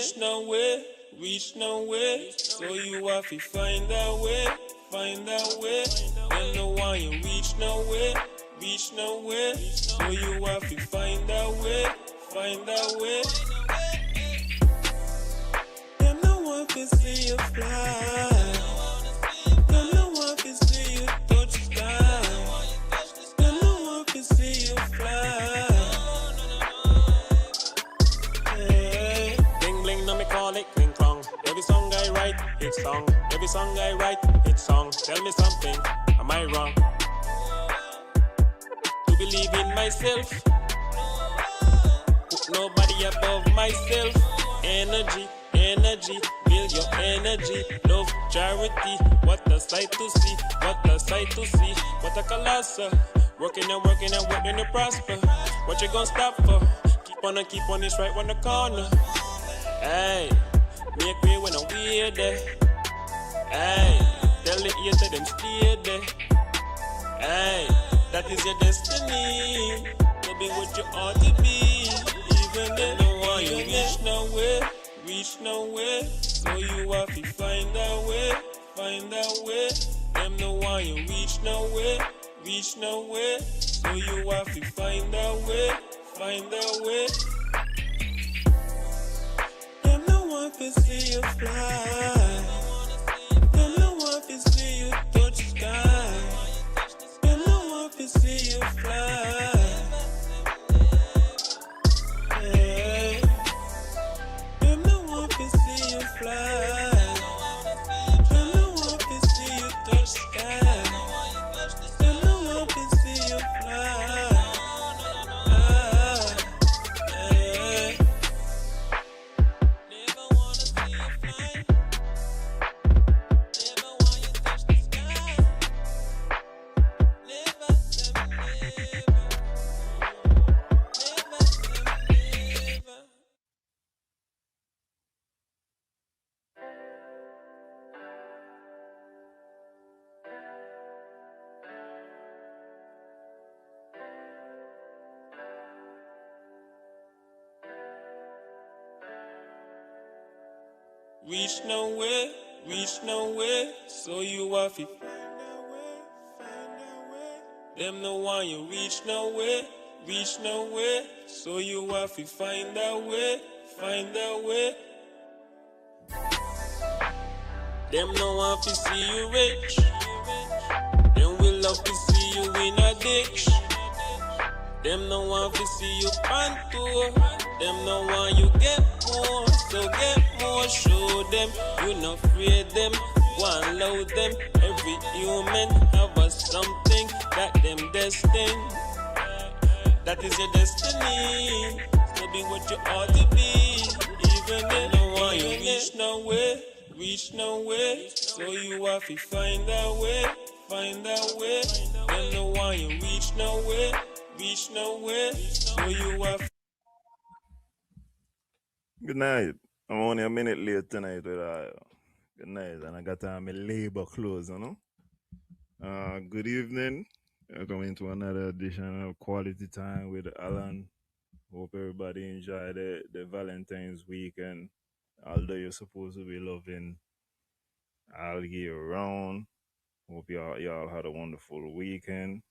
reach nowhere, reach nowhere. So you have to find a way, find a way. Them no want you reach nowhere, reach nowhere. So you have to find a way, find a way. Them no want to see you fly. Them no want to see you touch sky. Them no want to see you fly. Hey. Bling bling, now me call it cling clong. Every song I write, it's song. Every song I write, it's song. Tell me something, am I wrong? To believe in myself, put nobody above myself. Energy, energy, build your energy. Love, charity, what a sight to see, what a sight to see. What a colossal, working and working to prosper. What you gonna stop for? Keep on, it's right on the corner. Hey, make way when I'm weird there. Hey, tell the ears that them stay there. Hey, that is your destiny. To be what you ought to be. Even if no one you reach nowhere, reach nowhere. So you have to find a way, find a way. Them no one you reach nowhere, reach nowhere. So you have to find a way, find a way. Them no want to see you fly. Them no want to see you touch sky. Them no want to see you fly. Hey. Them no want to see you fly. Them no want to see you touch sky. Them no want to see you fly. Hey. Never wanna see you fly. Never want you touch the sky. Never, never, never. Never, never. Reach nowhere, reach nowhere. So you have to find a way, find a way. Them no want you reach nowhere, reach nowhere. So you have to find a way, find a way. Them no want to see you rich. Them will love to see you in a ditch. Them no want to see you on tour. Them no want you get more. So get more, show them. You not afraid them. Go and load them. Every human have a something that them destined. That is your destiny. So be what you ought to be. Even if no one you reach nowhere, reach nowhere. So you have to find a way, find a way. Them no one you reach nowhere, reach nowhere. So you have. Good night. I'm only a minute late tonight with good night, and I got my labor clothes, you know. Good evening. Coming to another edition of Quality Time with Alan. Hope everybody enjoyed the Valentine's weekend. Although you're supposed to be loving all year round. Hope y'all had a wonderful weekend.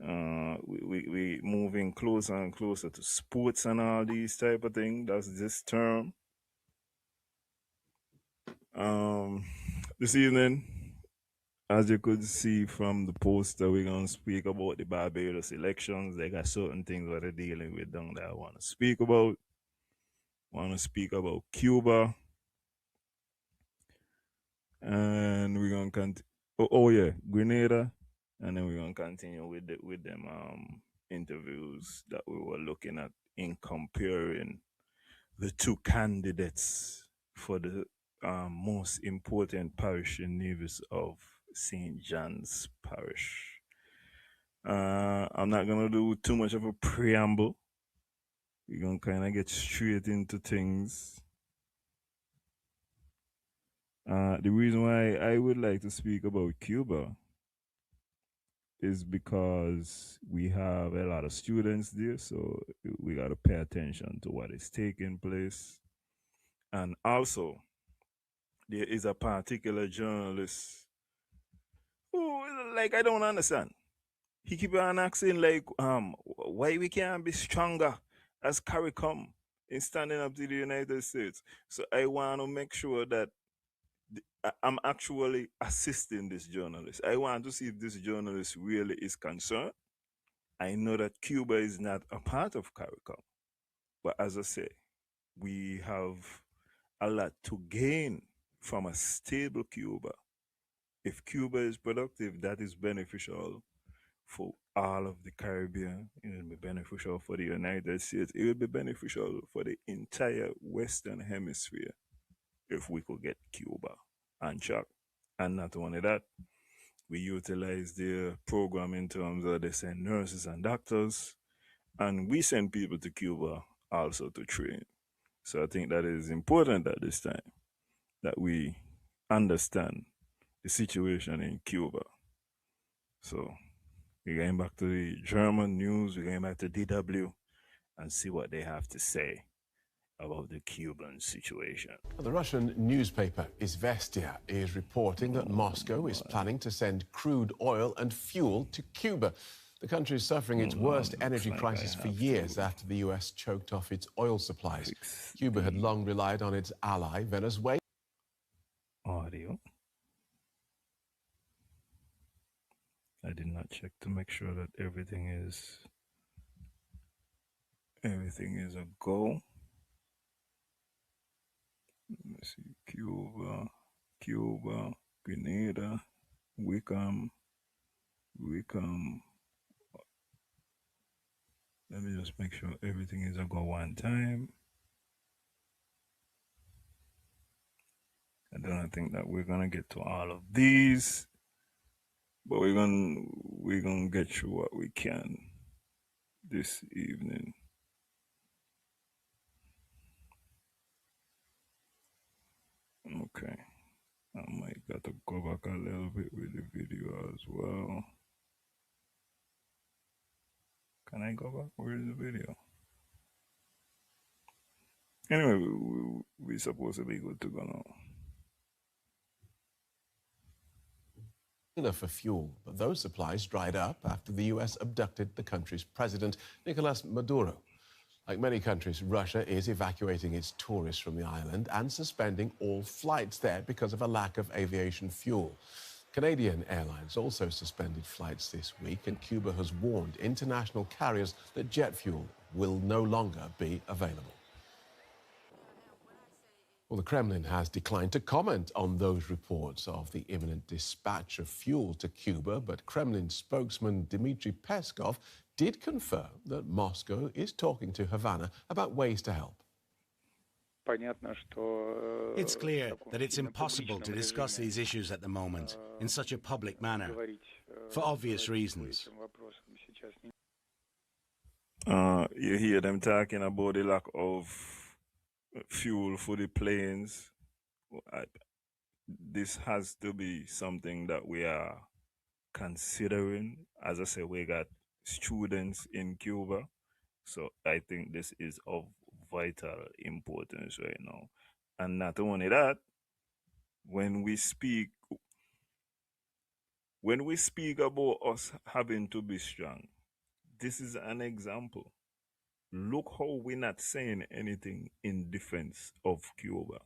We moving closer and closer to sports and all these type of things. That's this term. This evening, as you could see from the poster, we're gonna speak about the Barbados elections. They got certain things that they're dealing with down there I want to speak about. Want to speak about Cuba, and we're gonna continue. Oh yeah, Grenada, and then we're gonna continue with them interviews that we were looking at in comparing the two candidates for the most important parish in Nevis of St. John's Parish. I'm not gonna do too much of a preamble. We're gonna kind of get straight into things. The reason why I would like to speak about Cuba is because we have a lot of students there, so we got to pay attention to what is taking place. And also, there is a particular journalist who, like, I don't understand. He keep on asking, like, why we can't be stronger as CARICOM in standing up to the United States. So I want to make sure that I'm actually assisting this journalist. I want to see if this journalist really is concerned. I know that Cuba is not a part of CARICOM, but as I say, we have a lot to gain from a stable Cuba. If Cuba is productive, that is beneficial for all of the Caribbean. It will be beneficial for the United States. It will be beneficial for the entire Western Hemisphere if we could get Cuba on track. And not only that, we utilize their program in terms of they send nurses and doctors, and we send people to Cuba also to train. So I think that is important at this time that we understand the situation in Cuba. So we're going back to the German news, we're going back to DW and see what they have to say about the Cuban situation. The Russian newspaper Izvestia is reporting that Moscow is planning to send crude oil and fuel to Cuba. The country is suffering its worst energy crisis for years after the US choked off its oil supplies. Cuba had long relied on its ally, Venezuela. Audio. I did not check to make sure that everything is a go. Let me see. Cuba, Grenada, Wickham. Let me just make sure everything is a go one time. I don't think that we're gonna get to all of these, but we're gonna get through what we can this evening. Okay, I might got to go back a little bit with the video as well. Can I go back? Where is the video? Anyway, we're supposed to be good to go now. For fuel, but those supplies dried up after the US abducted the country's president, Nicolas Maduro. Like many countries, Russia is evacuating its tourists from the island and suspending all flights there because of a lack of aviation fuel. Canadian airlines also suspended flights this week, and Cuba has warned international carriers that jet fuel will no longer be available. Well, the Kremlin has declined to comment on those reports of the imminent dispatch of fuel to Cuba, but Kremlin spokesman Dmitry Peskov did confirm that Moscow is talking to Havana about ways to help. It's clear that it's impossible to discuss these issues at the moment in such a public manner, for obvious reasons. You hear them talking about the lack of fuel for the planes. This has to be something that we are considering. As I said, we got students in Cuba, so I think this is of vital importance right now. And not only that, when we speak about us having to be strong, this is an example. Look how we're not saying anything in defense of Cuba.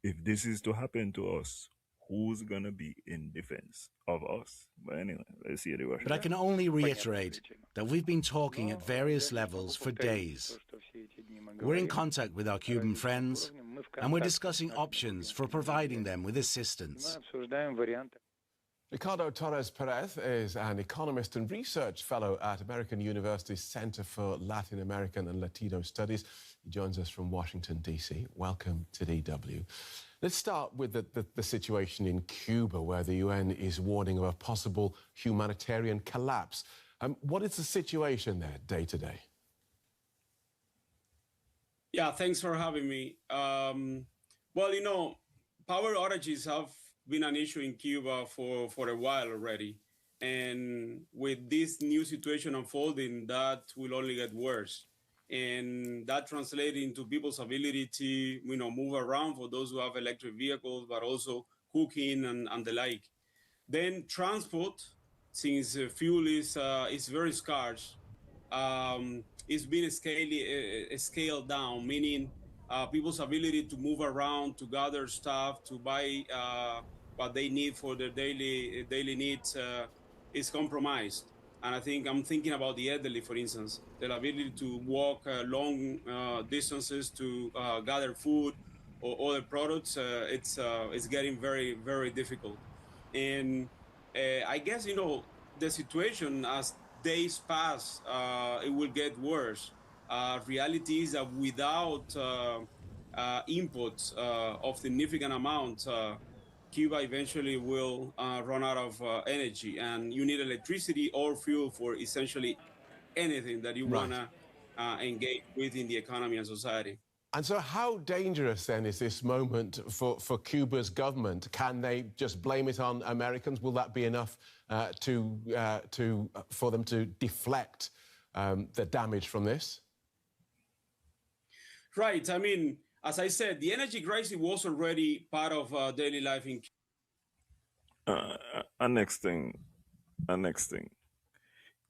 If this is to happen to us, who's gonna be in defense of us? But anyway, let's see the Russian. But I can only reiterate that we've been talking at various levels for days. We're in contact with our Cuban friends, and we're discussing options for providing them with assistance. Ricardo Torres Perez is an economist and research fellow at American University's Center for Latin American and Latino Studies. He joins us from Washington, D.C. Welcome to DW. Let's start with the situation in Cuba, where the UN is warning of a possible humanitarian collapse. What is the situation there day to day? Yeah, thanks for having me. Well, you know, power outages have been an issue in Cuba for a while already. And with this new situation unfolding, that will only get worse. and that translates into people's ability to, move around for those who have electric vehicles, but also cooking and the like. Then transport, since fuel is very scarce, it's been scaled down, meaning people's ability to move around, to gather stuff, to buy what they need for their daily needs is compromised. And I think I'm thinking about the elderly, for instance, their ability to walk long distances to gather food or other products. It's getting very, very difficult. And I guess, the situation as days pass, it will get worse. Reality is that without inputs of significant amount, Cuba eventually will run out of energy, and you need electricity or fuel for essentially anything that you want Right. to engage with in the economy and society. And so how dangerous, then, is this moment for Cuba's government? Can they just blame it on Americans? Will that be enough for them to deflect the damage from this? Right. I mean, as I said, the energy crisis was already part of daily life in Next thing.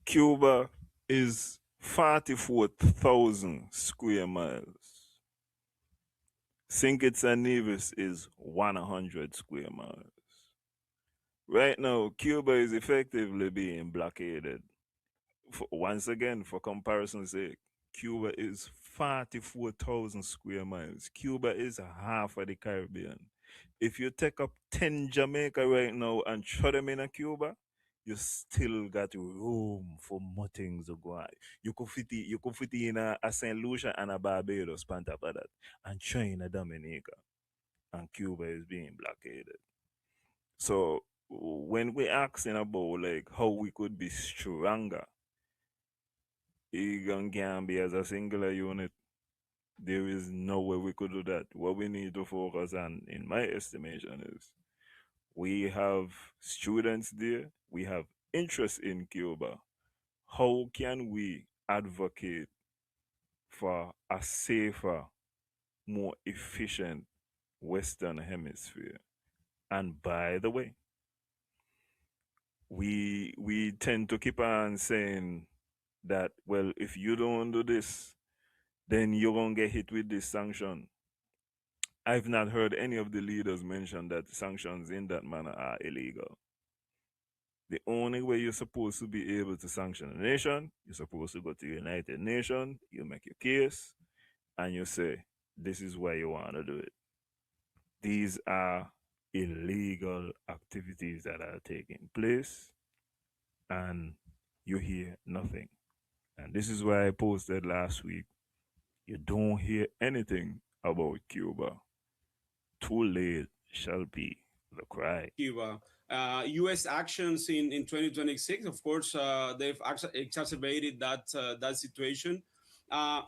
Cuba is 44,000 square miles. St. Kitts and Nevis is 100 square miles. Right now, Cuba is effectively being blockaded. Once again, for comparison's sake, Cuba is 44,000 square miles. Cuba is half of the Caribbean. If you take up 10 Jamaica right now and throw them in a Cuba, you still got room for more things to go on. You could fit in a St. Lucia and a Barbados on top of that, and throw in a Dominica, and Cuba is being blockaded. So when we're asking about like how we could be stronger, it can be as a singular unit. There is no way we could do that. What we need to focus on, in my estimation, is we have students there, we have interest in Cuba. How can we advocate for a safer, more efficient Western Hemisphere? And by the way, we tend to keep on saying that, well, if you don't do this, then you're gonna get hit with this sanction. I've not heard any of the leaders mention that sanctions in that manner are illegal. The only way you're supposed to be able to sanction a nation, you're supposed to go to the United Nations, you make your case, and you say, this is why you want to do it. These are illegal activities that are taking place, and you hear nothing. And this is why I posted last week, you don't hear anything about Cuba. Too late shall be the cry. Cuba. U.S. actions in 2026, of course, they've exacerbated that situation.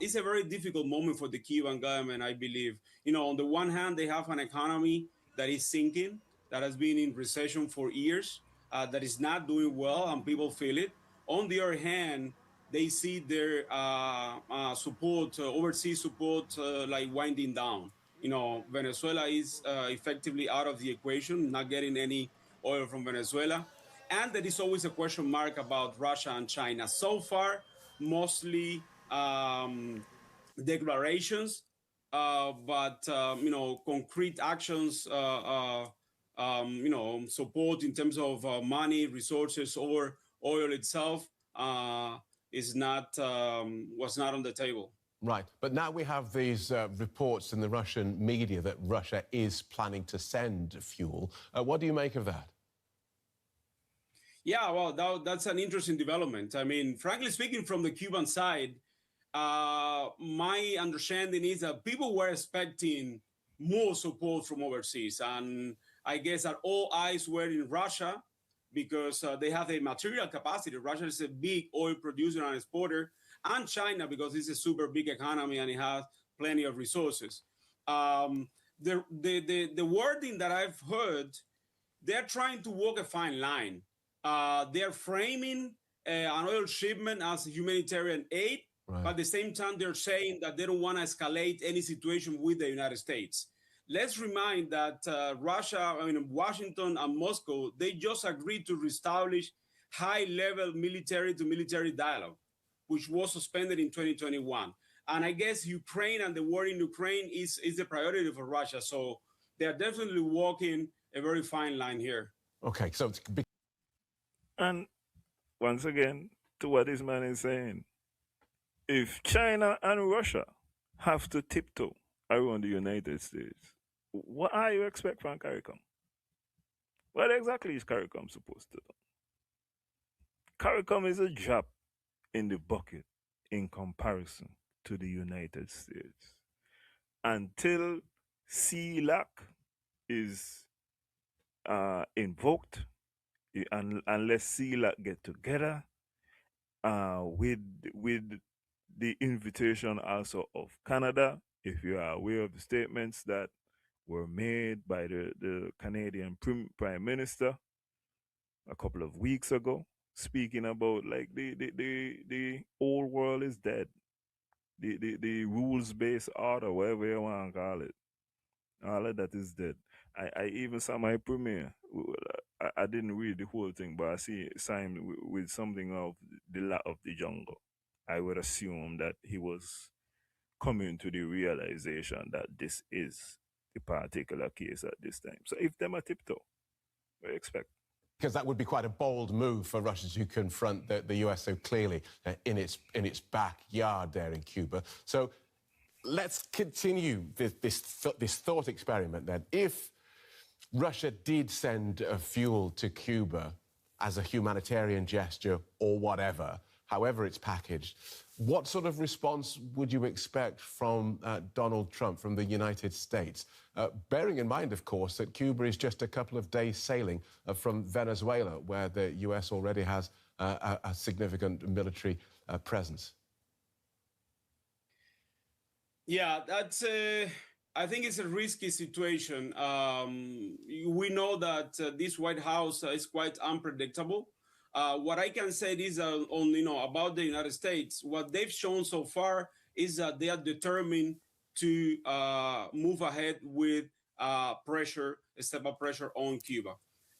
It's a very difficult moment for the Cuban government, I believe. On the one hand, they have an economy that is sinking, that has been in recession for years, that is not doing well, and people feel it. On the other hand, they see their support, overseas support, like winding down. Venezuela is effectively out of the equation, not getting any oil from Venezuela. And there is always a question mark about Russia and China. So far, mostly declarations, but concrete actions, support in terms of money, resources, or oil itself was not on the table. Right, but now we have these reports in the Russian media that Russia is planning to send fuel. What do you make of that? Yeah, well, that's an interesting development. I mean, frankly speaking, from the Cuban side, my understanding is that people were expecting more support from overseas. And I guess that all eyes were in Russia because they have a material capacity. Russia is a big oil producer and exporter, and China because it's a super big economy and it has plenty of resources. The wording that I've heard, they're trying to walk a fine line. They're framing an oil shipment as humanitarian aid, Right. But at the same time, they're saying that they don't want to escalate any situation with the United States. Let's remind that Washington and Moscow, they just agreed to reestablish high-level military-to-military dialogue, which was suspended in 2021. And I guess Ukraine and the war in Ukraine is the priority for Russia. So they're definitely walking a very fine line here. Okay, so and once again, to what this man is saying, if China and Russia have to tiptoe around the United States, what are you expect from CARICOM? What exactly is CARICOM supposed to do? CARICOM is a drop in the bucket in comparison to the United States. Until CELAC is invoked, unless CELAC get together with the invitation also of Canada, if you are aware of the statements that were made by the Canadian Prime Minister a couple of weeks ago, speaking about like the old world is dead. The rules-based order, whatever you want to call it, all of that is dead. I even saw my premiere. I didn't read the whole thing, but I saw him with something of the Lot of the Jungle. I would assume that he was coming to the realization that this is the particular case at this time. So if them are tiptoe, we expect. Because that would be quite a bold move for Russia to confront the US so clearly in its backyard there in Cuba. So let's continue this thought experiment then. If Russia did send fuel to Cuba as a humanitarian gesture or whatever, however it's packaged, what sort of response would you expect from Donald Trump, from the United States? Bearing in mind, of course, that Cuba is just a couple of days sailing from Venezuela, where the US already has a significant military presence. Yeah, that's I think it's a risky situation. We know that this White House is quite unpredictable. What I can say is about the United States, what they've shown so far is that they are determined to move ahead with pressure, a step of pressure on Cuba.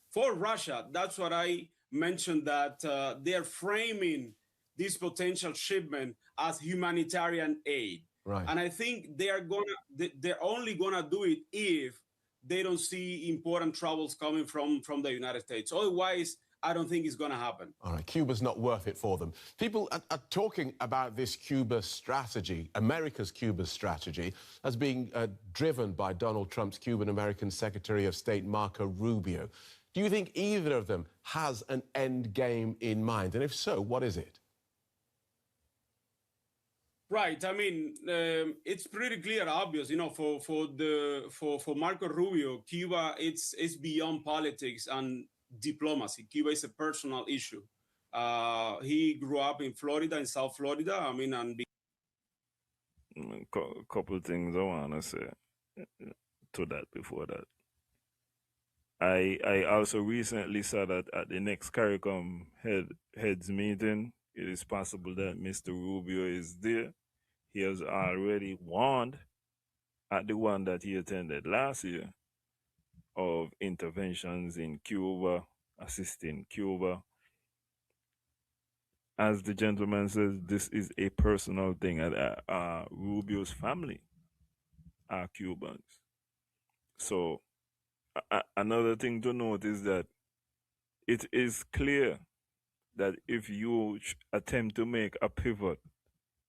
For Russia, that's what I mentioned, that they're framing this potential shipment as humanitarian aid. Right. And I think they're only gonna do it if they don't see important troubles coming from the United States. Otherwise, I don't think it's going to happen. All right, Cuba's not worth it for them. People are talking about this Cuba strategy, America's Cuba strategy, as being driven by Donald Trump's Cuban-American Secretary of State, Marco Rubio. Do you think either of them has an end game in mind? And if so, what is it? Right. I mean, it's pretty clear, obvious. For Marco Rubio, Cuba it's beyond politics and diplomacy. Cuba is a personal issue. He grew up in Florida, in South Florida. I mean, and a couple of things I want to say to that before that. I also recently saw that at the next CARICOM heads meeting, it is possible that Mr. Rubio is there. He has already warned at the one that he attended last year of interventions in Cuba, assisting Cuba. As the gentleman says, this is a personal thing. Rubio's family are Cubans. So another thing to note is that it is clear that if you attempt to make a pivot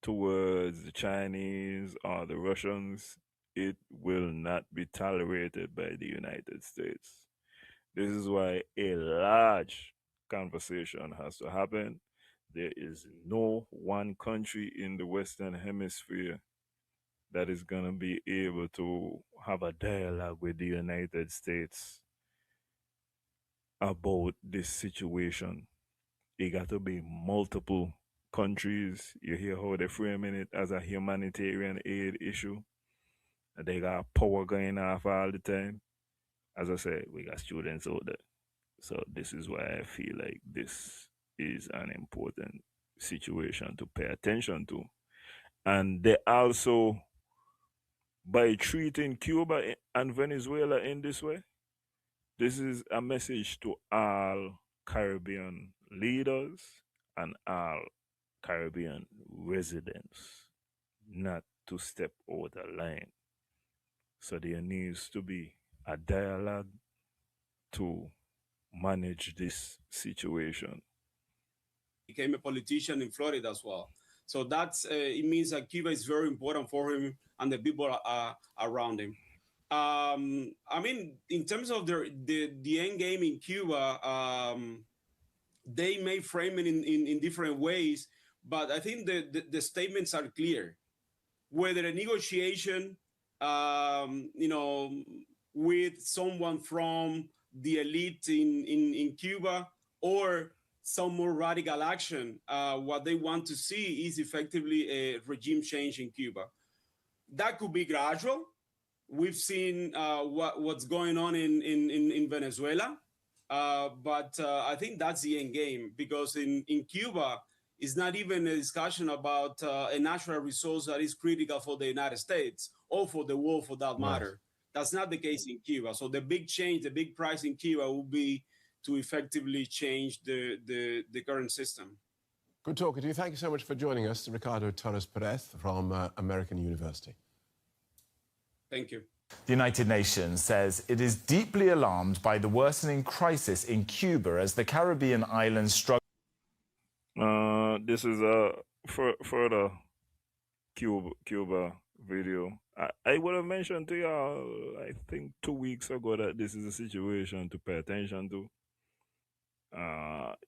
towards the Chinese or the Russians, it will not be tolerated by the United States. This is why a large conversation has to happen. There is no one country in the Western Hemisphere that is going to be able to have a dialogue with the United States about this situation. It got to be multiple countries. You hear how they're framing it as a humanitarian aid issue. They got power going off all the time. As I said, we got students out there. So this is why I feel like this is an important situation to pay attention to. And they also, by treating Cuba and Venezuela in this way, this is a message to all Caribbean leaders and all Caribbean residents not to step out of line. So there needs to be a dialogue to manage this situation. Became a politician in Florida as well. So that's it means that Cuba is very important for him and the people around him. I mean, in terms of the end game in Cuba, they may frame it in different ways, but I think the statements are clear. Whether a negotiation, with someone from the elite in Cuba or some more radical action, what they want to see is effectively a regime change in Cuba. That could be gradual. We've seen what's going on in Venezuela, but I think that's the end game, because in Cuba, it's not even a discussion about a natural resource that is critical for the United States or for the world for that matter. That's not the case in Cuba. So the big change, the big price in Cuba will be to effectively change the current system. Good talking to you. Thank you so much for joining us, Ricardo Torres Perez from American University. Thank you. The United Nations says it is deeply alarmed by the worsening crisis in Cuba as the Caribbean islands struggle. This is a further Cuba video. I would have mentioned to y'all, I think 2 weeks ago, that this is a situation to pay attention to.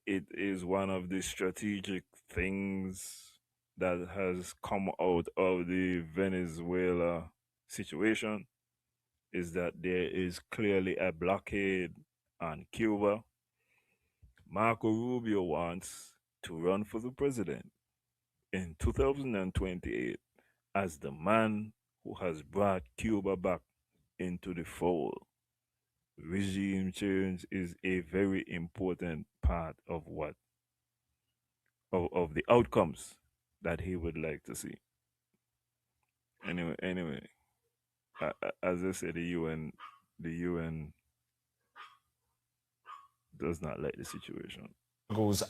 It is one of the strategic things that has come out of the Venezuela situation, is that there is clearly a blockade on Cuba. Marco Rubio wants to run for the president in 2028 as the man who has brought Cuba back into the fold. Regime change is a very important part of of the outcomes that he would like to see. Anyway, as I said, the UN does not like the situation.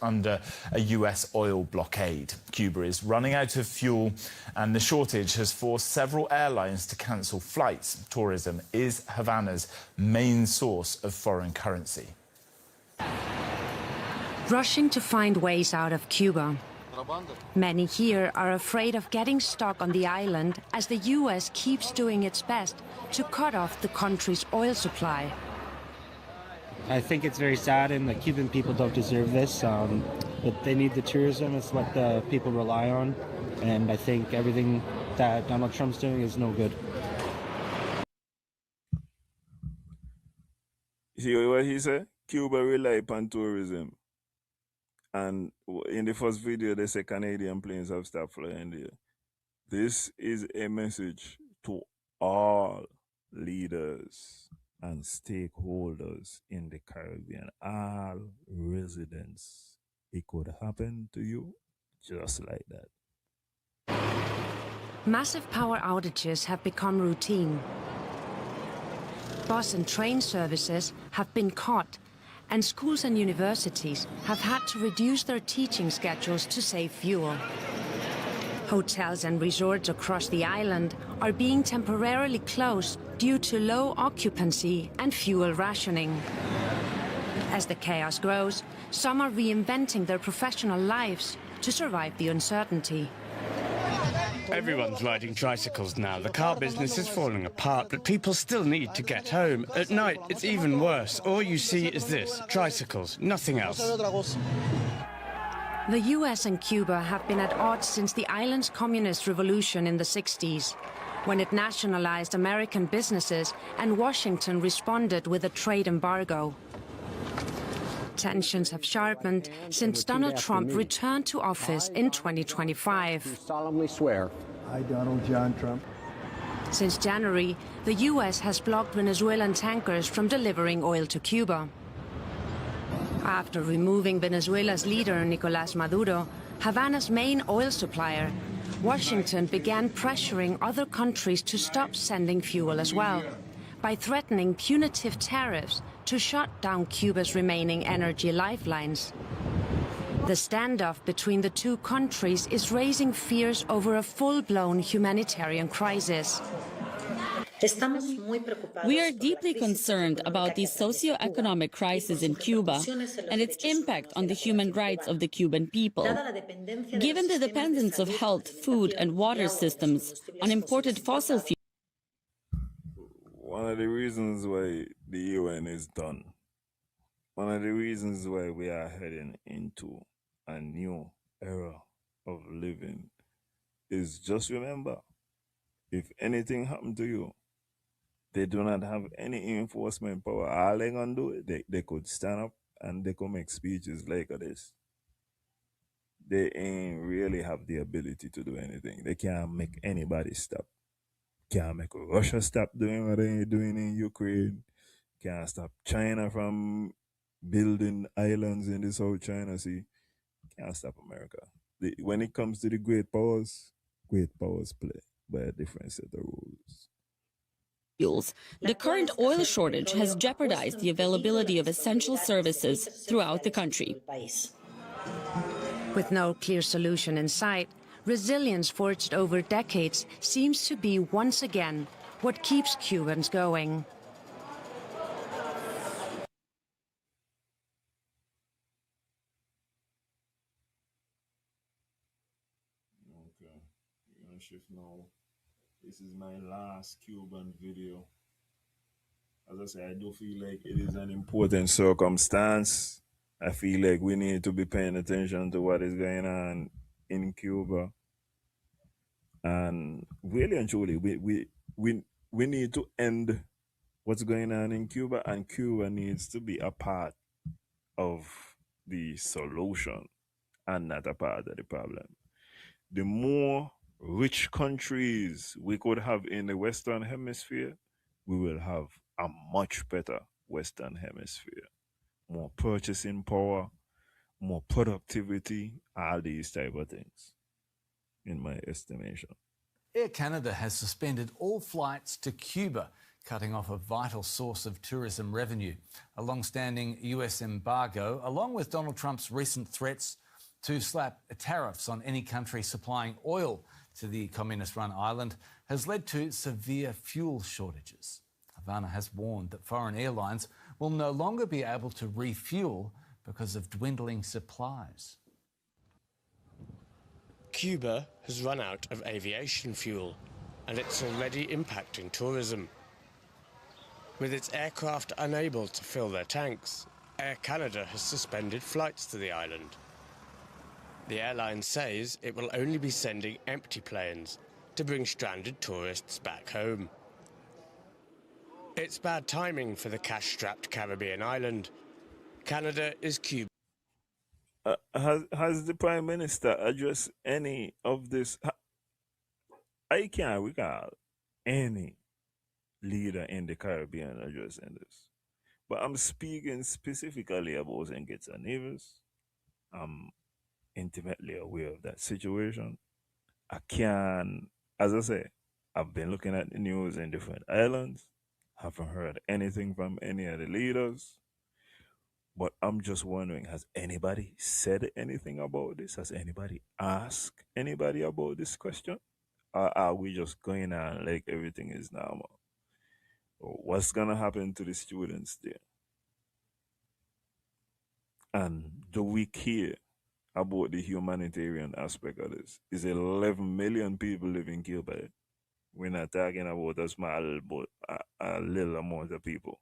Under a US oil blockade. Cuba is running out of fuel, and the shortage has forced several airlines to cancel flights. Tourism is Havana's main source of foreign currency. Rushing to find ways out of Cuba. Many here are afraid of getting stuck on the island as the US keeps doing its best to cut off the country's oil supply. I think it's very sad, and the Cuban people don't deserve this. But they need the tourism. It's what the people rely on. And I think everything that Donald Trump's doing is no good. See what he said? Cuba rely upon tourism. And in the first video, they say Canadian planes have stopped flying there. This is a message to all leaders and stakeholders in the Caribbean, all residents. It could happen to you just like that. Massive power outages have become routine. Bus and train services have been cut, and schools and universities have had to reduce their teaching schedules to save fuel. Hotels and resorts across the island are being temporarily closed due to low occupancy and fuel rationing. As the chaos grows, some are reinventing their professional lives to survive the uncertainty. Everyone's riding tricycles now. The car business is falling apart, but people still need to get home. At night, it's even worse. All you see is this, tricycles, nothing else. The US and Cuba have been at odds since the island's communist revolution in the 60s, when it nationalized American businesses and Washington responded with a trade embargo. Tensions have sharpened since Donald Trump returned to office in 2025. I solemnly swear. I, Donald John Trump. Since January, the US has blocked Venezuelan tankers from delivering oil to Cuba. After removing Venezuela's leader, Nicolás Maduro, Havana's main oil supplier, Washington began pressuring other countries to stop sending fuel as well, by threatening punitive tariffs to shut down Cuba's remaining energy lifelines. The standoff between the two countries is raising fears over a full-blown humanitarian crisis. We are deeply concerned about the socio-economic crisis in Cuba and its impact on the human rights of the Cuban people. Given the dependence of health, food and water systems on imported fossil fuels, one of the reasons why the UN is done, one of the reasons why we are heading into a new era of living is just remember, if anything happened to you, they do not have any enforcement power. All they gonna do, they could stand up and they could make speeches like this. They ain't really have the ability to do anything. They can't make anybody stop. Can't make Russia stop doing what they're doing in Ukraine. Can't stop China from building islands in the South China Sea. Can't stop America. When it comes to the great powers play by a different set of rules. The current oil shortage has jeopardized the availability of essential services throughout the country. With no clear solution in sight, resilience forged over decades seems to be once again what keeps Cubans going. Okay, we're gonna shift now. This is my last Cuban video. As I say, I do feel like it is an important circumstance. I feel like we need to be paying attention to what is going on in Cuba. And really and truly, we need to end what's going on in Cuba, and Cuba needs to be a part of the solution and not a part of the problem. The more rich countries we could have in the Western Hemisphere, we will have a much better Western Hemisphere. More purchasing power, more productivity, all these type of things, in my estimation. Air Canada has suspended all flights to Cuba, cutting off a vital source of tourism revenue. A long-standing US embargo, along with Donald Trump's recent threats to slap tariffs on any country supplying oil to the communist-run island, has led to severe fuel shortages. Havana has warned that foreign airlines will no longer be able to refuel because of dwindling supplies. Cuba has run out of aviation fuel, and it's already impacting tourism. With its aircraft unable to fill their tanks, Air Canada has suspended flights to the island. The airline says it will only be sending empty planes to bring stranded tourists back home. It's bad timing for the cash-strapped Caribbean island. Canada is Cuba. Has the Prime Minister addressed any of this? I can't recall any leader in the Caribbean addressing this. But I'm speaking specifically about St. Kitts and Nevis. I'm intimately aware of that situation. I can, as I say, I've been looking at the news in different islands. Haven't heard anything from any of the leaders. But I'm just wondering, has anybody said anything about this? Has anybody asked anybody about this question? Or are we just going on like everything is normal? Or what's going to happen to the students there? And do we care about the humanitarian aspect of this? Is 11 million people live in Cuba? We're not talking about a small, but a little amount of people.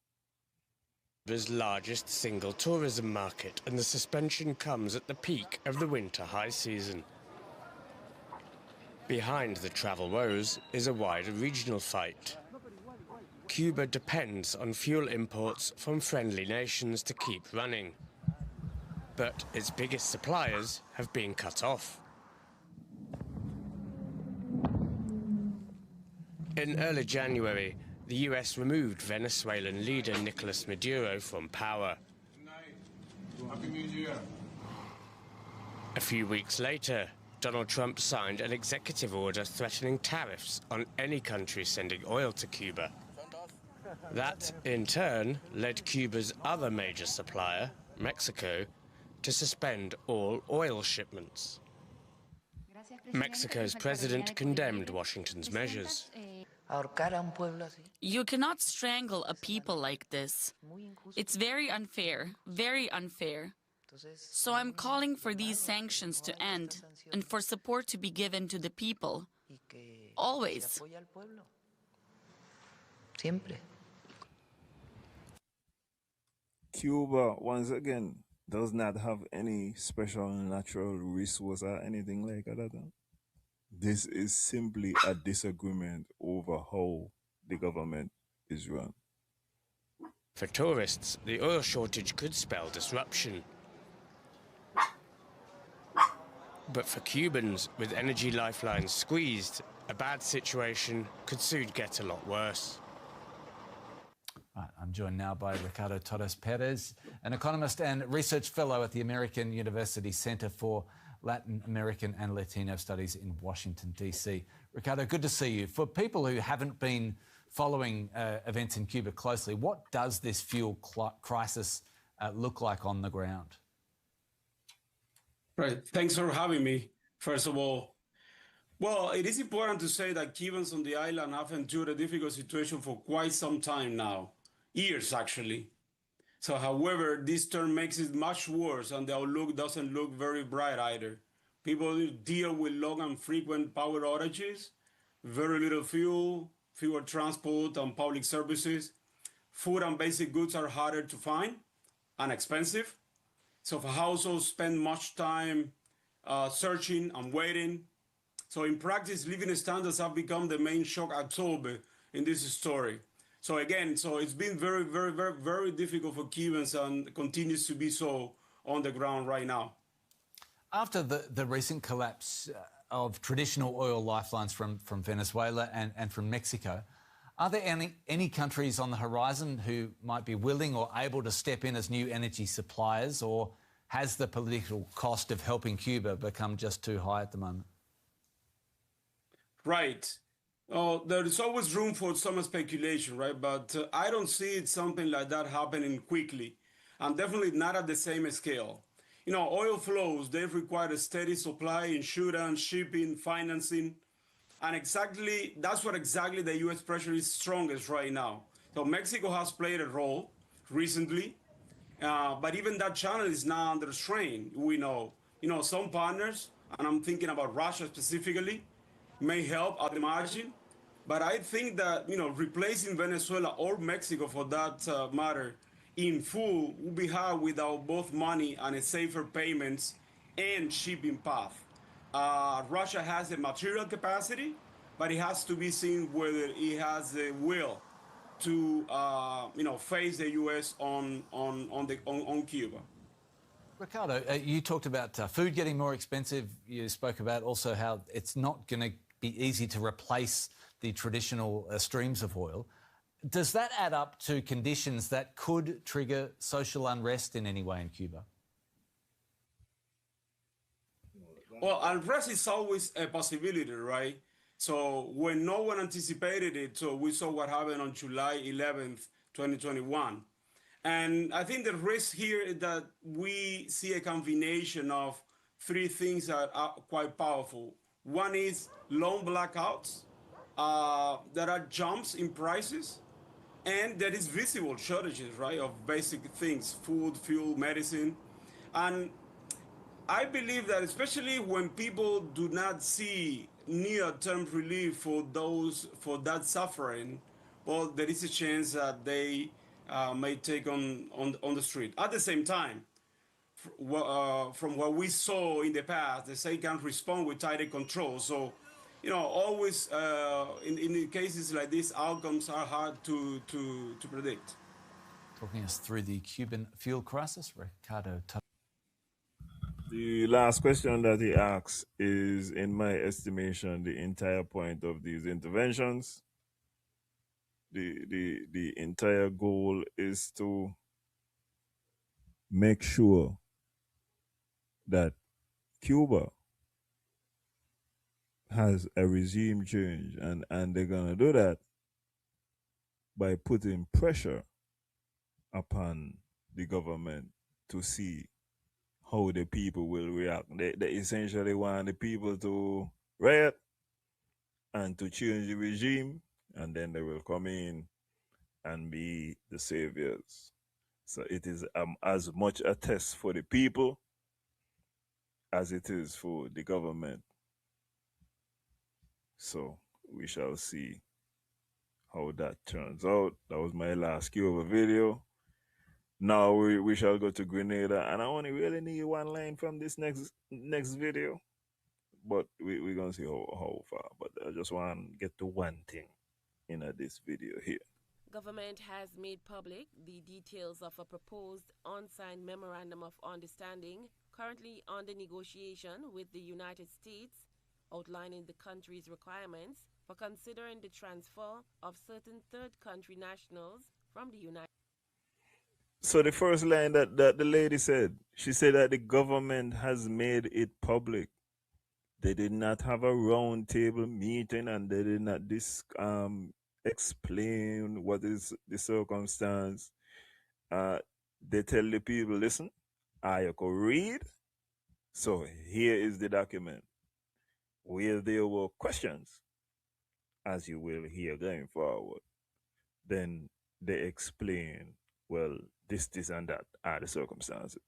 Cuba's largest single tourism market, and the suspension comes at the peak of the winter high season. Behind the travel woes is a wider regional fight. Cuba depends on fuel imports from friendly nations to keep running. But its biggest suppliers have been cut off. In early January, the US removed Venezuelan leader Nicolas Maduro from power. A few weeks later, Donald Trump signed an executive order threatening tariffs on any country sending oil to Cuba. That, in turn, led Cuba's other major supplier, Mexico, to suspend all oil shipments. Mexico's president condemned Washington's measures. You cannot strangle a people like this. It's very unfair, very unfair. So I'm calling for these sanctions to end and for support to be given to the people. Always. Cuba, once again, does not have any special natural resource or anything like that. This is simply a disagreement over how the government is run. For tourists, the oil shortage could spell disruption. But for Cubans, with energy lifelines squeezed, a bad situation could soon get a lot worse. Right, I'm joined now by Ricardo Torres Perez, an economist and research fellow at the American University Center for Latin American and Latino Studies in Washington, D.C. Ricardo, good to see you. For people who haven't been following events in Cuba closely, what does this fuel crisis look like on the ground? Right. Thanks for having me, first of all. Well, it is important to say that Cubans on the island have endured a difficult situation for quite some time now, years actually. So, however, this turn makes it much worse and the outlook doesn't look very bright either. People deal with long and frequent power outages, very little fuel, fewer transport and public services. Food and basic goods are harder to find and expensive. So for households spend much time searching and waiting. So in practice, living standards have become the main shock absorber in this story. So again, it's been very, very, very, very difficult for Cubans and continues to be so on the ground right now. After the recent collapse of traditional oil lifelines from Venezuela and from Mexico, are there any countries on the horizon who might be willing or able to step in as new energy suppliers, or has the political cost of helping Cuba become just too high at the moment? Right. There is always room for some speculation, right? But I don't see it something like that happening quickly, and definitely not at the same scale. You know, oil flows, they require a steady supply, insurance, shipping, financing, and that's what exactly the U.S. pressure is strongest right now. So Mexico has played a role recently, but even that channel is now under strain. We know, some partners, and I'm thinking about Russia specifically, may help at the margin. But I think that, replacing Venezuela or Mexico for that matter in full will be hard without both money and a safer payments and shipping path. Russia has the material capacity, but it has to be seen whether it has the will to, face the U.S. on Cuba. Ricardo, you talked about food getting more expensive. You spoke about also how it's not going to be easy to replace the traditional streams of oil. Does that add up to conditions that could trigger social unrest in any way in Cuba? Well, unrest is always a possibility, right? So when no one anticipated it, so we saw what happened on July 11th, 2021. And I think the risk here is that we see a combination of three things that are quite powerful. One is long blackouts, there are jumps in prices, and there is visible shortages, right, of basic things, food, fuel, medicine. And I believe that especially when people do not see near-term relief for that suffering, well, there is a chance that they may take on the street. At the same time, from what we saw in the past, the state can respond with tighter control. So, always in cases like this, outcomes are hard to predict. Talking us through the Cuban fuel crisis, Ricardo. The last question that he asks is, in my estimation, the entire point of these interventions. The entire goal is to make sure that Cuba has a regime change, and they're gonna do that by putting pressure upon the government to see how the people will react. They essentially want the people to riot and to change the regime, and then they will come in and be the saviors. So it is as much a test for the people as it is for the government. So we shall see how that turns out. That was my last Cuba video. Now we shall go to Grenada, and I only really need one line from this next video, but we're gonna see how far. But I just want to get to one thing in this video here. Government has made public the details of a proposed unsigned memorandum of understanding currently under negotiation with the United States, outlining the country's requirements for considering the transfer of certain third country nationals from the United States. So the first line that the lady said, she said that the government has made it public. They did not have a round table meeting, and they did not explain what is the circumstance. They tell the people, listen, I could read. So here is the document. Where there were questions, as you will hear going forward, then they explain, well, this, and that are the circumstances.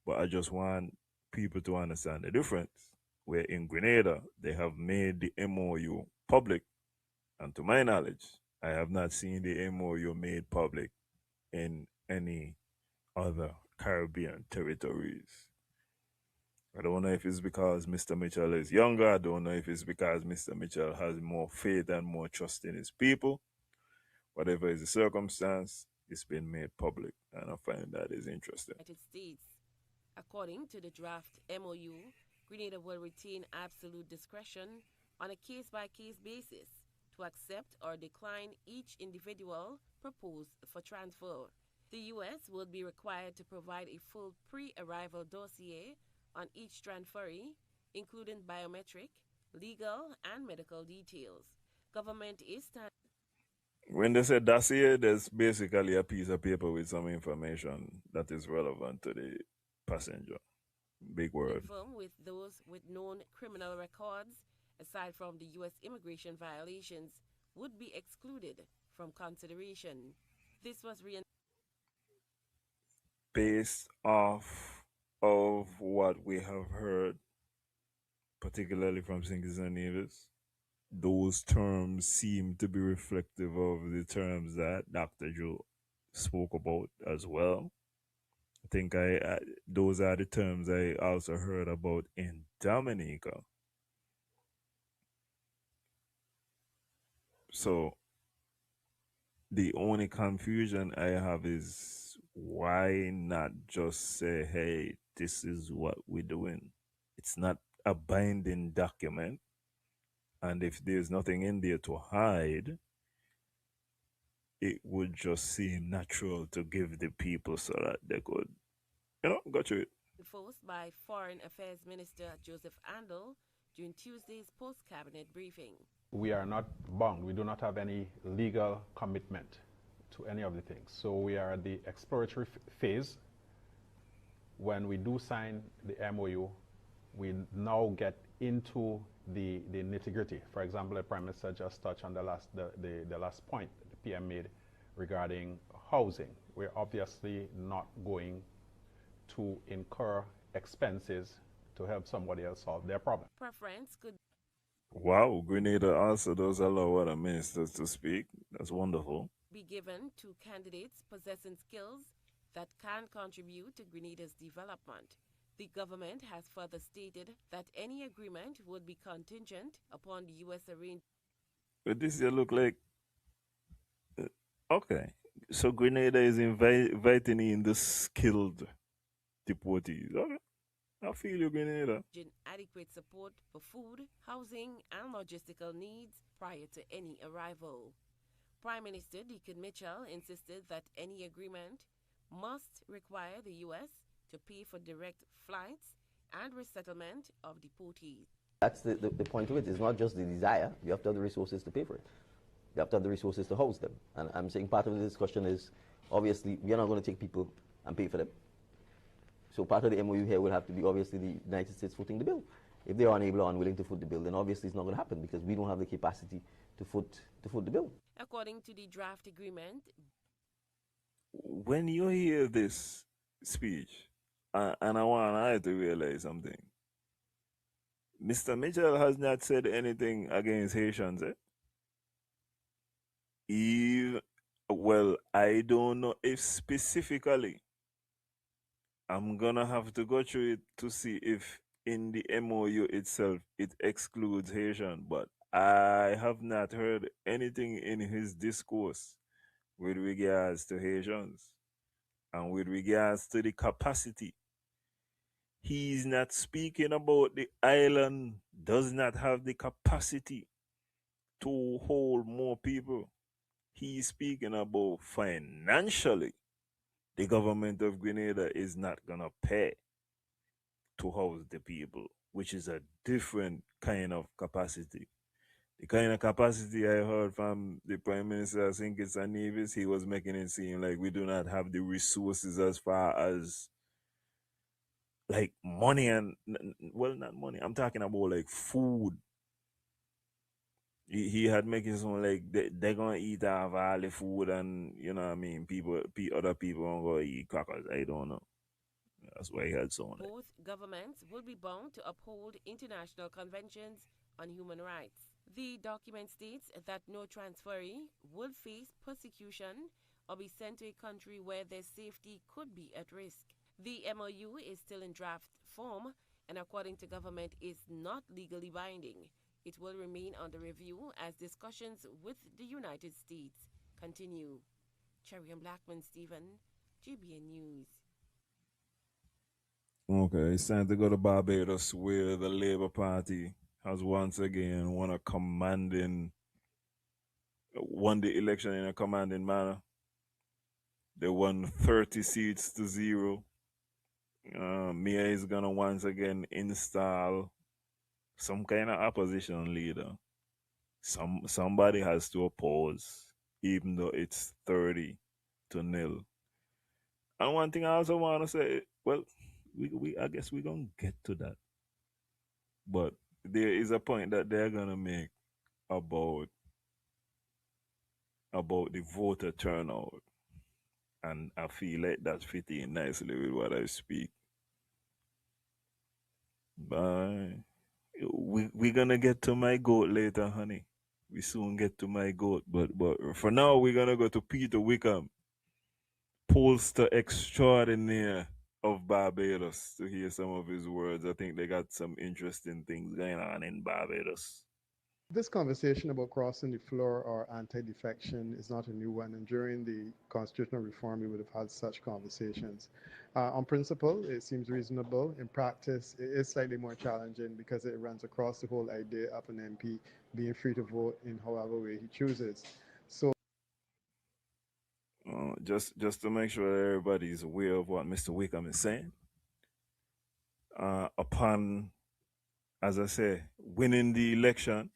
But I just want people to understand the difference. Where in Grenada, they have made the MOU public. And to my knowledge, I have not seen the MOU made public in any other Caribbean territories. I don't know if it's because Mr. Mitchell is younger. I don't know if it's because Mr. Mitchell has more faith and more trust in his people. Whatever is the circumstance, it's been made public, and I find that is interesting. United States. According to the draft MOU, Grenada will retain absolute discretion on a case-by-case basis to accept or decline each individual proposed for transfer. The U.S. will be required to provide a full pre-arrival dossier on each transferee, including biometric, legal, and medical details. Government is standing. When they say dossier, there's basically a piece of paper with some information that is relevant to the passenger. Big word. Confirm with those with known criminal records, aside from the U.S. immigration violations, would be excluded from consideration. This was based off of what we have heard, particularly from Sinkers and Nevis. Those terms seem to be reflective of the terms that Dr. Joe spoke about as well. I think those are the terms I also heard about in Dominica. So the only confusion I have is why not just say, hey, this is what we're doing. It's not a binding document. And if there's nothing in there to hide, it would just seem natural to give the people so that they could, go through it. Enforced by Foreign Affairs Minister Joseph Andel during Tuesday's post-cabinet briefing. We are not bound. We do not have any legal commitment to any of the things. So we are at the exploratory phase. When we do sign the MOU, we now get into the nitty-gritty. For example, the Prime Minister just touched on the last point the PM made regarding housing. We're obviously not going to incur expenses to help somebody else solve their problem. Preference could. Wow, Grenada also does allow other ministers to speak. That's wonderful. Be given to candidates possessing skills that can contribute to Grenada's development. The government has further stated that any agreement would be contingent upon the U.S. arrangement. But this here look like, okay, so Grenada is inviting in the skilled deportees. Okay, I feel you, Grenada. Adequate support for food, housing, and logistical needs prior to any arrival. Prime Minister Deacon Mitchell insisted that any agreement must require the U.S. to pay for direct flights and resettlement of deportees. That's the point of it. It's not just the desire. You have to have the resources to pay for it. You have to have the resources to house them. And I'm saying part of the discussion is, obviously, we are not going to take people and pay for them. So part of the MOU here will have to be, obviously, the United States footing the bill. If they are unable or unwilling to foot the bill, then obviously it's not going to happen because we don't have the capacity to foot the bill. According to the draft agreement, when you hear this speech, and I want you to realize something, Mr. Mitchell has not said anything against Haitians, eh? Well, I don't know if specifically. I'm gonna have to go through it to see if in the MOU itself it excludes Haitian, but I have not heard anything in his discourse with regards to Haitians and with regards to the capacity. He's not speaking about the island does not have the capacity to hold more people. He's speaking about financially. The government of Grenada is not going to pay to house the people, which is a different kind of capacity. The kind of capacity I heard from the Prime Minister, I think it's Nevis, he was making it seem like we do not have the resources as far as like money and, well, not money, I'm talking about like food. He had making it sound like they're gonna eat off all the food, and you know what I mean, other people won't go eat crackers. I don't know. That's why he had so on it. Both governments will be bound to uphold international conventions on human rights. The document states that no transferee will face persecution or be sent to a country where their safety could be at risk. The MOU is still in draft form and, according to government, is not legally binding. It will remain under review as discussions with the United States continue. Cherry and Blackman, Stephen, GBN News. Okay, it's time to go to Barbados, where the Labour Party has once again won the election in a commanding manner. They won 30 seats to 0. Mia is gonna once again install some kind of opposition leader. Somebody has to oppose, even though it's 30-0. And one thing I also want to say, well, I guess we're gonna get to that, but there is a point that they're gonna make about the voter turnout, and I feel like that fit in nicely with what I speak. Bye. We're gonna get to my goat later, honey. We soon get to my goat, but for now we're gonna go to Peter Wickham, pollster extraordinaire of Barbados, to hear some of his words. I think they got some interesting things going on in Barbados. This conversation about crossing the floor or anti-defection is not a new one, and during the constitutional reform, we would have had such conversations. On principle, it seems reasonable. In practice, it is slightly more challenging because it runs across the whole idea of an MP being free to vote in however way he chooses. So, just to make sure that everybody's aware of what Mr. Wickham is saying, upon, as I say, winning the election,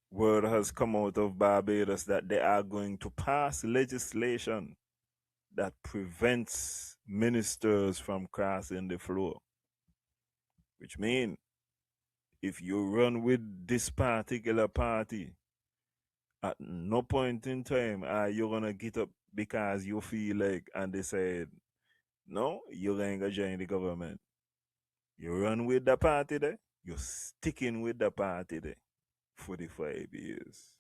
word has come out of Barbados that they are going to pass legislation that prevents ministers from crossing the floor. Which means, if you run with this particular party, at no point in time are you going to get up because you feel like, and they said, no, you ain't going to join the government. You run with the party there, you're sticking with the party there for the 5 years.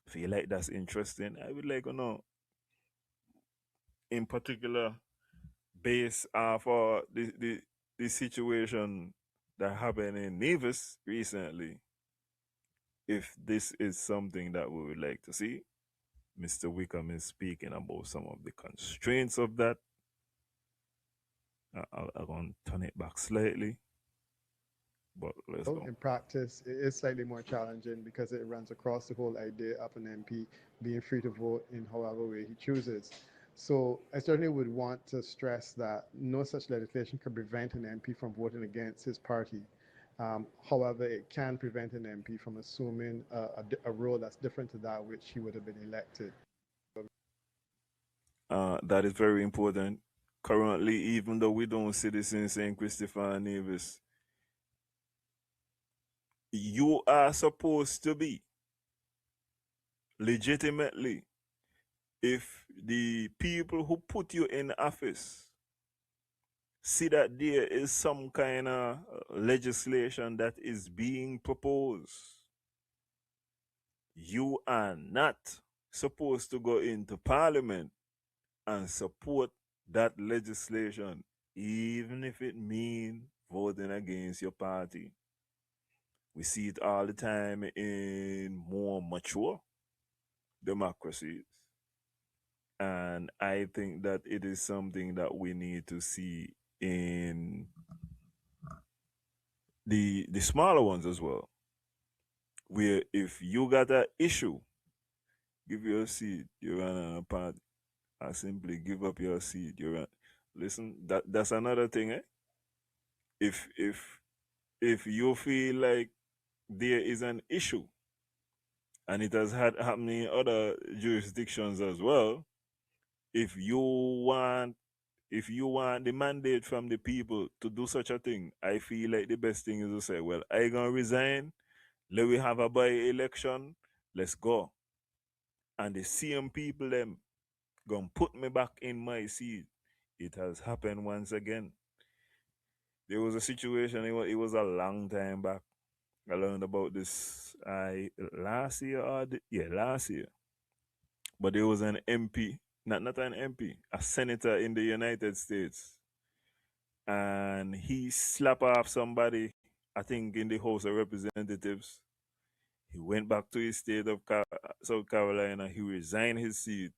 Feel like that's interesting? I would like to know, in particular, based off the situation that happened in Nevis recently, if this is something that we would like to see. Mr. Wickham is speaking about some of the constraints of that. I'm going to turn it back slightly. But let's go. In practice, it is slightly more challenging because it runs across the whole idea of an MP being free to vote in however way he chooses. So I certainly would want to stress that no such legislation could prevent an MP from voting against his party. However, it can prevent an MP from assuming a role that's different to that which he would have been elected. That is very important. Currently, even though we don't see this in St. Christopher and Nevis, you are supposed to be legitimately, if the people who put you in office see that there is some kind of legislation that is being proposed, you are not supposed to go into parliament and support that legislation, even if it means voting against your party. We see it all the time in more mature democracies. And I think that it is something that we need to see in the smaller ones as well. Where if you got an issue, give your seat, you run on a party. I simply give up your seat, you run. Listen, that's another thing, eh? If you feel like there is an issue, and it has had happening in other jurisdictions as well, if you want the mandate from the people to do such a thing, I feel like the best thing is to say, well, I gonna resign, let we have a by-election, let's go. And the same people them gonna put me back in my seat. It has happened once again. There was a situation, it was a long time back. I learned about this last year. Last year. But there was an MP, not an MP, a senator in the United States. And he slapped off somebody, I think in the House of Representatives. He went back to his state of South Carolina. He resigned his seat,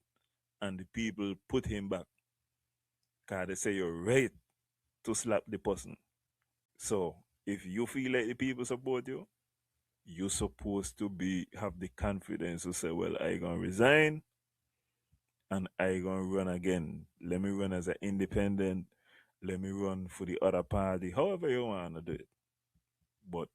and the people put him back. Because they say you're right to slap the person. So if you feel like the people support you, you're supposed to have the confidence to say, well, I gonna resign and I gonna run again. Let me run as an independent. Let me run for the other party. However you want to do it. But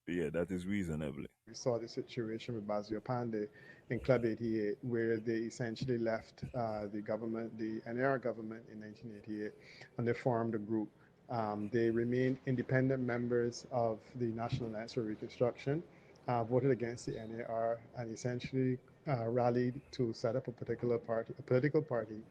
yeah, that is reasonably. We saw the situation with Basio Pandey in Club 88, where they essentially left the government, the NAR government in 1988, and they formed a group. They remained independent members of the National Alliance for Reconstruction, voted against the NAR, and essentially rallied to set up a political party,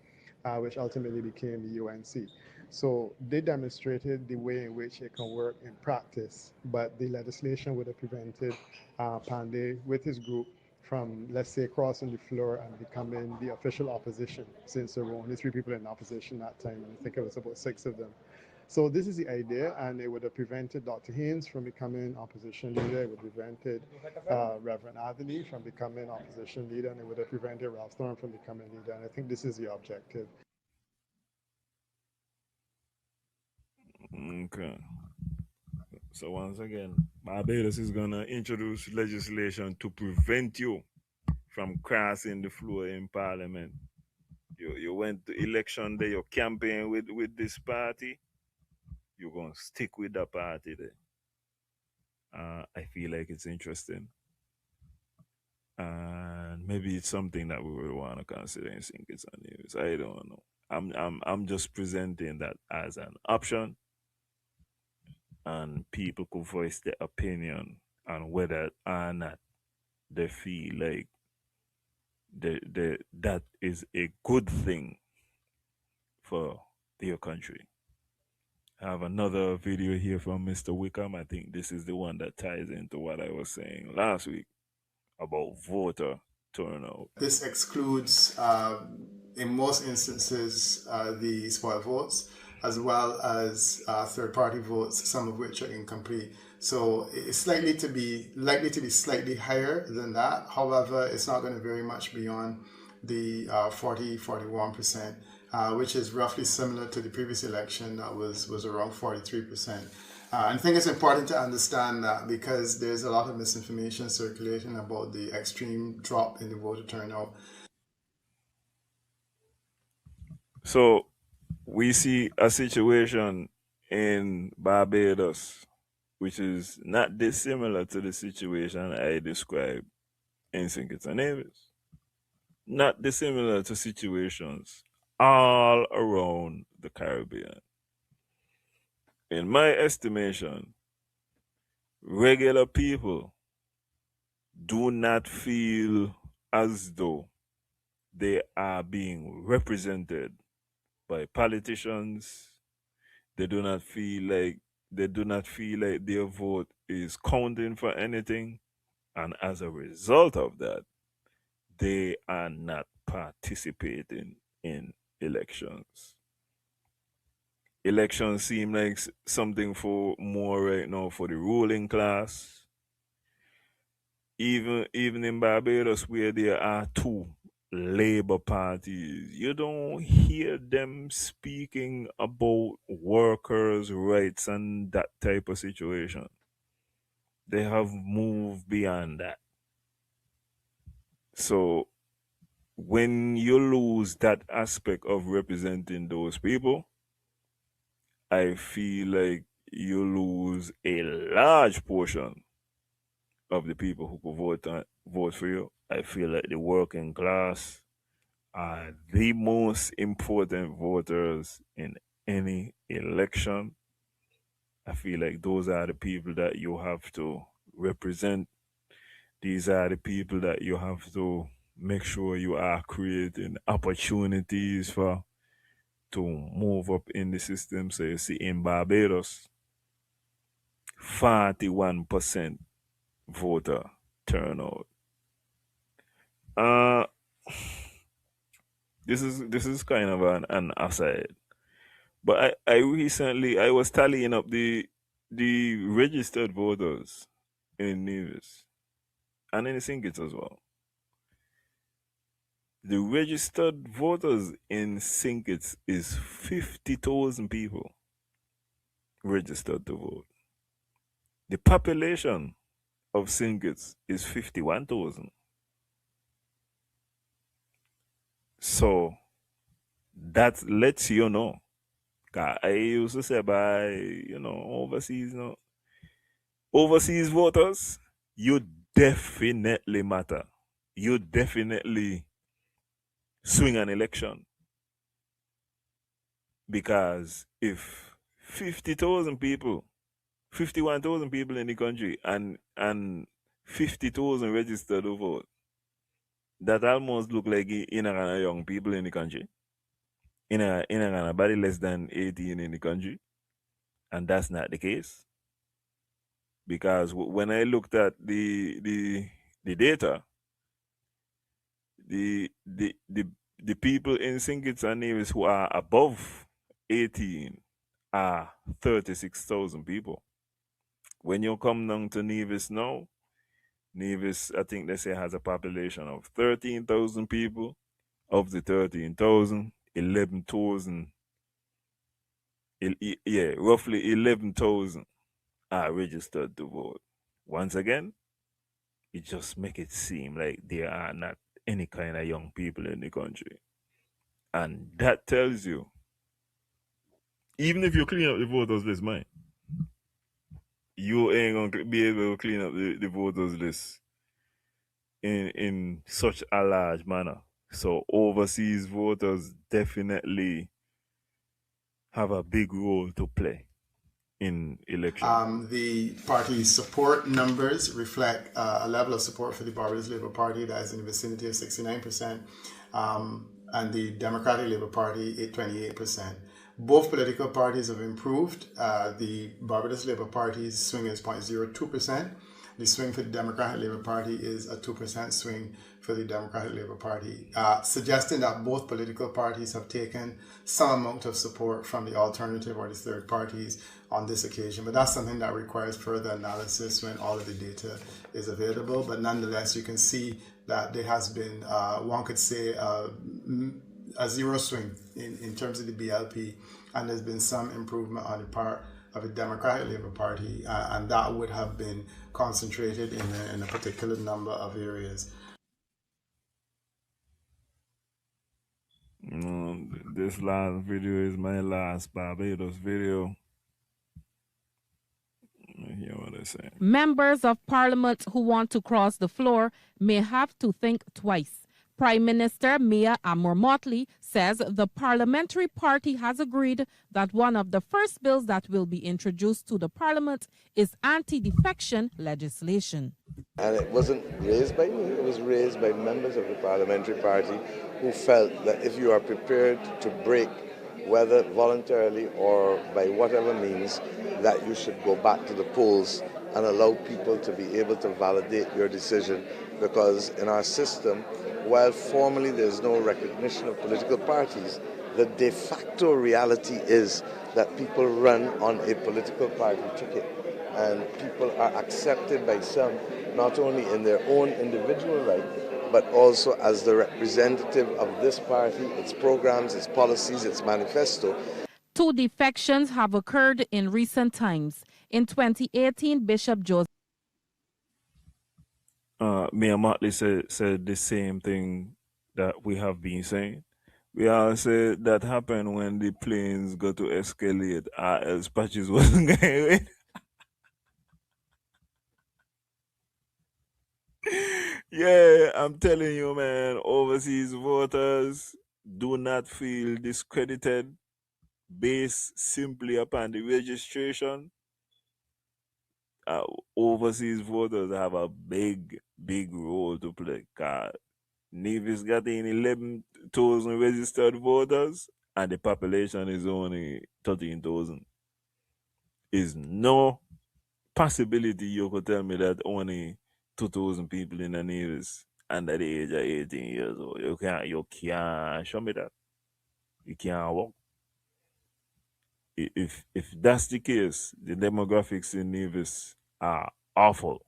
which ultimately became the UNC. So they demonstrated the way in which it can work in practice, but the legislation would have prevented Pandey with his group from, let's say, crossing the floor and becoming the official opposition, since there were only 3 people in opposition at that time, and I think it was about 6 of them. So this is the idea, and it would have prevented Dr. Haynes from becoming opposition leader. It would have prevented Reverend Anthony from becoming opposition leader, and it would have prevented Ralph Thorne from becoming leader. And I think this is the objective. Okay. So once again, Barbados is going to introduce legislation to prevent you from crossing the floor in Parliament. You went to election day, you campaign with this party, you're going to stick with the party there. I feel like it's interesting. And maybe it's something that we would want to consider in St. Kitts and Nevis. I don't know. I'm just presenting that as an option, and people could voice their opinion on whether or not they feel like that is a good thing for their country. I have another video here from Mr. Wickham. I think this is the one that ties into what I was saying last week about voter turnout. This excludes, in most instances, the spoil votes, as well as third-party votes, some of which are incomplete. So it's likely to be slightly higher than that. However, it's not going to vary much beyond the 41%, which is roughly similar to the previous election that was around 43%. And I think it's important to understand that, because there's a lot of misinformation circulating about the extreme drop in the voter turnout. So we see a situation in Barbados which is not dissimilar to the situation I described in St. Kitts and Nevis. Not dissimilar to situations all around the Caribbean. In my estimation, regular people do not feel as though they are being represented by politicians. They do not feel like their vote is counting for anything, and as a result of that, they are not participating in elections. Elections seem like something for more right now for the ruling class. Even in Barbados, where there are two labor parties, you don't hear them speaking about workers' rights and that type of situation. They have moved beyond that. So when you lose that aspect of representing those people, I feel like you lose a large portion of the people who could vote for you. I feel like the working class are the most important voters in any election. I feel like those are the people that you have to represent. These are the people that you have to make sure you are creating opportunities for to move up in the system. So you see in Barbados, 41% voter turnout. This is kind of an aside, but I was tallying up the registered voters in Nevis and in St. Kitts as well. The registered voters in St. Kitts is 50,000 people registered to vote. The population of St. Kitts is 51,000. So that lets you know. I used to say by, overseas voters, you definitely matter. You definitely swing an election. Because if 50,000 people, 51,000 people in the country and 50,000 registered to vote, that almost look like in a young people in the country. In a body less than 18 in the country. And that's not the case. Because when I looked at the data, the people in St. Kitts and Nevis who are above 18 are 36,000 people. When you come down to Nevis now, Nevis, I think they say, has a population of 13,000 people. Of the 13,000, 11,000, roughly 11,000 are registered to vote. Once again, it just make it seem like there are not any kind of young people in the country. And that tells you, even if you clean up the voters list, man, you ain't gonna be able to clean up the voters list in such a large manner. So overseas voters definitely have a big role to play in elections. The party's support numbers reflect a level of support for the Barbados Labour Party that is in the vicinity of 69%, and the Democratic Labour Party at 28%. Both political parties have improved. The Barbados Labour Party's swing is 0.02%. The swing for the Democratic Labour Party is a 2% swing for the Democratic Labour Party, suggesting that both political parties have taken some amount of support from the alternative or the third parties on this occasion. But that's something that requires further analysis when all of the data is available. But nonetheless, you can see that there has been, one could say, a zero swing in terms of the BLP, and there's been some improvement on the part of the Democratic Labour Party, and that would have been concentrated in a particular number of areas. This last video is my last Barbados video. Members of Parliament who want to cross the floor may have to think twice. Prime Minister Mia Amor-Motley says the parliamentary party has agreed that one of the first bills that will be introduced to the parliament is anti-defection legislation. And it wasn't raised by me, it was raised by members of the parliamentary party who felt that if you are prepared to break, whether voluntarily or by whatever means, that you should go back to the polls and allow people to be able to validate your decision, because in our system, while formally there's no recognition of political parties, the de facto reality is that people run on a political party ticket, and people are accepted by some not only in their own individual right, but also as the representative of this party, its programs, its policies, its manifesto. 2 defections have occurred in recent times. In 2018, Bishop Joseph Mayor Motley said the same thing that we have been saying. We all said that happened when the planes got to escalate. Else Patches wasn't going with. Yeah, I'm telling you, man, overseas voters do not feel discredited based simply upon the registration. Overseas voters have a big role to play. God, Nevis got in 11,000 registered voters, and the population is only 13,000. Is no possibility you could tell me that only 2,000 people in the Nevis under the age of 18 years old. You can't show me that. You can't walk. If that's the case, the demographics in Nevis are awful.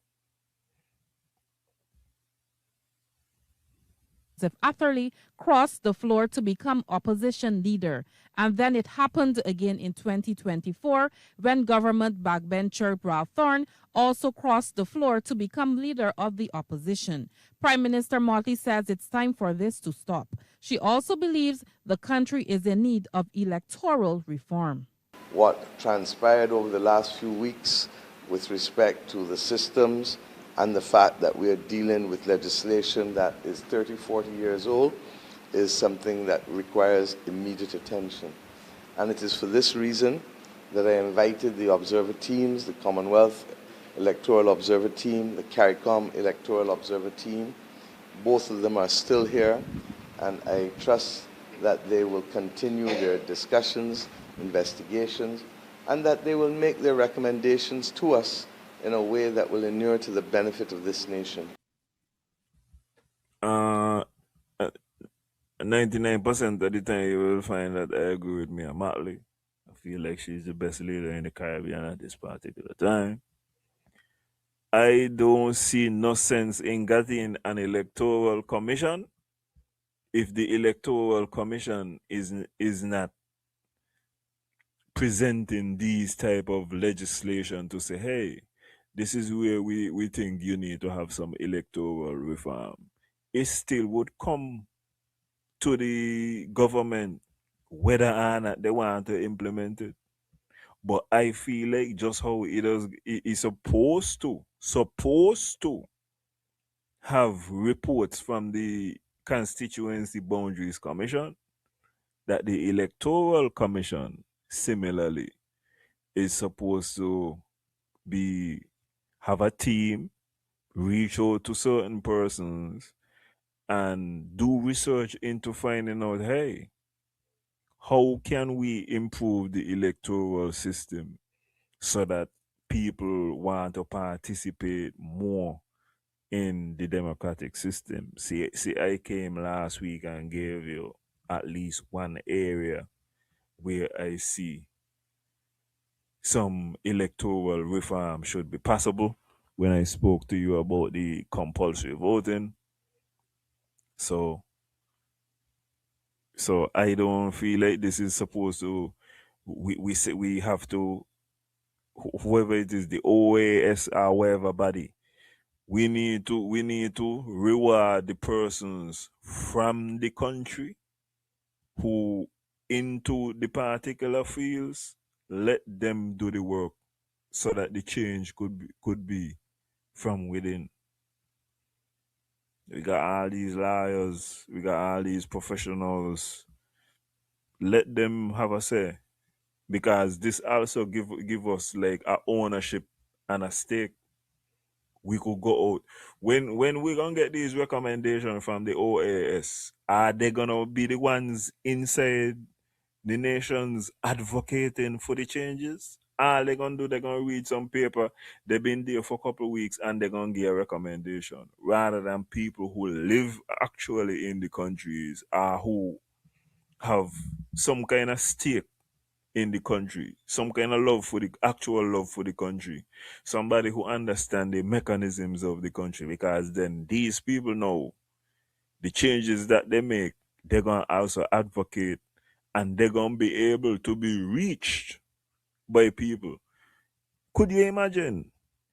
Atherley crossed the floor to become opposition leader, and then it happened again in 2024 when government backbencher Ralph Thorne also crossed the floor to become leader of the opposition. Prime Minister Motley says it's time for this to stop. She also believes the country is in need of electoral reform. What transpired over the last few weeks with respect to the systems and the fact that we are dealing with legislation that is 30, 40 years old is something that requires immediate attention. And it is for this reason that I invited the observer teams, the Commonwealth Electoral Observer Team, the CARICOM Electoral Observer Team. Both of them are still here, and I trust that they will continue their discussions, investigations, and that they will make their recommendations to us in a way that will inure to the benefit of this nation. 99% of the time you will find that I agree with Mia Motley. I feel like she's the best leader in the Caribbean at this particular time. I don't see no sense in getting an electoral commission if the electoral commission is not presenting these type of legislation to say, hey, this is where we think you need to have some electoral reform. It still would come to the government whether or not they want to implement it. But I feel like just how it is supposed to have reports from the Constituency Boundaries Commission, that the Electoral Commission similarly is supposed to have a team, reach out to certain persons, and do research into finding out, hey, how can we improve the electoral system so that people want to participate more in the democratic system? See, I came last week and gave you at least one area where I see some electoral reform should be possible when I spoke to you about the compulsory voting. So I don't feel like this is supposed to, we say we have to, whoever it is, the OAS or whatever body, we need to reward the persons from the country who into the particular fields, let them do the work so that the change could be from within. We got all these lawyers, we got all these professionals. Let them have a say, because this also give us like a ownership and a stake. We could go out when we gonna get these recommendations from the OAS. Are they gonna be the ones inside the nations advocating for the changes? All they gonna do, they're gonna read some paper. They've been there for a couple of weeks and they're gonna give a recommendation, rather than people who live actually in the countries or who have some kind of stake in the country, some kind of actual love for the country, somebody who understand the mechanisms of the country, because then these people know the changes that they make, they're gonna also advocate, and they're gonna be able to be reached by people. Could you imagine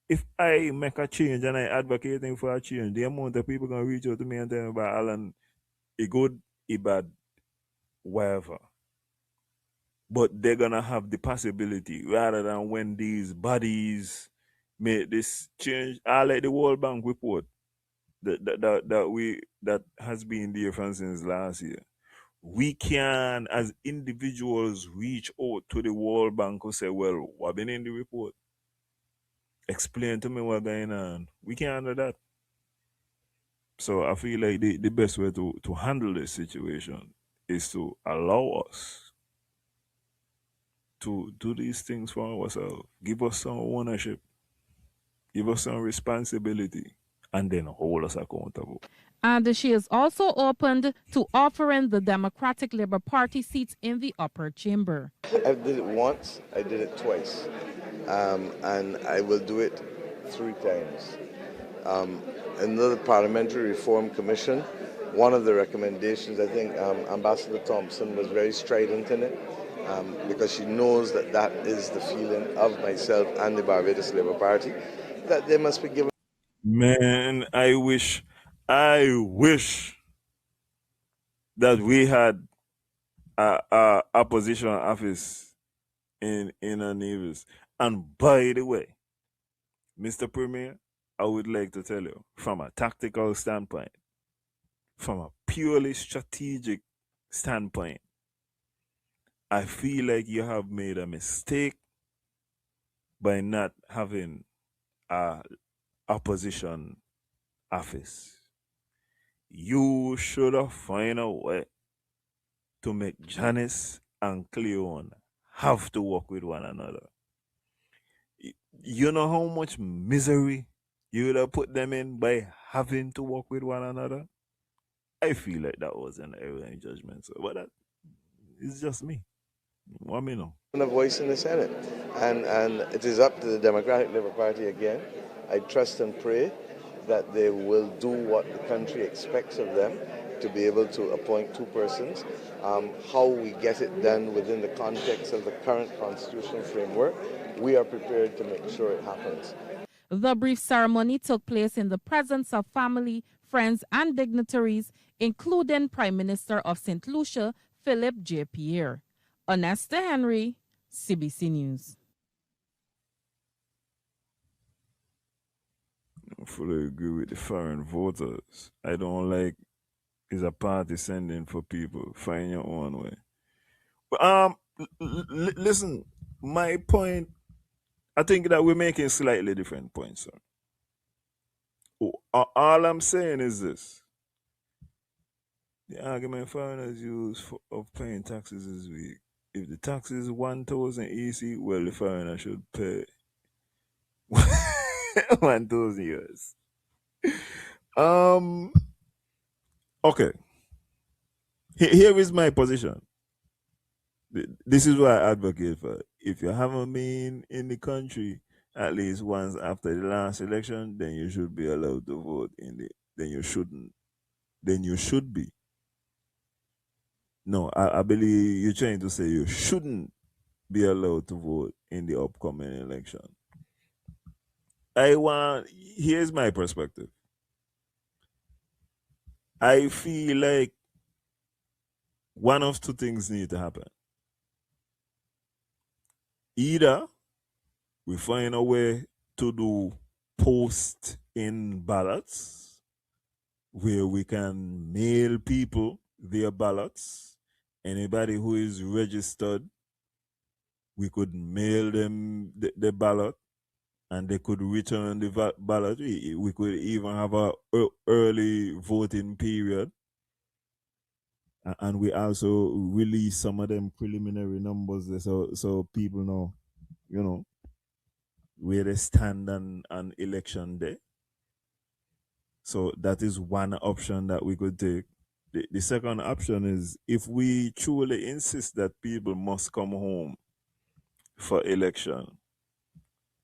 if I make a change and I advocating for a change, the amount of people gonna reach out to me and tell me about Alan, he good, he bad, whatever. But they're gonna have the possibility, rather than when these bodies make this change. I like the World Bank report that has been there from since last year. We can, as individuals, reach out to the World Bank and say, well, what been in the report? Explain to me what's going on. We can't do that. So I feel like the best way to handle this situation is to allow us to do these things for ourselves. Give us some ownership. Give us some responsibility. And then hold us accountable. And she is also opened to offering the Democratic Labour Party seats in the upper chamber. I did it once, I did it twice, and I will do it 3 times. Another Parliamentary Reform Commission, one of the recommendations, I think Ambassador Thompson was very strident in it, because she knows that that is the feeling of myself and the Barbados Labour Party, that they must be given. Man, I wish that we had a opposition office in our neighbors. And by the way, Mr. Premier, I would like to tell you, from a tactical standpoint, from a purely strategic standpoint, I feel like you have made a mistake by not having a opposition office. You should have found a way to make Janice and Cleone have to work with one another. You know how much misery you would have put them in by having to work with one another? I feel like that was an error in judgment. So, but that is just me. What me know? A voice in the Senate, and it is up to the Democratic Labour Party again. I trust and pray that they will do what the country expects of them, to be able to appoint 2 persons. How we get it done within the context of the current constitutional framework, we are prepared to make sure it happens. The brief ceremony took place in the presence of family, friends, and dignitaries, including Prime Minister of St. Lucia, Philip J. Pierre. Onesta Henry, CBC News. I fully agree with the foreign voters. I don't like is a party sending for people. Find your own way. But listen, my point, I think that we're making slightly different points, sir. All I'm saying is this. The argument foreigners use of paying taxes is weak. If the tax is 1,000 EC, well, the foreigner should pay 1,000 years. Okay. Here is my position. This is what I advocate for. If you haven't been in the country at least once after the last election, then you should be allowed to vote then you shouldn't. Then you should be. No, I believe you're trying to say you shouldn't be allowed to vote in the upcoming election. Here's my perspective. I feel like one of 2 things need to happen. Either we find a way to do post-in ballots where we can mail people their ballots. Anybody who is registered, we could mail them the ballot and they could return the ballot. We could even have a early voting period. And we also release some of them preliminary numbers so people know, you know, where they stand on election day. So that is one option that we could take. The second option is if we truly insist that people must come home for election,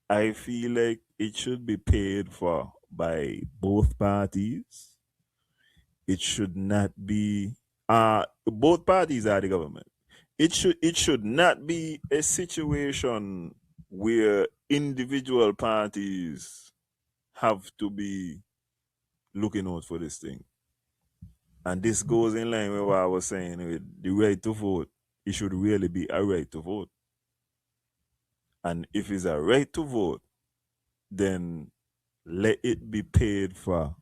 I feel like it should be paid for by both parties. It should not be both parties are the government. It should not be a situation where individual parties have to be looking out for this thing. And this goes in line with what I was saying with the right to vote. It should really be a right to vote. And if it's a right to vote, then let it be paid for.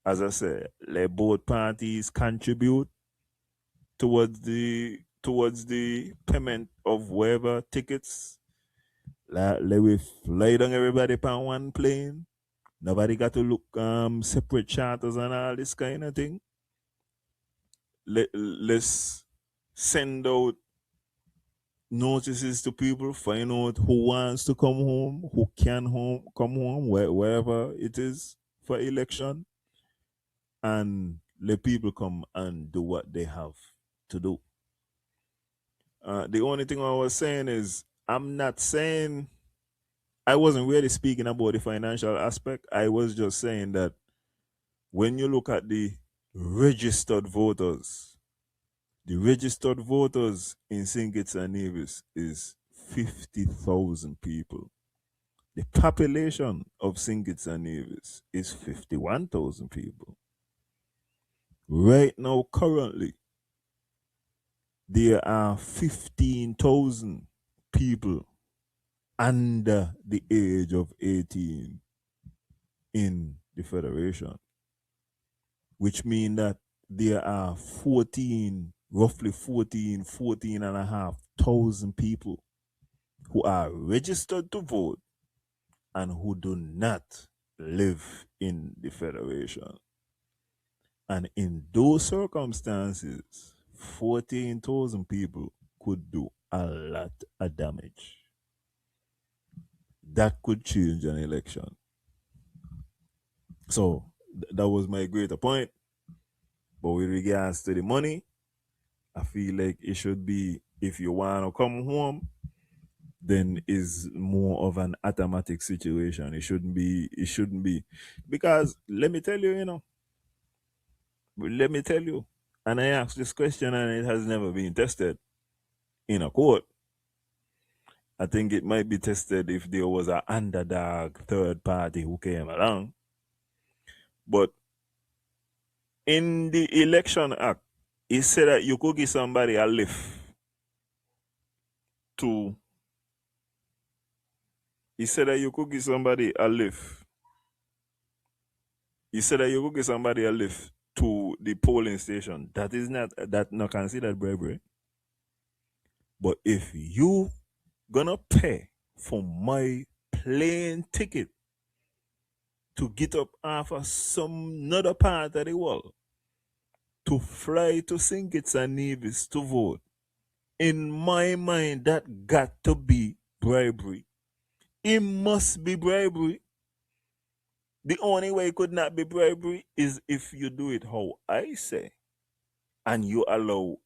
As I said, let both parties contribute towards the payment of whatever tickets. Let we fly down everybody on one plane. Nobody got to look separate charters and all this kind of thing. Let's send out notices to people, find out who wants to come home, who can come home, wherever it is for election, and let people come and do what they have to do. The only thing I was saying is, I'm not saying, I wasn't really speaking about the financial aspect. I was just saying that when you look at the registered voters in St. Kitts and Nevis is 50,000 people. The population of St. Kitts and Nevis is 51,000 people. Right now, currently, there are 15,000 people under the age of 18 in the Federation, which means that there are roughly 14 and a half thousand people who are registered to vote and who do not live in the Federation. And in those circumstances, 14,000 people could do a lot of damage. That could change an election. So that was my greater point. But with regards to the money, I feel like it should be, if you want to come home, then is more of an automatic situation. It shouldn't be. Because let me tell you, and I asked this question and it has never been tested in a court. I think it might be tested if there was an underdog third party who came along. But in the Election Act, it said that you could give somebody a lift to. He said that you could give somebody a lift. He said that you could give somebody a lift to the polling station. That is not considered bribery. But if you gonna pay for my plane ticket to get up off of some another part of the world to fly to St. Kitts and Nevis to vote, in my mind, that got to be bribery. It must be bribery. The only way it could not be bribery is if you do it how I say, and you allow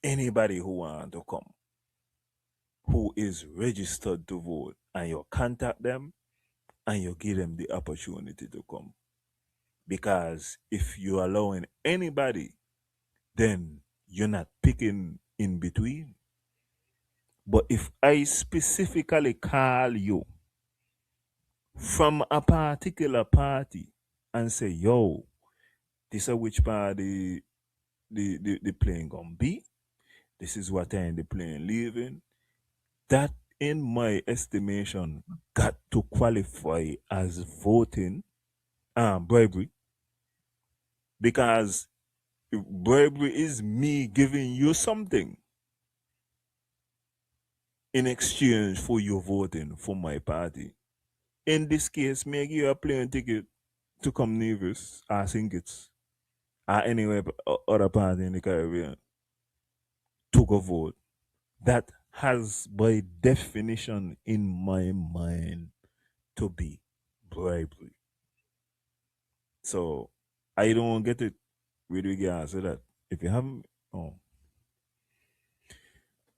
anybody who want to come, who is registered to vote, and you contact them and you give them the opportunity to come. Because if you're allowing anybody, then you're not picking in between. But if I specifically call you from a particular party and say, yo, this is which party the plane gonna be, this is what time the plane leaving, that in my estimation, got to qualify as voting bribery, because bribery is me giving you something in exchange for you voting for my party. In this case, me give you a plane ticket to come Nevis or St. Kitts or anywhere other party in the Caribbean to go vote. That has by definition in my mind to be bribery. So I don't get it with regards to that. If you haven't,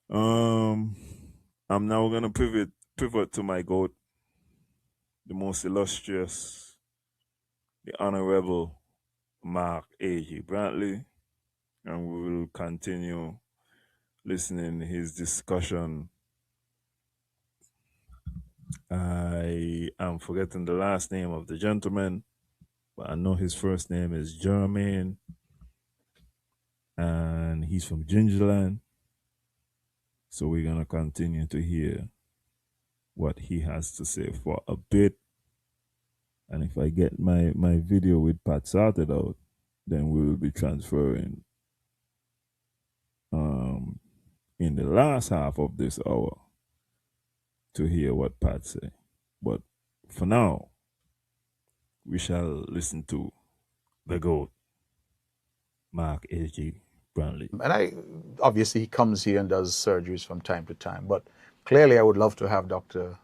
I'm now gonna pivot to my goat, the most illustrious, the Honorable Mark A.G. Brantley, and we will continue listening to his discussion. I am forgetting the last name of the gentleman, but I know his first name is Jermaine, and he's from Gingerland. So we're gonna continue to hear what he has to say for a bit. And if I get my video with Pat sorted out, then we will be transferring in the last half of this hour to hear what Pat say. But for now, we shall listen to the GOAT, Mark A.G. Brantley. And obviously he comes here and does surgeries from time to time, but clearly I would love to have Dr.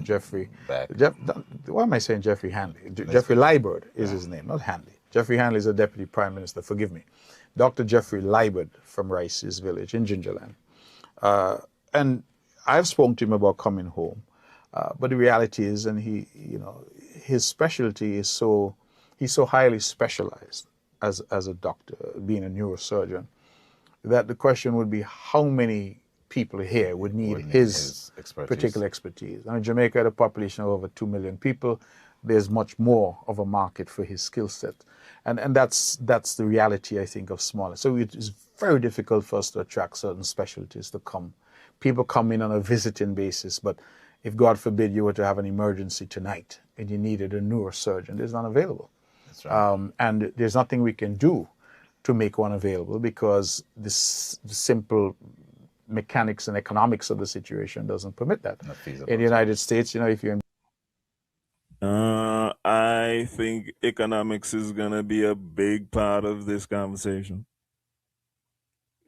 Jeffrey. Why am I saying Jeffrey Handley? Jeffrey Liburd is his name, not Handley. Jeffrey Handley is the Deputy Prime Minister, forgive me. Dr. Jeffrey Liburd from Rice's village in Gingerland. And I've spoken to him about coming home, but the reality is, and his specialty is he's so highly specialized as a doctor, being a neurosurgeon, that the question would be how many people here would need his particular expertise. I mean, Jamaica had a population of over 2 million people. There's much more of a market for his skill set. And that's the reality, I think, of smaller. So it is very difficult for us to attract certain specialties to come. People come in on a visiting basis, but if, God forbid, you were to have an emergency tonight and you needed a neurosurgeon, there's none available. That's right. And there's nothing we can do to make one available because the simple mechanics and economics of the situation doesn't permit that. In the United States, if you're I think economics is gonna be a big part of this conversation.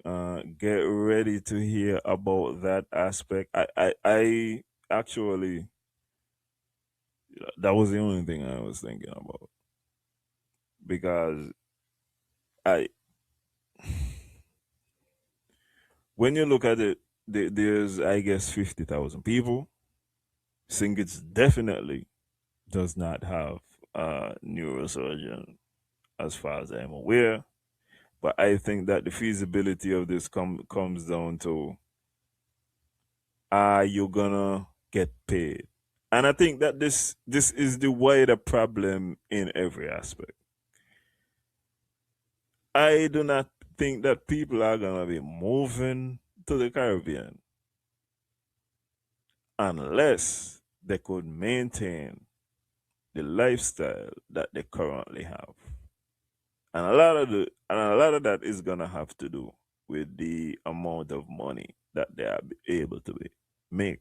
Get ready to hear about that aspect. I actually, that was the only thing I was thinking about, because when you look at it, there's, I guess, 50,000 people. St. Kitts definitely does not have a neurosurgeon as far as I'm aware. But I think that the feasibility of this comes down to, are you gonna get paid? And I think that this is the wider problem in every aspect. I do not think that people are gonna be moving to the Caribbean unless they could maintain the lifestyle that they currently have. And a lot of that is gonna have to do with the amount of money that they are able to make.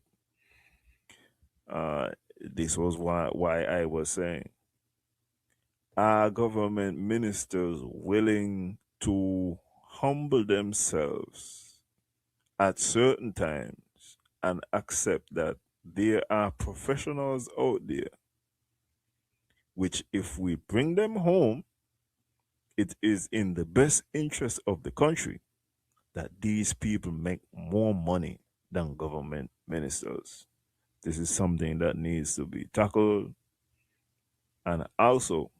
This was why I was saying, are government ministers willing to humble themselves at certain times and accept that there are professionals out there, which if we bring them home, it is in the best interest of the country that these people make more money than government ministers. This is something that needs to be tackled. And also,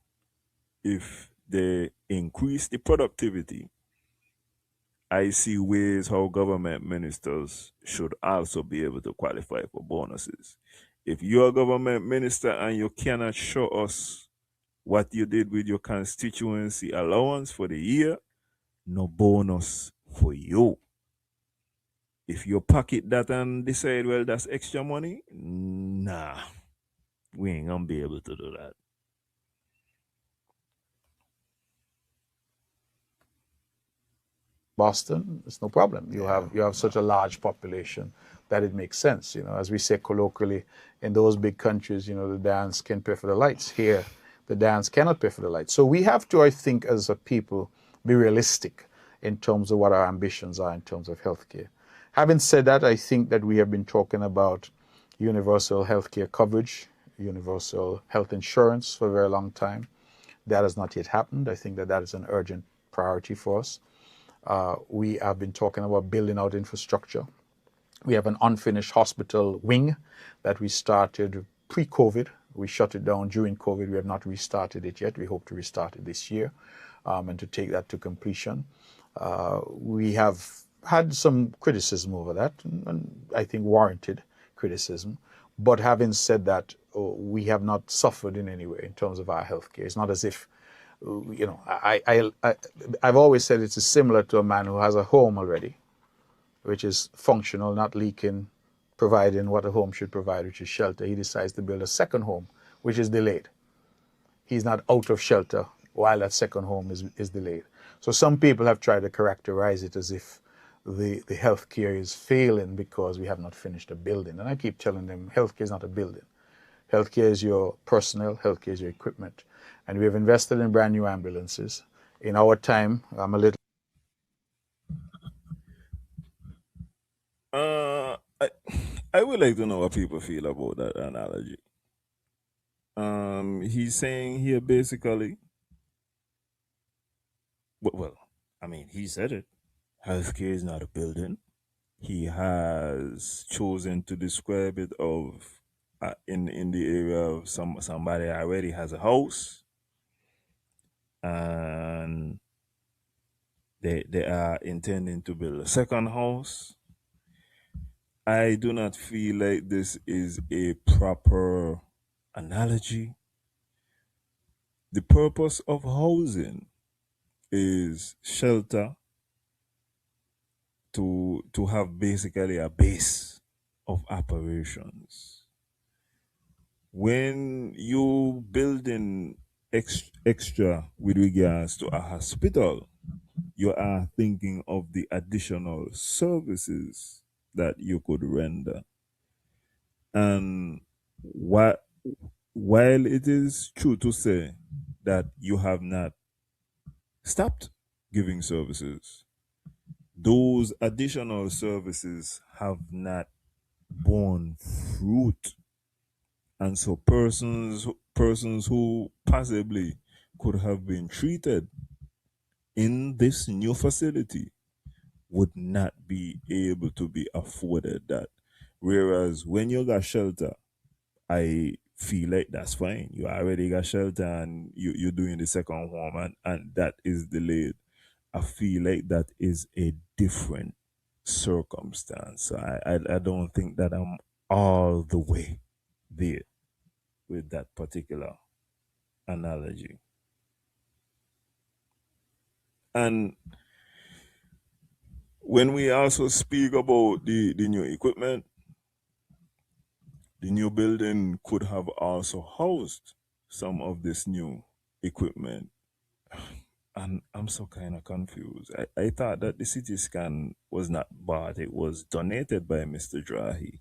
if they increase the productivity, I see ways how government ministers should also be able to qualify for bonuses. If you're a government minister and you cannot show us what you did with your constituency allowance for the year, no bonus for you. if you pocket that and decide, well, that's extra money, nah, we ain't gonna be able to do that. Boston, it's no problem. You have such a large population that it makes sense. You know, as we say colloquially, in those big countries, you know, the dance can pay for the lights. Here, the dance cannot pay for the lights. So we have to, I think, as a people, be realistic in terms of what our ambitions are in terms of healthcare. Having said that, I think that we have been talking about universal healthcare coverage, universal health insurance for a very long time. That has not yet happened. I think that that is an urgent priority for us. We have been talking about building out infrastructure. We have an unfinished hospital wing that we started pre-COVID. We shut it down during COVID. We have not restarted it yet. We hope to restart it this year and to take that to completion. We have had some criticism over that, and I think warranted criticism. But having said that, we have not suffered in any way in terms of our healthcare. It's not as if, you know, I've always said it's similar to a man who has a home already, which is functional, not leaking, providing what a home should provide, which is shelter. He decides to build a second home, which is delayed. He's not out of shelter while that second home is delayed. So some people have tried to characterize it as if the healthcare is failing because we have not finished a building. And I keep telling them healthcare is not a building. Healthcare is your personnel, healthcare is your equipment. And we have invested in brand new ambulances. In our time, I'm a little... I would like to know what people feel about that analogy. He's saying here basically, well, I mean, he said it. Healthcare is not a building. He has chosen to describe it of in the area of somebody already has a house, and they are intending to build a second house. I do not feel like this is a proper analogy. The purpose of housing is shelter, to have basically a base of operations. When you building extra with regards to a hospital, you are thinking of the additional services that you could render. And while it is true to say that you have not stopped giving services, those additional services have not borne fruit. And so persons who possibly could have been treated in this new facility would not be able to be afforded that. Whereas when you got shelter, I feel like that's fine. You already got shelter and you're doing the second home and that is delayed. I feel like that is a different circumstance. So I don't think that I'm all the way there with that particular analogy. And when we also speak about the new equipment, the new building could have also housed some of this new equipment. And I'm so kind of confused. I thought that the CT scan was not bought, it was donated by Mr. Drahi.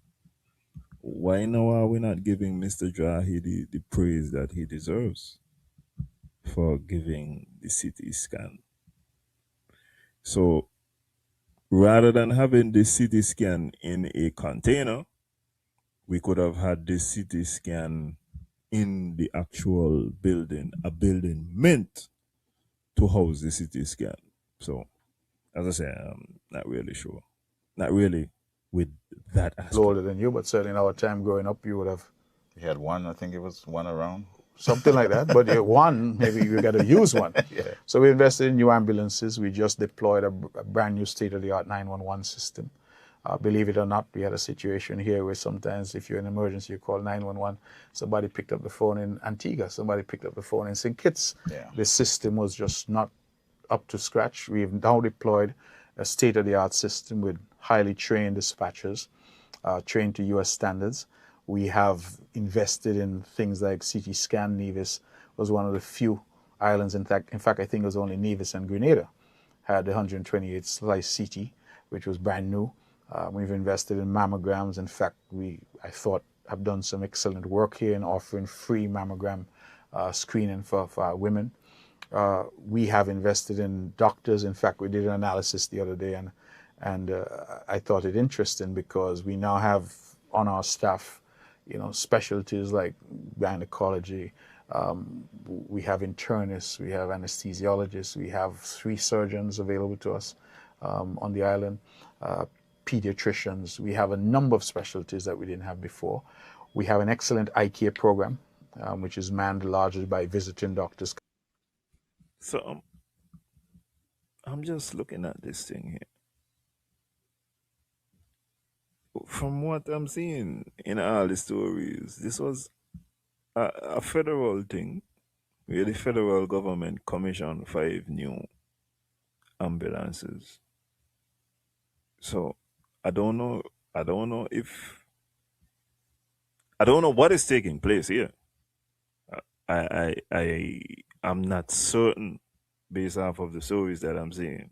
Why now are we not giving Mr. Drahi the praise that he deserves for giving the CT scan? So rather than having the CT scan in a container, we could have had the CT scan in the actual building, a building meant to house the CT scan. So, as I say, I'm not really sure. Not really with that aspect. Older than you, but certainly in our time growing up, you would have... You had one, I think it was one around. Something like that, but one, maybe you got to use one. Yeah. So we invested in new ambulances. We just deployed a brand new state-of-the-art 911 system. Believe it or not, we had a situation here where sometimes if you're in an emergency, you call 911. Somebody picked up the phone in Antigua. Somebody picked up the phone in St. Kitts. Yeah. The system was just not up to scratch. We've now deployed a state-of-the-art system with highly trained dispatchers, trained to U.S. standards. We have invested in things like CT scan. Nevis was one of the few islands. In fact, I think it was only Nevis and Grenada had the 128 slice CT, which was brand new. We've invested in mammograms. In fact, I thought, have done some excellent work here in offering free mammogram screening for our women. We have invested in doctors. In fact, we did an analysis the other day, and I thought it interesting because we now have on our staff, specialties like gynecology. We have internists, we have anesthesiologists, we have 3 surgeons available to us on the island, pediatricians. We have a number of specialties that we didn't have before. We have an excellent eye care program, which is manned largely by visiting doctors. So I'm just looking at this thing here. From what I'm seeing in all the stories, this was a federal thing where the federal government commissioned 5 new ambulances. So I don't know what is taking place here. I'm not certain, based off of the stories that I'm seeing,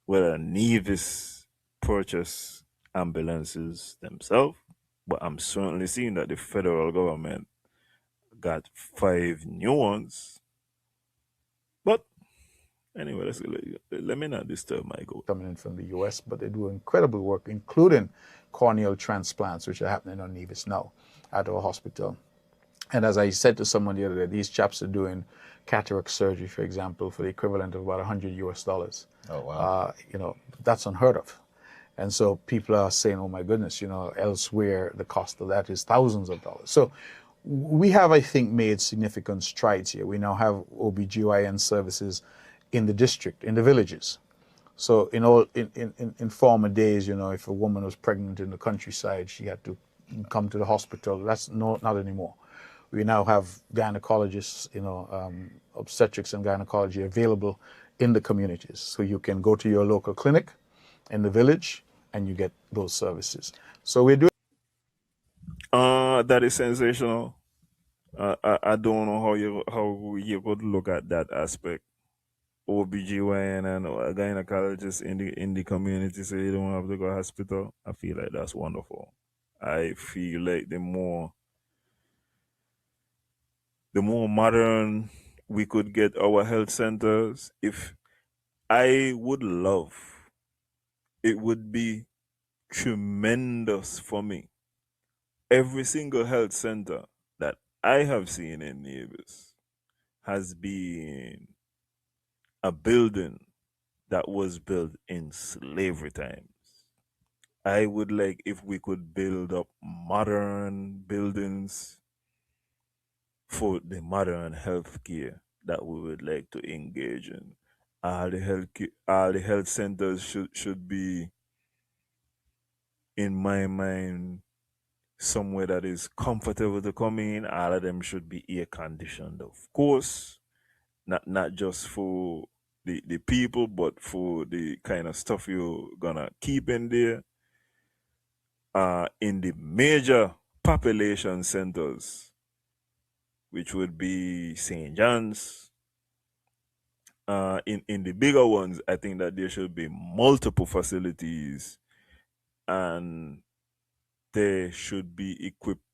whether Nevis purchased ambulances themselves, but I'm certainly seeing that the federal government got 5 new ones. But anyway, let me not disturb my goal. Coming in from the U.S., but they do incredible work, including corneal transplants, which are happening on Nevis now at our hospital. And as I said to someone the other day, these chaps are doing cataract surgery, for example, for the equivalent of about $100 US. Oh, wow. That's unheard of. And so people are saying, oh my goodness, elsewhere the cost of that is thousands of dollars. So we have, I think, made significant strides here. We now have OBGYN services in the district, in the villages. So in former days, if a woman was pregnant in the countryside, she had to come to the hospital. That's not anymore. We now have gynecologists, obstetrics and gynecology available in the communities. So you can go to your local clinic in the village and you get those services. So we're doing. That is sensational. I don't know how you could look at that aspect. OBGYN and gynecologists in the community say you don't have to go to hospital. I feel like that's wonderful. I feel like the more modern we could get our health centers, it would be tremendous for me. Every single health center that I have seen in Nevis has been a building that was built in slavery times. I would like if we could build up modern buildings for the modern healthcare that we would like to engage in. All the health centers should be, in my mind, somewhere that is comfortable to come in. All of them should be air conditioned, of course, not just for the people, but for the kind of stuff you're gonna keep in there. In the major population centers, which would be St. John's. In the bigger ones, I think that there should be multiple facilities, and they should be equipped,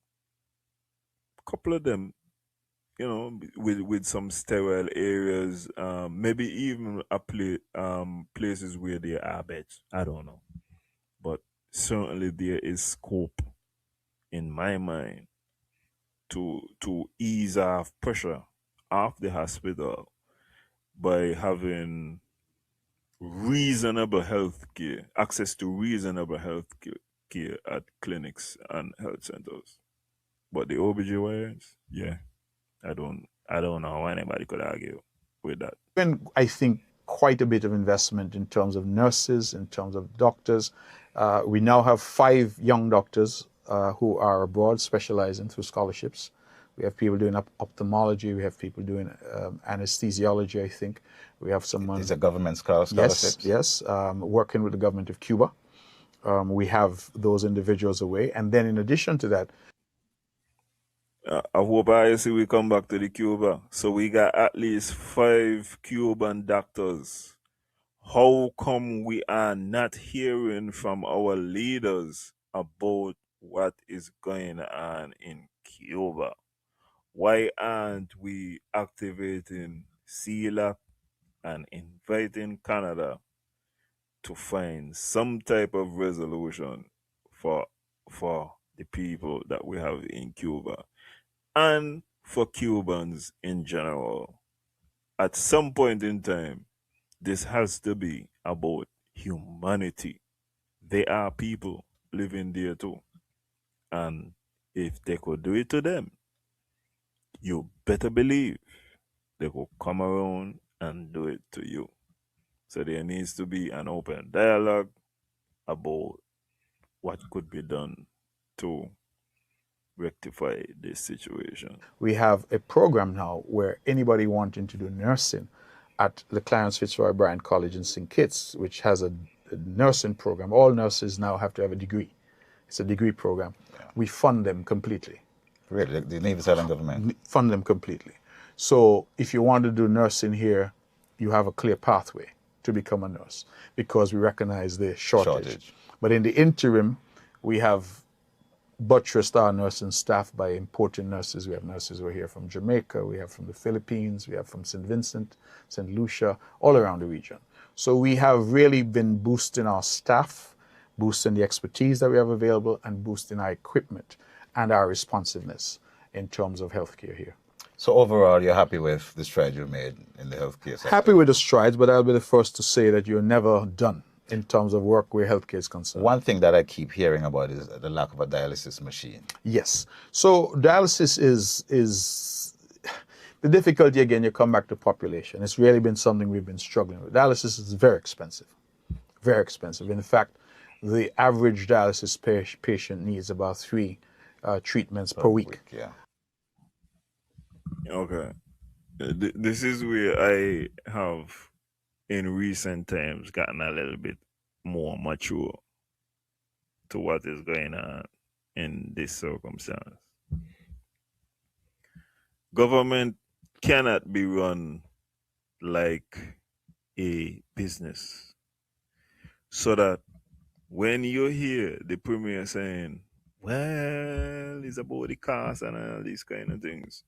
a couple of them, with some sterile areas, maybe even places where there are beds. I don't know, but certainly there is scope, in my mind, to ease off pressure off the hospital by having reasonable health care, access to reasonable health care at clinics and health centers. But the OBGYNs, yeah, I don't know how anybody could argue with that. And I think quite a bit of investment in terms of nurses, in terms of doctors. We now have 5 young doctors who are abroad specializing through scholarships. We have people doing ophthalmology. We have people doing anesthesiology, I think. We have someone... These are government scholarships? Yes, working with the government of Cuba. we have those individuals away. And then in addition to that, I hope I see we come back to the Cuba. So we got at least 5 Cuban doctors. How come we are not hearing from our leaders about what is going on in Cuba? Why aren't we activating CELAC and inviting Canada to find some type of resolution for the people that we have in Cuba and for Cubans in general? At some point in time, this has to be about humanity. They are people living there too. And if they could do it to them, you better believe they will come around and do it to you. So there needs to be an open dialogue about what could be done to rectify this situation. we have a program now where anybody wanting to do nursing at the Clarence Fitzroy Bryan College in St. Kitts, which has a nursing program, all nurses now have to have a degree. It's a degree program. Yeah. We fund them completely. Really? The Navy Island government? Fund them completely. So if you want to do nursing here, you have a clear pathway to become a nurse because we recognize the shortage. But in the interim, we have buttressed our nursing staff by importing nurses. We have nurses who are here from Jamaica, we have from the Philippines, we have from St. Vincent, St. Lucia, all around the region. So we have really been boosting our staff, boosting the expertise that we have available, and boosting our equipment and our responsiveness in terms of healthcare here. So overall, you're happy with the strides you made in the healthcare sector? Happy with the strides, but I'll be the first to say that you're never done in terms of work where healthcare is concerned. One thing that I keep hearing about is the lack of a dialysis machine. Yes. So dialysis is the difficulty, again, you come back to population. It's really been something we've been struggling with. Dialysis is very expensive. Very expensive. In fact, the average dialysis patient needs about 3 treatments per week. Yeah. Okay. This is where I have, in recent times, gotten a little bit more mature to what is going on in this circumstance. Government cannot be run like a business. So that when you hear the premier saying, well, it's about the cost and all these kind of things,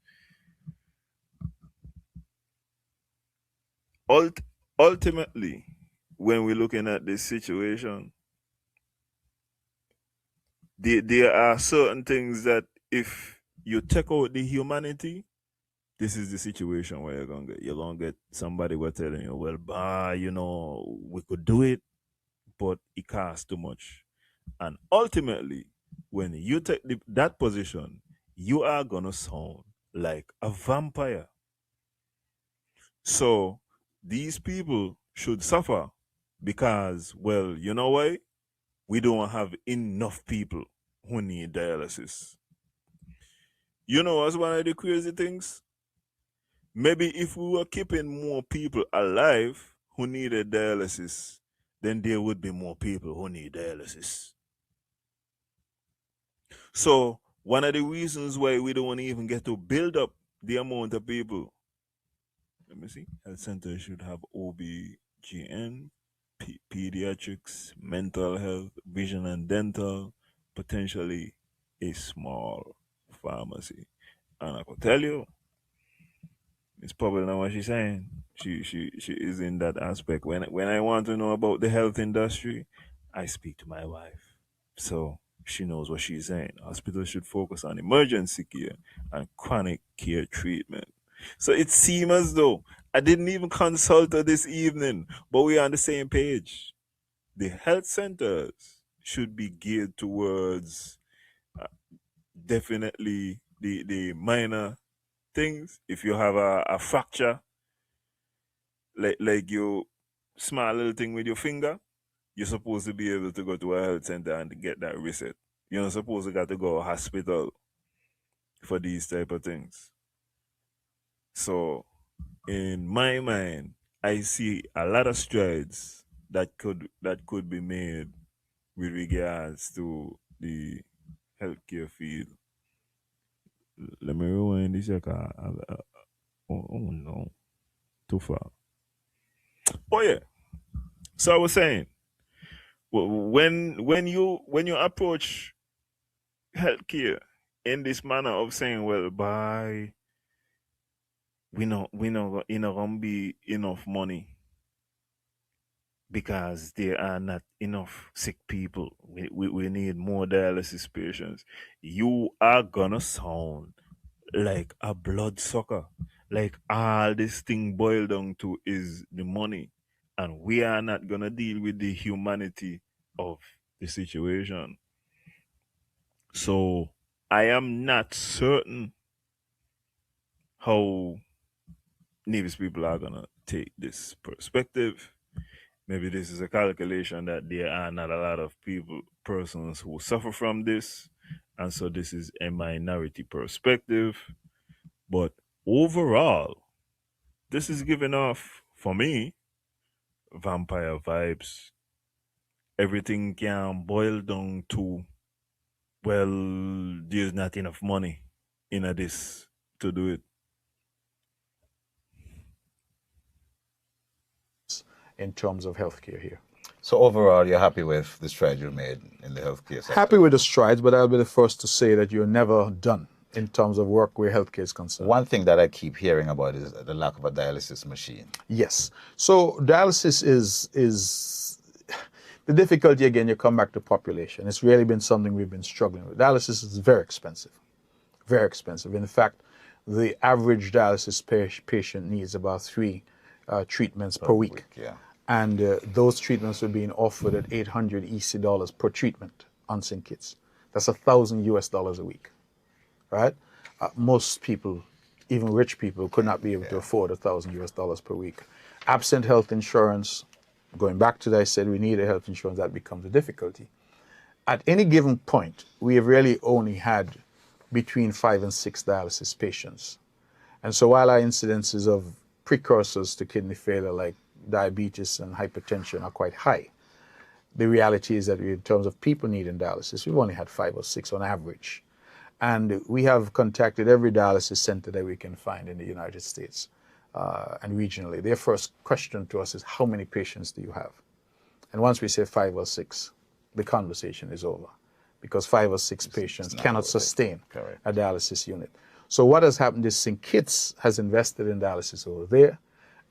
ultimately, when we're looking at this situation, there are certain things that if you take out the humanity, this is the situation where you're gonna get somebody who telling you, well, we could do it, but it costs too much. And ultimately, when you take that position, you are gonna sound like a vampire. So these people should suffer because, well, you know why? We don't have enough people who need dialysis. You know what's one of the crazy things? Maybe if we were keeping more people alive who needed dialysis, then there would be more people who need dialysis. So one of the reasons why we don't even get to build up the amount of people, let me see, health centers should have OB/GN, pediatrics, mental health, vision and dental, potentially a small pharmacy. And I could tell you, it's probably not what she's saying. She is in that aspect. When I want to know about the health industry, I speak to my wife. So she knows what she's saying. Hospitals should focus on emergency care and chronic care treatment. So it seems as though I didn't even consult her this evening, but we're on the same page. The health centers should be geared towards definitely the minor things. If you have a fracture, like you small little thing with your finger, you're supposed to be able to go to a health center and get that reset. You're not supposed to got to go to hospital for these type of things. So in my mind, I see a lot of strides that could be made with regards to the healthcare field. Let me rewind this. Oh no, too far. Oh yeah. So I was saying, when you approach healthcare in this manner of saying, well, by we know gonna be enough money because there are not enough sick people. We need more dialysis patients. You are gonna sound like a bloodsucker. Like all this thing boiled down to is the money. And we are not gonna deal with the humanity of the situation. So I am not certain how Nevis people are gonna take this perspective. Maybe this is a calculation that there are not a lot of persons who suffer from this, and so this is a minority perspective. But overall, this is giving off for me vampire vibes. Everything can boil down to, well, there's not enough money in this to do it. In terms of healthcare here. So overall, you're happy with the strides you made in the healthcare sector? Happy with the strides, but I'll be the first to say that you're never done in terms of work where healthcare is concerned. One thing that I keep hearing about is the lack of a dialysis machine. Yes. So dialysis is the difficulty, again, you come back to population. It's really been something we've been struggling with. Dialysis is very expensive. Very expensive. In fact, the average dialysis patient needs about 3 treatments per week. Yeah. And those treatments were being offered at $800 EC per treatment on St. Kitts. That's $1,000 US a week, right? Most people, even rich people, could not be able to afford $1,000 US per week. Absent health insurance, going back to that, I said we need a health insurance, that becomes a difficulty. At any given point, we have really only had between 5 and 6 dialysis patients. And so while our incidences of precursors to kidney failure like diabetes and hypertension are quite high, the reality is that in terms of people needing dialysis, we've only had 5 or 6 on average. And we have contacted every dialysis center that we can find in the United States and regionally. Their first question to us is, how many patients do you have? And once we say 5 or 6, the conversation is over, because 5 or 6 patients cannot sustain a dialysis unit. So what has happened is St. Kitts has invested in dialysis over there,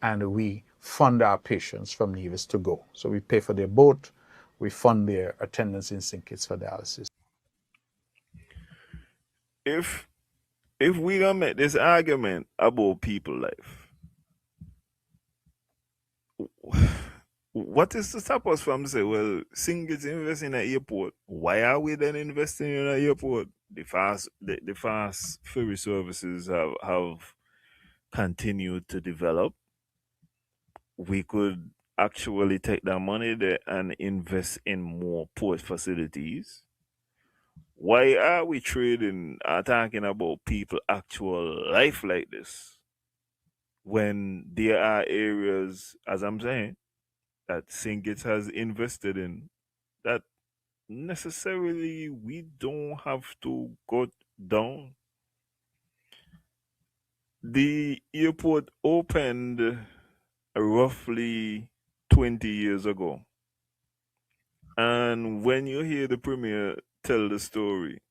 and we fund our patients from Nevis to go. So we pay for their boat, we fund their attendance in St. Kitts for dialysis. If we gonna make this argument about people life, what is to stop us from say, well, St. Kitts invest in an airport? Why are we then investing in an airport? The fast ferry services have continued to develop. We could actually take that money there and invest in more port facilities. Why are we talking about people actual life like this when there are areas, as I'm saying, that St. Kitts has invested in that necessarily we don't have to go down? The airport opened roughly 20 years ago. And when you hear the premier tell the story,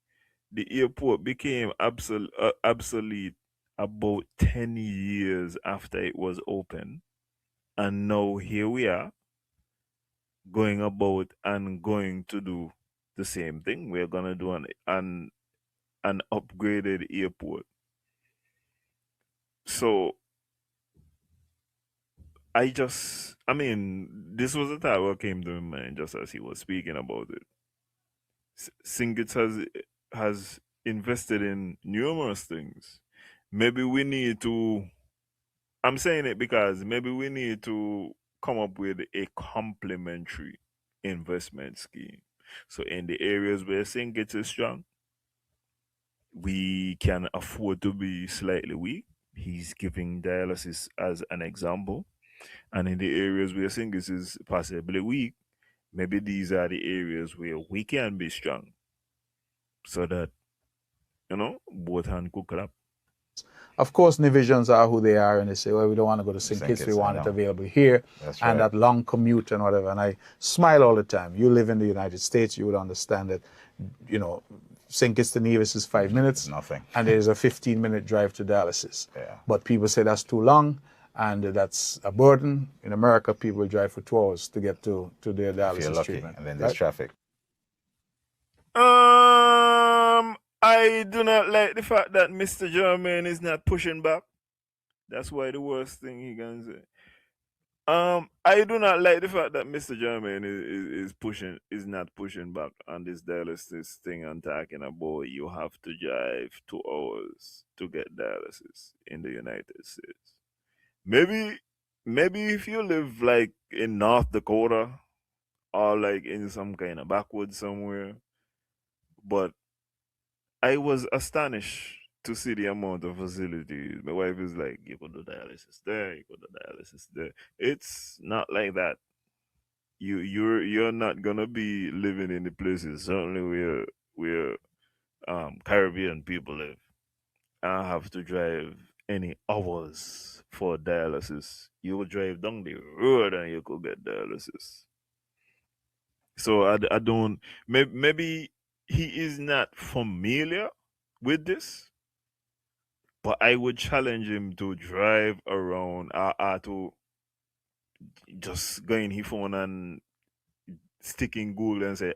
the airport became obsolete about 10 years after it was open. And now here we are going about and going to do the same thing. We're going to do an upgraded airport. So this was the thought what came to my mind just as he was speaking about it. St. Kitts has invested in numerous things. Maybe we need to, I'm saying it because maybe we need to come up with a complementary investment scheme. So in the areas where St. Kitts is strong, we can afford to be slightly weak. He's giving dialysis as an example. And in the areas where St. Kitts is possibly weak, maybe these are the areas where we can be strong, so that both hands could clap. Of course, divisions are who they are, and they say, well, we don't want to go to St. Kitts, we want it available here. That's and right. that long commute and whatever. And I smile all the time. You live in the United States, you would understand that, St. Kitts to Nevis is 5 minutes. Nothing. And there's a 15-minute drive to dialysis. Yeah. But people say that's too long, and that's a burden. In America, people drive for 2 hours to get to their dialysis treatment. And then there's traffic. I do not like the fact that Mr. Germain is not pushing back. That's why the worst thing he can say. I do not like the fact that Mr. Germain is not pushing back on this dialysis thing and talking about you have to drive 2 hours to get dialysis in the United States. Maybe if you live like in North Dakota or like in some kind of backwoods somewhere, but I was astonished to see the amount of facilities. My wife is like, you could do dialysis there, you could do dialysis there. It's not like that. You're not gonna be living in the places certainly where Caribbean people live. I have to drive any hours for dialysis. You will drive down the road and you could get dialysis. So I don't. Maybe he is not familiar with this, but I would challenge him to drive around to just go in his phone and stick in Google and say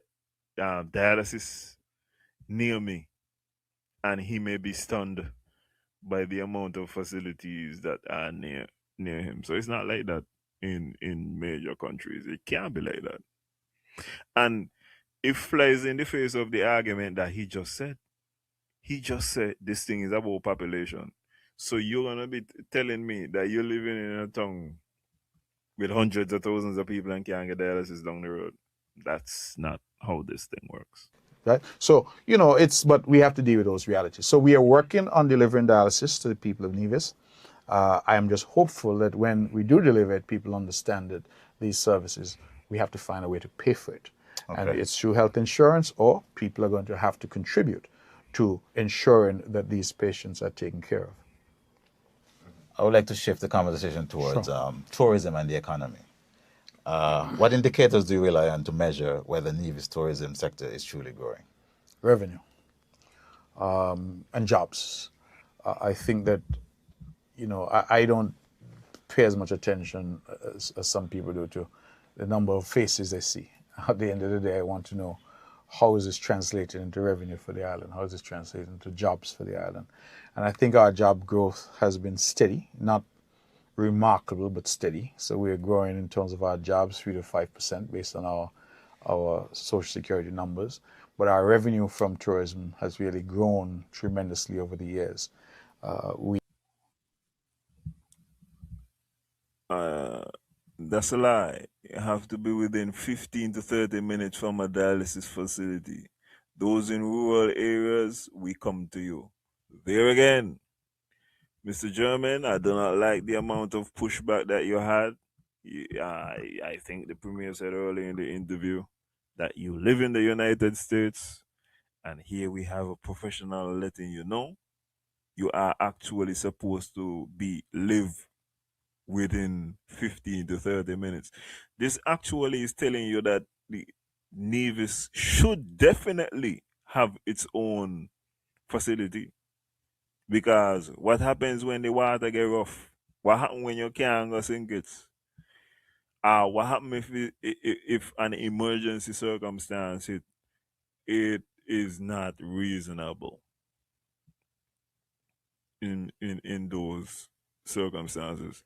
dialysis near me, and he may be stunned by the amount of facilities that are near him. So it's not like that in major countries. It can't be like that, and it flies in the face of the argument that he just said. He just said this thing is about population. So you're gonna be telling me that you're living in a town with hundreds of thousands of people and can't get dialysis down the road? That's not how this thing works. Right? So, but we have to deal with those realities. So we are working on delivering dialysis to the people of Nevis. I am just hopeful that when we do deliver it, people understand that these services, we have to find a way to pay for it. Okay. And it's through health insurance, or people are going to have to contribute to ensuring that these patients are taken care of. I would like to shift the conversation towards tourism and the economy. What indicators do you rely on to measure whether Nevis tourism sector is truly growing? Revenue and jobs. I think that, I don't pay as much attention as some people do to the number of faces they see. At the end of the day, I want to know, how is this translated into revenue for the island? How is this translated into jobs for the island? And I think our job growth has been steady, not remarkable, but steady. So we're growing in terms of our jobs 3 to 5% based on our Social Security numbers. But our revenue from tourism has really grown tremendously over the years. That's a lie. You have to be within 15 to 30 minutes from a dialysis facility. Those in rural areas, we come to you. There again, Mr. German, I do not like the amount of pushback that you had. I think the Premier said earlier in the interview that you live in the United States, and here we have a professional letting you know you are actually supposed to live within 15 to 30 minutes. This actually is telling you that the Nevis should definitely have its own facility. Because what happens when the water get rough? What happens when you can't go St. Kitts? What happens if an emergency circumstance it is not reasonable in those circumstances?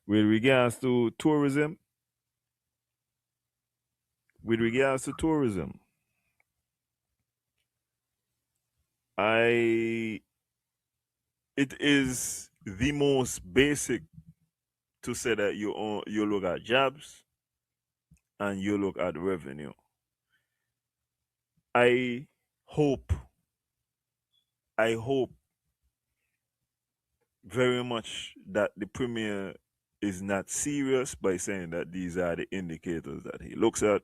With regards to tourism, it is the most basic to say that you look at jobs and you look at revenue. I hope very much that the Premier is not serious by saying that these are the indicators that he looks at.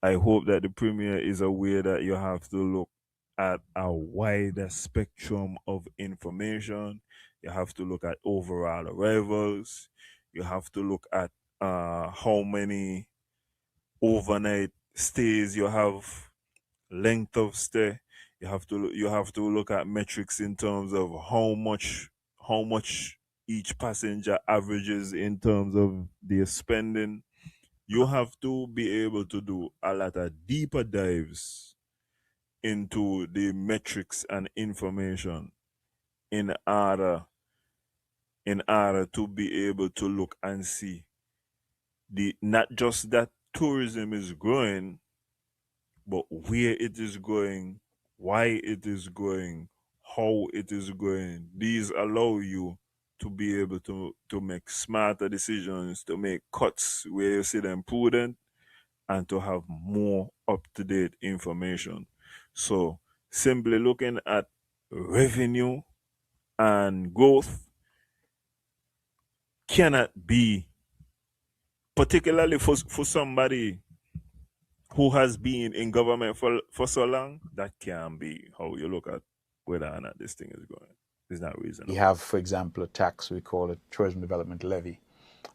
I hope that the Premier is aware that you have to look at a wider spectrum of information. You have to look at overall arrivals. You have to look at how many overnight stays you have, length of stay. You have to look at metrics in terms of how much each passenger averages in terms of their spending. You have to be able to do a lot of deeper dives into the metrics and information in order to be able to look and see the not just that tourism is growing, but where it is going, why it is going, how it is going. These allow you to be able to make smarter decisions, to make cuts where you see them prudent, and to have more up-to-date information. So simply looking at revenue and growth cannot be, particularly for somebody who has been in government for so long, that can be how you look at whether or not this thing is going. It's not reasonable. We have, for example, a tax, we call it Tourism Development Levy,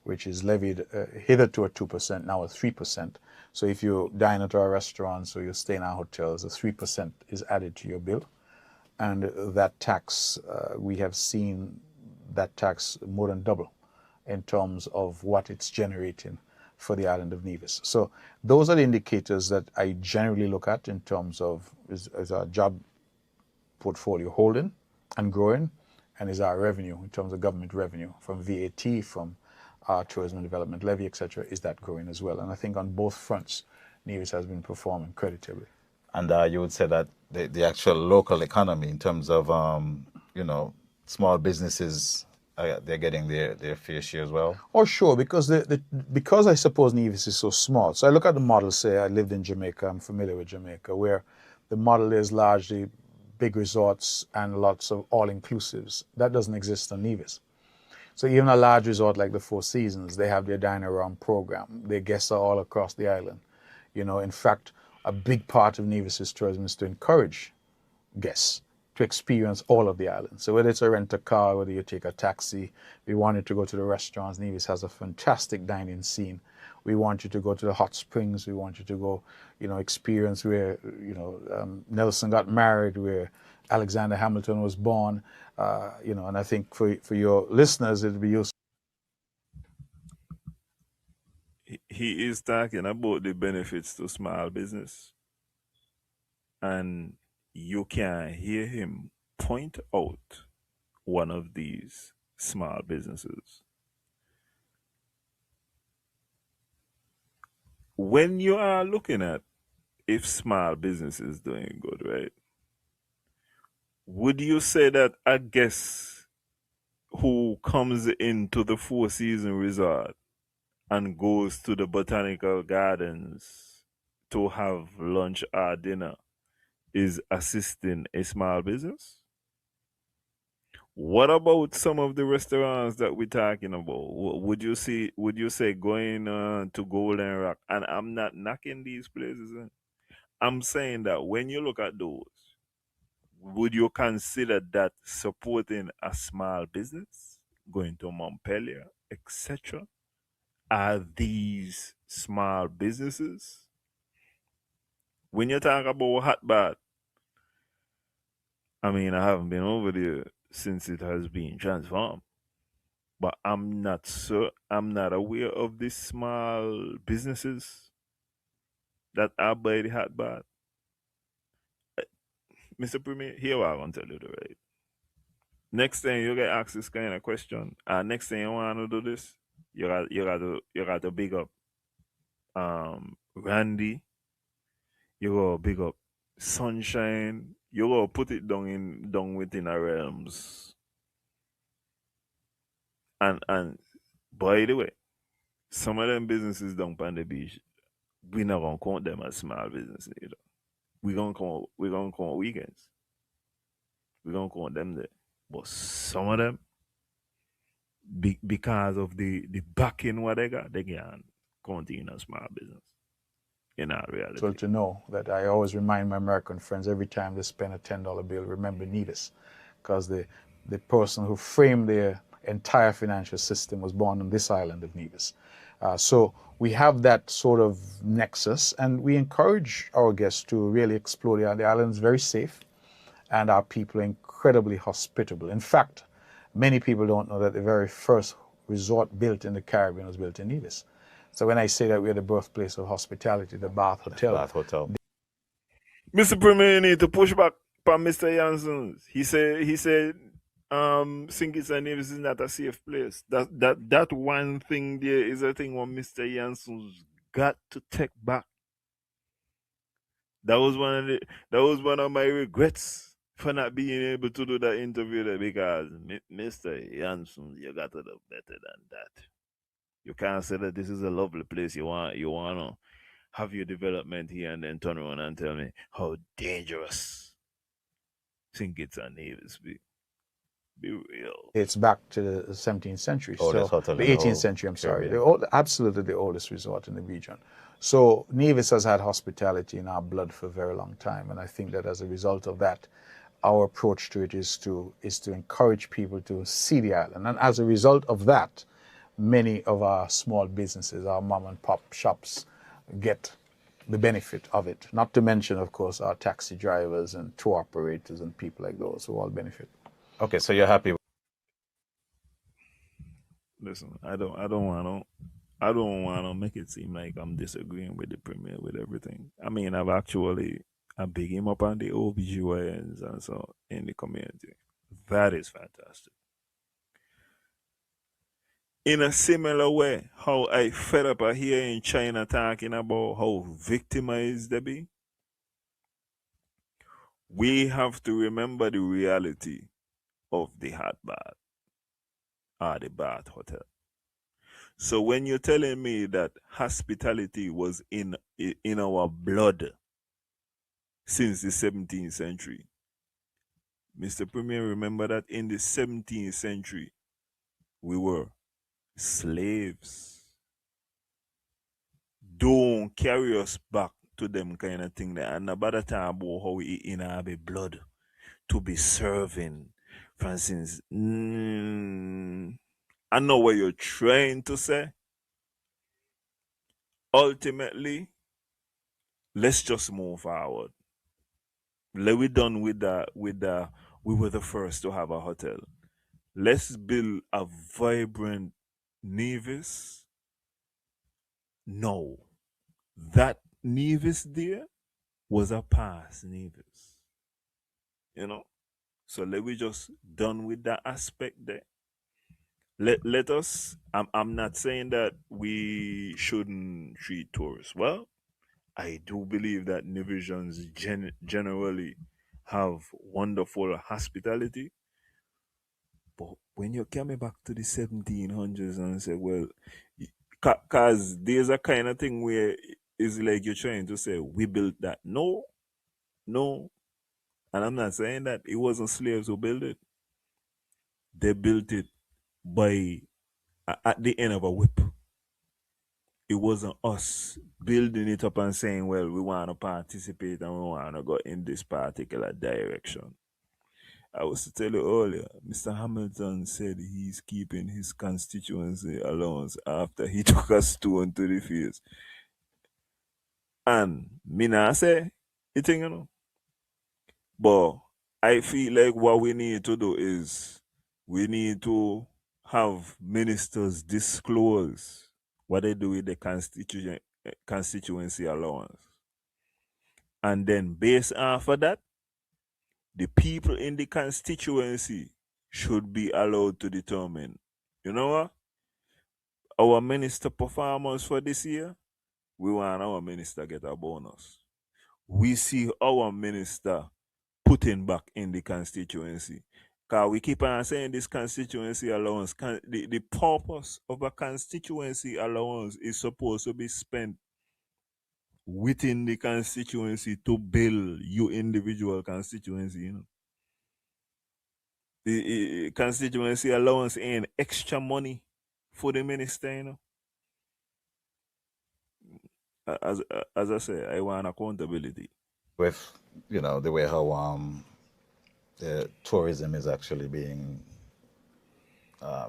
which is levied hitherto at 2%, now at 3%. So if you dine at our restaurants or you stay in our hotels, the 3% is added to your bill. And that tax, we have seen that tax more than double in terms of what it's generating for the island of Nevis. So those are the indicators that I generally look at in terms of is our job portfolio holding and growing, and is our revenue in terms of government revenue from VAT, from our tourism and development levy, etc., is that growing as well? And I think on both fronts, Nevis has been performing creditably. And you would say that the actual local economy, in terms of small businesses, they're getting their fair share as well? Oh, sure, because because I suppose Nevis is so small. So I look at the model, say I lived in Jamaica, I'm familiar with Jamaica, where the model is largely big resorts and lots of all-inclusives. That doesn't exist on Nevis. So even a large resort like the Four Seasons, they have their dine-around program. Their guests are all across the island. In fact, a big part of Nevis's tourism is to encourage guests to experience all of the island. So whether it's a rent a car, whether you take a taxi, we want you to go to the restaurants. Nevis has a fantastic dining scene. We want you to go to the hot springs. We want you to go, experience where, Nelson got married, where Alexander Hamilton was born, and I think for your listeners, it'll be useful. He is talking about the benefits to small business, and you can hear him point out one of these small businesses. When you are looking at if small business is doing good, right? Would you say that a guest who comes into the Four Seasons Resort and goes to the botanical gardens to have lunch or dinner is assisting a small business? What about some of the restaurants that we're talking about? Would you say going to Golden Rock? And I'm not knocking these places. I'm saying that when you look at those, would you consider that supporting a small business, going to Montpellier, etc.? Are these small businesses? When you talk about hot bath, I mean, I haven't been over there since it has been transformed, but I'm not aware of these small businesses that are by the hot bath. Mr. Premier, here I want to tell you the right. Next time you get asked this kind of question, and next time you want to do this, you got to big up Randy. You go big up Sunshine. You go put it down within our realms. And by the way, some of them businesses down on the beach, we not gonna count them as small business either. We gonna count weekends. We gonna count them there. But some of them, because of the backing what they got, they can count in a small business. in our reality. So to know that I always remind my American friends every time they spend a $10 bill, remember Nevis, because the person who framed their entire financial system was born on this island of Nevis. So we have that sort of nexus, and we encourage our guests to really explore the island. The island is very safe, and our people are incredibly hospitable. In fact, many people don't know that the very first resort built in the Caribbean was built in Nevis. So when I say that we're the birthplace of hospitality, the Bath Hotel. Bath Hotel. Mr. Premier, you need to push back from Mr. Janssen. He said St. Kitts and Nevis is not a safe place. That one thing there is a thing what Mr. Janssen's got to take back. That was one of my regrets for not being able to do that interview there, because Mr. Janssen, you got to do better than that. You can't say that this is a lovely place. You wanna have your development here and then turn around and tell me how dangerous St. Kitts and Nevis be. Be real. It's back to the 17th century. Oldest So hotel the in the 18th whole century, I'm sorry. Caribbean. Absolutely the oldest resort in the region. So Nevis has had hospitality in our blood for a very long time. And I think that as a result of that, our approach to it is to encourage people to see the island. And as a result of that, many of our small businesses, our mom and pop shops, get the benefit of it. Not to mention, of course, our taxi drivers and tour operators and people like those who all benefit. Okay, so you're happy. Listen, I don't want to make it seem like I'm disagreeing with the Premier with everything. I mean, I big him up on the OBGYNs and so in the community. That is fantastic. In a similar way, how I fed up here in China talking about how victimized they be, we have to remember the reality of the hot bath or the Bath Hotel. So when you're telling me that hospitality was in our blood since the 17th century, Mr. Premier, remember that in the 17th century, we were slaves. Don't carry us back to them kind of thing there. And about the time about how we in our blood to be serving. For instance, I know what you're trying to say. Ultimately, let's just move forward. Let we done with the we were the first to have a hotel. Let's build a vibrant Nevis. No. That Nevis there was a past Nevis. You know? So let we just done with that aspect there. Let us, I'm not saying that we shouldn't treat tourists well. I do believe that Nevisians generally have wonderful hospitality. But when you're coming back to the 1700s and say, well, because there's a kind of thing where it's like you're trying to say, we built that. No. And I'm not saying that it wasn't slaves who built it. They built it by at the end of a whip. It wasn't us building it up and saying, well, we want to participate and we want to go in this particular direction. I was to tell you earlier, Mr. Hamilton said he's keeping his constituency allowance after he took a stone to the face. And me not say it, you know. But I feel like what we need to do is we need to have ministers disclose what they do with the constituency allowance. And then based off of that, the people in the constituency should be allowed to determine, you know what? Our minister performance for this year, we want our minister get a bonus. We see our minister putting back in the constituency. Because we keep on saying this constituency allowance, the purpose of a constituency allowance is supposed to be spent within the constituency to build your individual constituency, you know. The constituency allowance ain't extra money for the minister, you know. as I say, I want accountability. With, the way how the tourism is actually being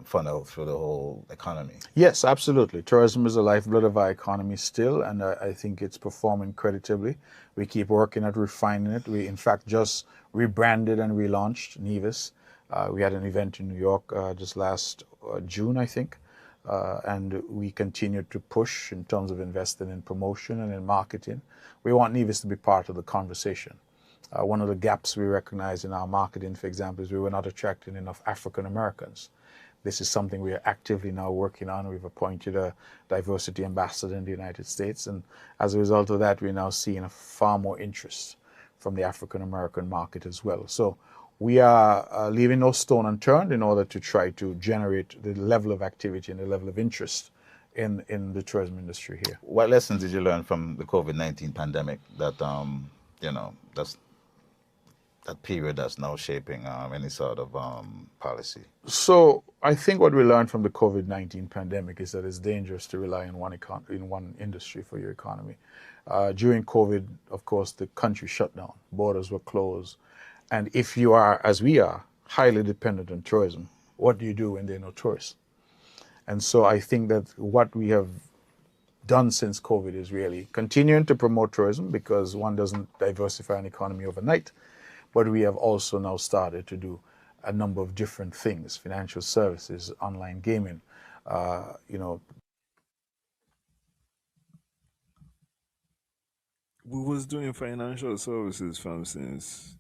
funneled through the whole economy. Yes, absolutely. Tourism is the lifeblood of our economy still, and I think it's performing creditably. We keep working at refining it. We, in fact, just rebranded and relaunched Nevis. We had an event in New York just last June, I think, and we continue to push in terms of investing in promotion and in marketing. We want Nevis to be part of the conversation. One of the gaps we recognize in our marketing, for example, is we were not attracting enough African Americans. This is something we are actively now working on. We've appointed a diversity ambassador in the United States, and as a result of that, we're now seeing a far more interest from the African American market as well. So we are leaving no stone unturned in order to try to generate the level of activity and the level of interest in the tourism industry here. What lessons did you learn from the COVID-19 pandemic that, that period that's now shaping any sort of policy? So I think what we learned from the COVID-19 pandemic is that it's dangerous to rely on one industry for your economy. During COVID, of course, the country shut down, borders were closed. And if you are, as we are, highly dependent on tourism, what do you do when there are no tourists? And so I think that what we have done since COVID is really continuing to promote tourism, because one doesn't diversify an economy overnight. But we have also now started to do a number of different things: financial services, online gaming, We was doing financial services from since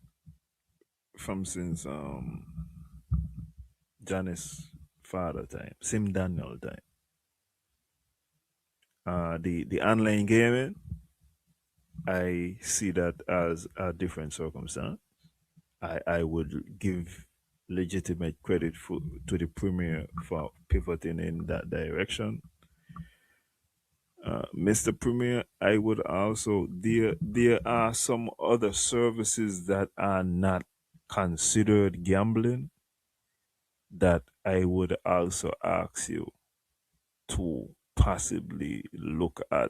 Janice father time, Sim Daniel time. The online gaming, I see that as a different circumstance. I would give legitimate credit to the Premier for pivoting in that direction. Mr. Premier, I would also, there are some other services that are not considered gambling that I would also ask you to possibly look at,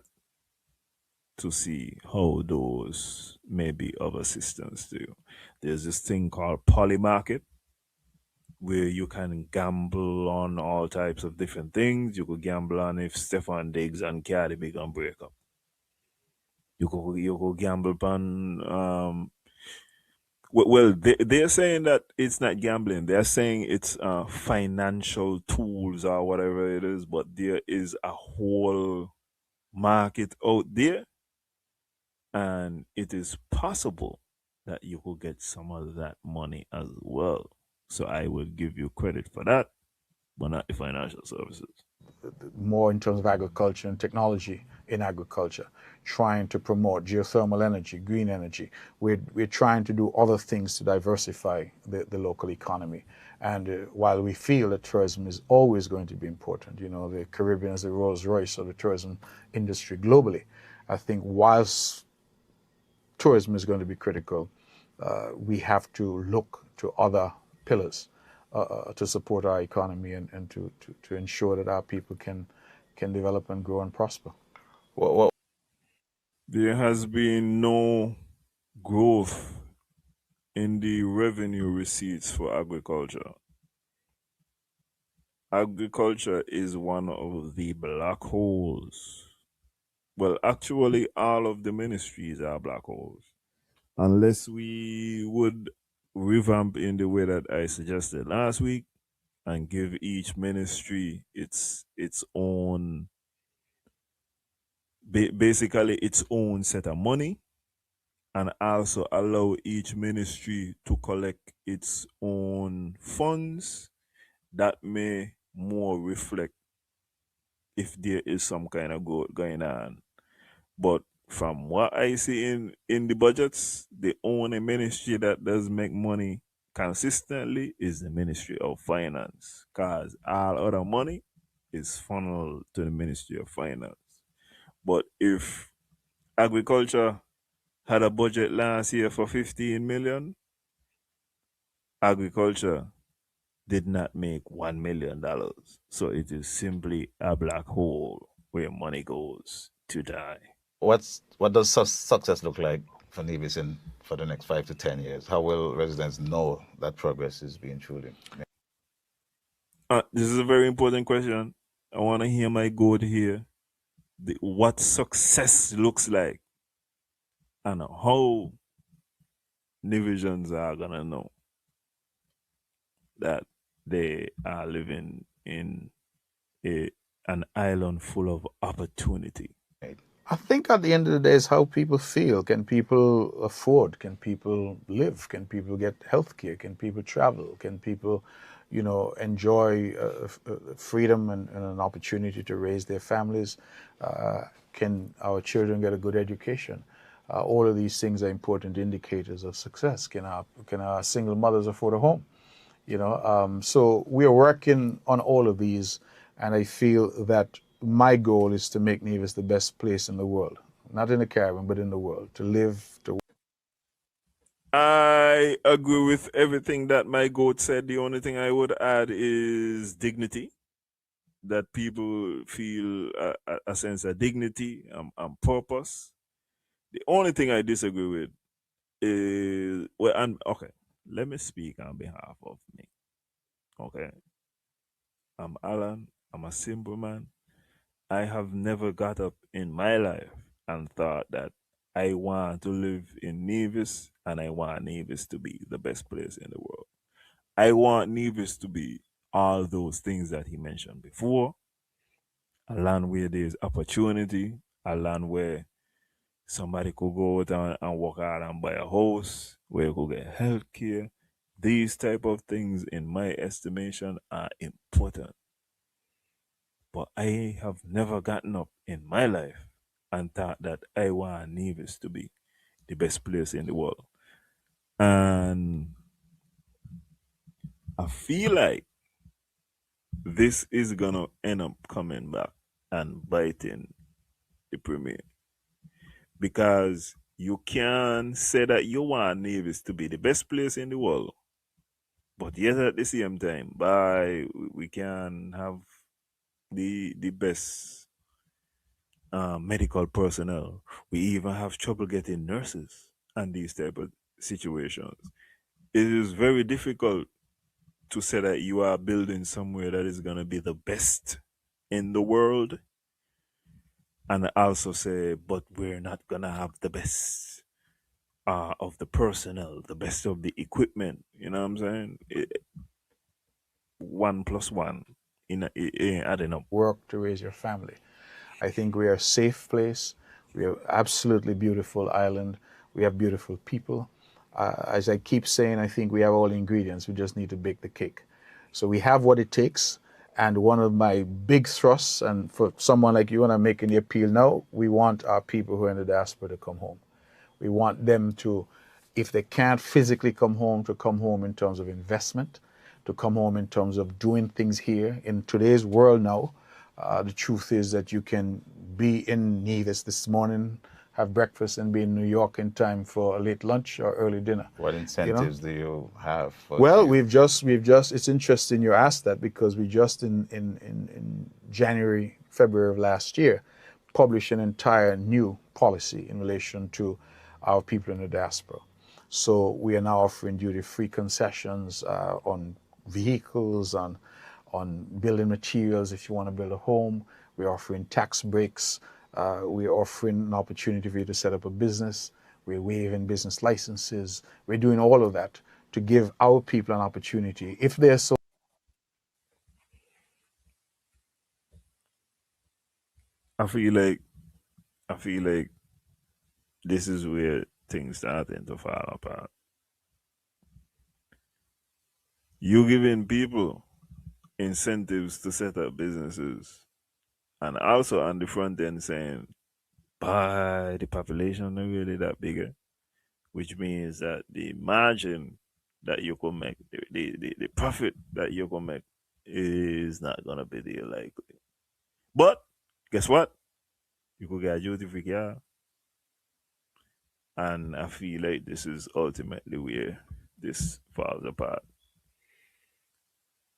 to see how those may be of assistance to you. There's this thing called Polymarket, where you can gamble on all types of different things. You could gamble on if Stefan Diggs and Cardi B gonna break up. You could gamble on well, they're saying that it's not gambling. They're saying it's financial tools or whatever it is, but there is a whole market out there, and it is possible that you could get some of that money as well. So I would give you credit for that, but not the financial services. More in terms of agriculture and technology in agriculture, trying to promote geothermal energy, green energy. We're trying to do other things to diversify the local economy. And while we feel that tourism is always going to be important, the Caribbean is the Rolls Royce of the tourism industry globally, I think whilst tourism is going to be critical, we have to look to other pillars to support our economy and to ensure that our people can develop and grow and prosper. There has been no growth in the revenue receipts for agriculture. Agriculture is one of the black holes. Well, actually, all of the ministries are black holes. Unless we would revamp in the way that I suggested last week and give each ministry its own, basically its own set of money, and also allow each ministry to collect its own funds, that may more reflect if there is some kind of growth going on. But from what I see in the budgets, the only ministry that does make money consistently is the Ministry of Finance, because all other money is funneled to the Ministry of Finance. But if agriculture had a budget last year for 15 million, agriculture did not make $1 million. So it is simply a black hole where money goes to die. What does success look like for Nevis for the next 5 to 10 years? How will residents know that progress is being truly made? This is a very important question. I want to hear my goat here. What success looks like and how Nevisians are going to know that they are living in an island full of opportunity. I think at the end of the day, it's how people feel. Can people afford? Can people live? Can people get health care? Can people travel? Can people, enjoy freedom and an opportunity to raise their families? Can our children get a good education? All of these things are important indicators of success. Can our single mothers afford a home? So we are working on all of these, and I feel that my goal is to make Nevis the best place in the world, not in the Caribbean, but in the world, to live. I agree with everything that my goat said. The only thing I would add is dignity, that people feel a sense of dignity and purpose. The only thing I disagree with is, okay, let me speak on behalf of me. Okay. I'm Alan. I'm a simple man. I have never got up in my life and thought that I want to live in Nevis and I want Nevis to be the best place in the world. I want Nevis to be all those things that he mentioned before. A land where there's opportunity, a land where somebody could go out and work out and buy a house, where you could get health care. These type of things, in my estimation, are important. But I have never gotten up in my life and thought that I want Nevis to be the best place in the world. And I feel like this is gonna end up coming back and biting the Premier. Because you can say that you want Nevis to be the best place in the world, but yet at the same time, we can have the best medical personnel. We even have trouble getting nurses and these type of situations. It is very difficult to say that you are building somewhere that is going to be the best in the world, and also say, but we're not going to have the best of the personnel, the best of the equipment. You know what I'm saying? 1+1 it ain't adding up. Work to raise your family. I think we are a safe place. We are absolutely beautiful island. We have beautiful people. As I keep saying, I think we have all the ingredients. We just need to bake the cake. So we have what it takes. And one of my big thrusts, and for someone like you, and I'm making the appeal now, we want our people who are in the diaspora to come home. We want them to, if they can't physically come home, to come home in terms of investment, to come home in terms of doing things here. In today's world now, the truth is that you can be in Nevis this morning, have breakfast, and be in New York in time for a late lunch or early dinner. What incentives do you have? Well, we've just, it's interesting you asked that, because we just in January, February of last year, published an entire new policy in relation to our people in the diaspora. So we are now offering duty-free concessions on vehicles, on building materials if you want to build a home. We're offering tax breaks. We're offering an opportunity for you to set up a business. We're waiving business licenses. We're doing all of that to give our people an opportunity. If they're so... I feel like this is where things starting to fall apart. You giving people incentives to set up businesses, and also on the front end saying, "By the population not really that bigger," which means that the margin that you can make, the profit that you can make, is not gonna be there likely. But guess what? You could get a duty free car. And I feel like this is ultimately where this falls apart.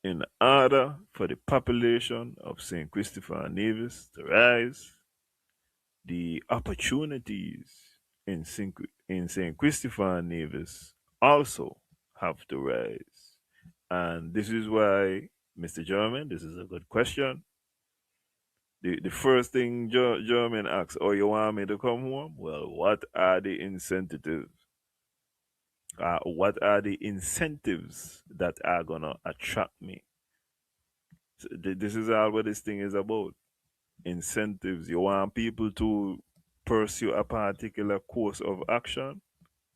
In order for the population of St. Christopher and Nevis to rise, the opportunities in St. Christopher and Nevis also have to rise. And this is why, Mr. German, this is a good question. The first thing German asks, oh, you want me to come home? Well, what are the incentives? What are the incentives that are going to attract me? So this is all what this thing is about. Incentives. You want people to pursue a particular course of action.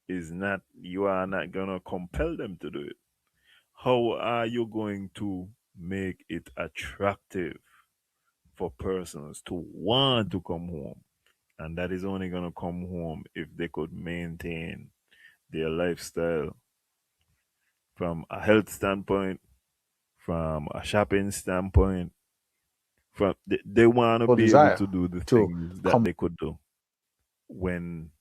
You are not going to compel them to do it. How are you going to make it attractive for persons to want to come home? And that is only going to come home if they could maintain their lifestyle from a health standpoint, from a shopping standpoint. From they want to Or be able desire to do the to things that come. they could do when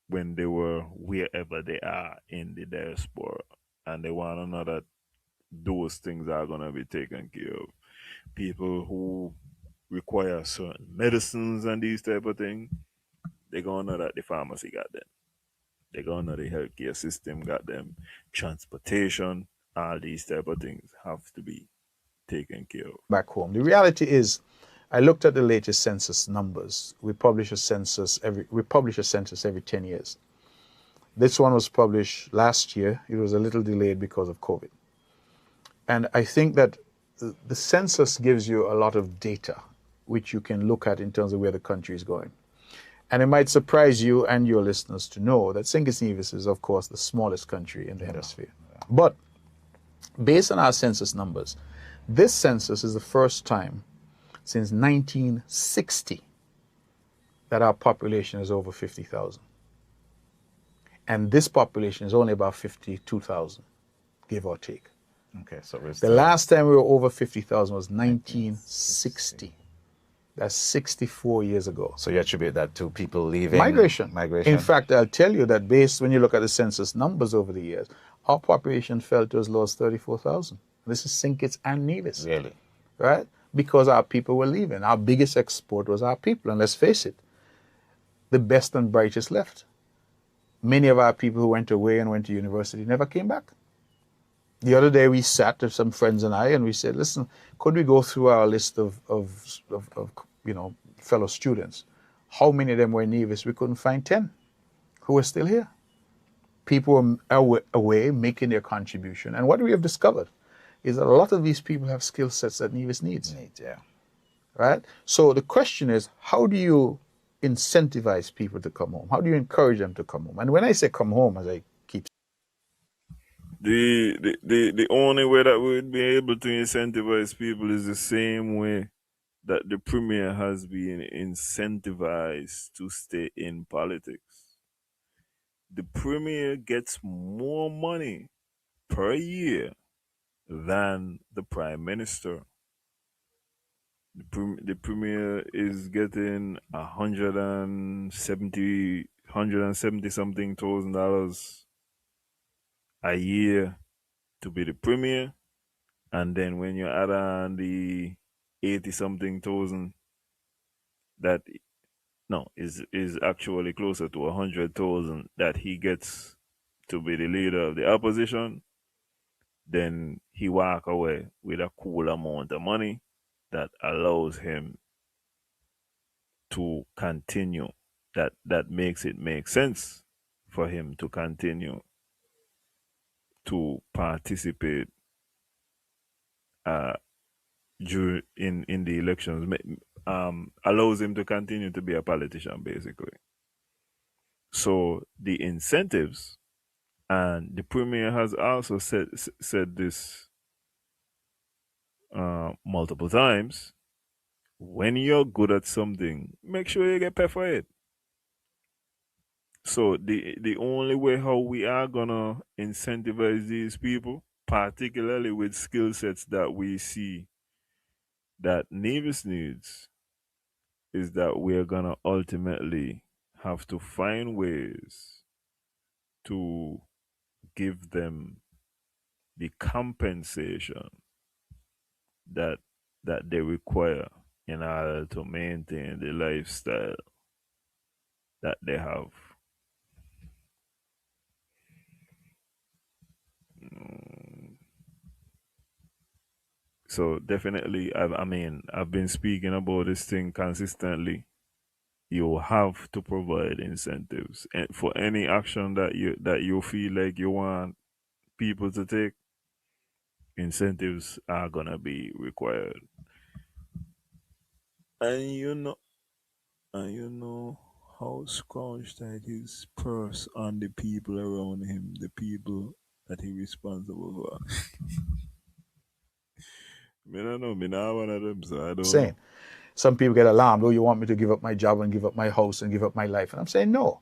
they were wherever they are in the diaspora, and they want to know that those things are going to be taken care of. People who require certain medicines and these type of things, they're going to know that the pharmacy got them. They're going to know the healthcare system got them. Transportation, all these type of things have to be taken care of. Back home. The reality is, I looked at the latest census numbers. We publish a census every 10 years. This one was published last year. It was a little delayed because of COVID. And I think that the census gives you a lot of data which you can look at in terms of where the country is going. And it might surprise you and your listeners to know that St. Kitts and Nevis is, of course, the smallest country in the hemisphere. But based on our census numbers, this census is the first time since 1960 that our population is over 50,000. And this population is only about 52,000, give or take. Okay, so the last time we were over 50,000 was 1960. That's 64 years ago. So you attribute that to people leaving? Migration. Migration. In fact, I'll tell you that when you look at the census numbers over the years, our population fell to as low as 34,000. This is St. Kitts and Nevis. Really? Right? Because our people were leaving. Our biggest export was our people. And let's face it, the best and brightest left. Many of our people who went away and went to university never came back. The other day we sat, some friends and I, and we said, listen, could we go through our list of fellow students? How many of them were in Nevis? We couldn't find 10 who were still here. People were away making their contribution. And what we have discovered is that a lot of these people have skill sets that Nevis needs. Yeah. Right? So the question is, how do you incentivize people to come home? How do you encourage them to come home? And when I say come home, as I keep the only way that we would be able to incentivize people is the same way that the premier has been incentivized to stay in politics. The premier gets more money per year than the prime minister. The premier is getting $170 something thousand a year to be the premier, and then when you add on the 80 something thousand that is actually closer to 100,000 that he gets to be the leader of the opposition, then he walk away with a cool amount of money that allows him to continue. That makes it make sense for him to continue to participate in the elections, allows him to continue to be a politician, basically. So the incentives, and the premier has also said this multiple times, when you're good at something, make sure you get paid for it. So the only way how we are gonna incentivize these people, particularly with skill sets that we see that Nevis needs, is that we're gonna ultimately have to find ways to give them the compensation that they require in order to maintain the lifestyle that they have. So definitely, I mean, I've been speaking about this thing consistently. You have to provide incentives and for any action that you feel like you want people to take. Incentives are gonna be required, and you know how scrunched that his purse on the people around him, the people that he responsible for. Me don't know, me not one of them, so I don't Saying know. some people get alarmed. Oh, you want me to give up my job and give up my house and give up my life? And I'm saying no.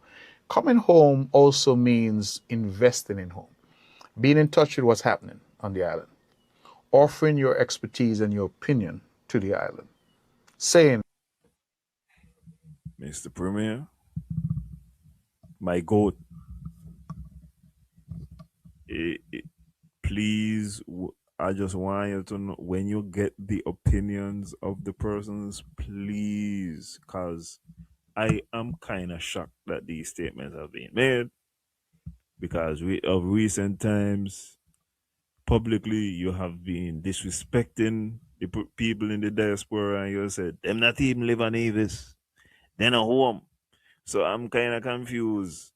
Coming home also means investing in home, being in touch with what's happening on the island, offering your expertise and your opinion to the island, saying, Mr. Premier, my goat, please, I just want you to know when you get the opinions of the persons, please, because I am kind of shocked that these statements have been made because of recent times, publicly, you have been disrespecting the people in the diaspora and you said, them not even live on Avis. They're not home. So I'm kind of confused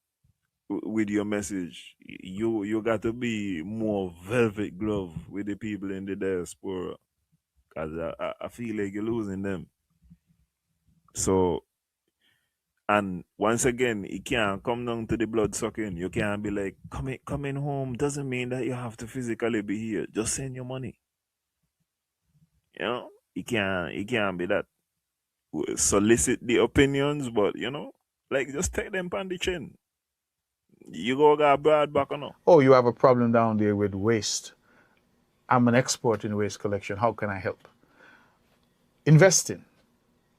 with your message. You got to be more velvet glove with the people in the diaspora because I feel like you're losing them. So, and once again, it can't come down to the blood sucking. You can't be like, coming home doesn't mean that you have to physically be here. Just send your money. You know, it can't be that. Solicit the opinions, but like just take them on the chin. You go got broad back or no? oh, you have a problem down there with waste. I'm an expert in waste collection. How can I help? Investing.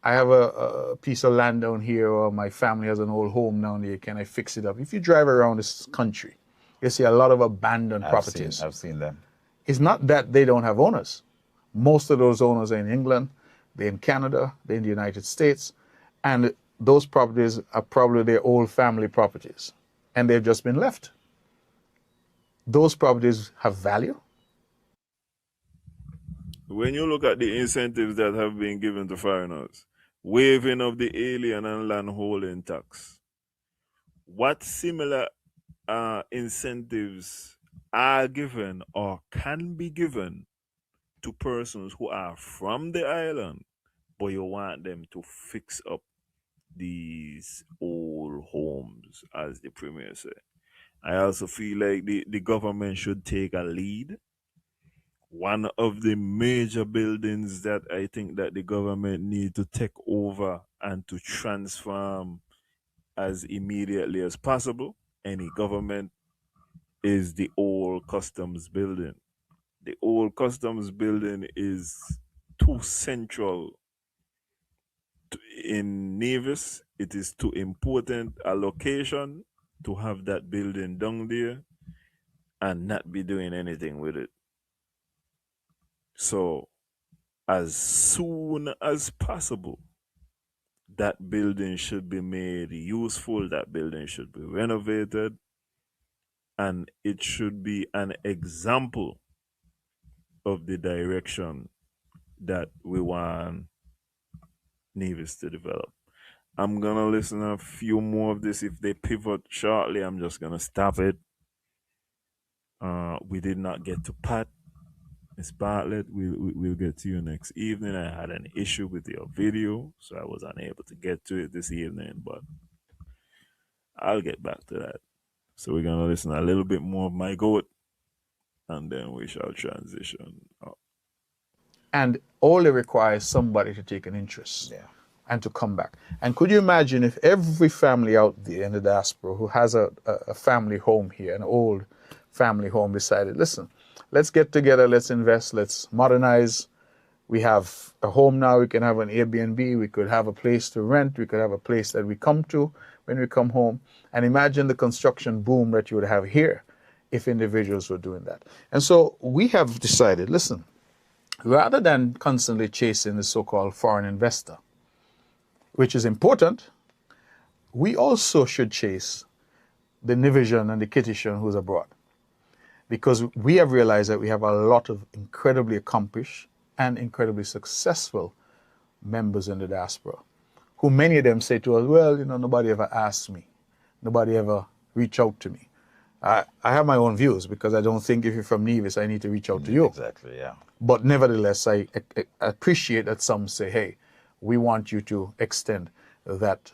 I have a piece of land down here, or my family has an old home down there. Can I fix it up? If you drive around this country, you see a lot of abandoned properties. I've seen them. It's not that they don't have owners. Most of those owners are in England, they're in Canada, they're in the United States, and those properties are probably their old family properties, and they've just been left. Those properties have value. When you look at the incentives that have been given to foreigners, waiving of the alien and land holding tax, what similar incentives are given or can be given to persons who are from the island, but you want them to fix up these old homes, as the Premier said? I also feel like the government should take a lead. One of the major buildings that I think that the government need to take over and to transform as immediately as possible, any government, is the old customs building. The old customs building is too central in Nevis. It is too important a location to have that building down there and not be doing anything with it. So, as soon as possible, that building should be made useful, that building should be renovated, and it should be an example of the direction that we want Nevis to develop. I'm gonna listen to a few more of this. If they pivot shortly, I'm just gonna stop it. We did not get to Pat. Miss Bartlett, we'll get to you next evening. I had an issue with your video, so I was unable to get to it this evening, but I'll get back to that. So we're gonna listen a little bit more of my goat, and then we shall transition up. And all it requires is somebody to take an interest and to come back. And could you imagine if every family out there in the diaspora who has a family home here, an old family home, decided, listen, let's get together, let's invest, let's modernize. We have a home now, we can have an Airbnb, we could have a place to rent, we could have a place that we come to when we come home. And imagine the construction boom that you would have here if individuals were doing that. And so we have decided, listen, rather than constantly chasing the so-called foreign investor, which is important, we also should chase the Nivision and the Kittitian who's abroad, because we have realized that we have a lot of incredibly accomplished and incredibly successful members in the diaspora, who many of them say to us, well, you know, nobody ever asked me. Nobody ever reached out to me. I have my own views, because I don't think if you're from Nevis, I need to reach out to you. Exactly, yeah. But nevertheless, I appreciate that some say, hey, we want you to extend that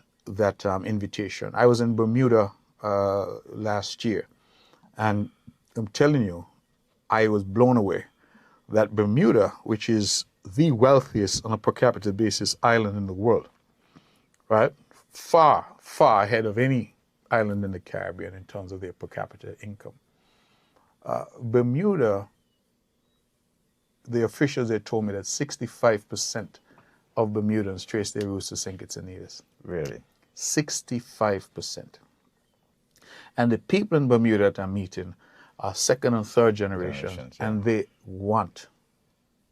invitation. I was in Bermuda last year, and I'm telling you, I was blown away that Bermuda, which is the wealthiest on a per capita basis island in the world, right? Far, far ahead of any island in the Caribbean in terms of their per capita income. Bermuda, the officials there told me that 65% of Bermudans trace their roots to St. Kitts and Nevis. Really? 65%. And the people in Bermuda that I'm meeting are second and third generation, and they want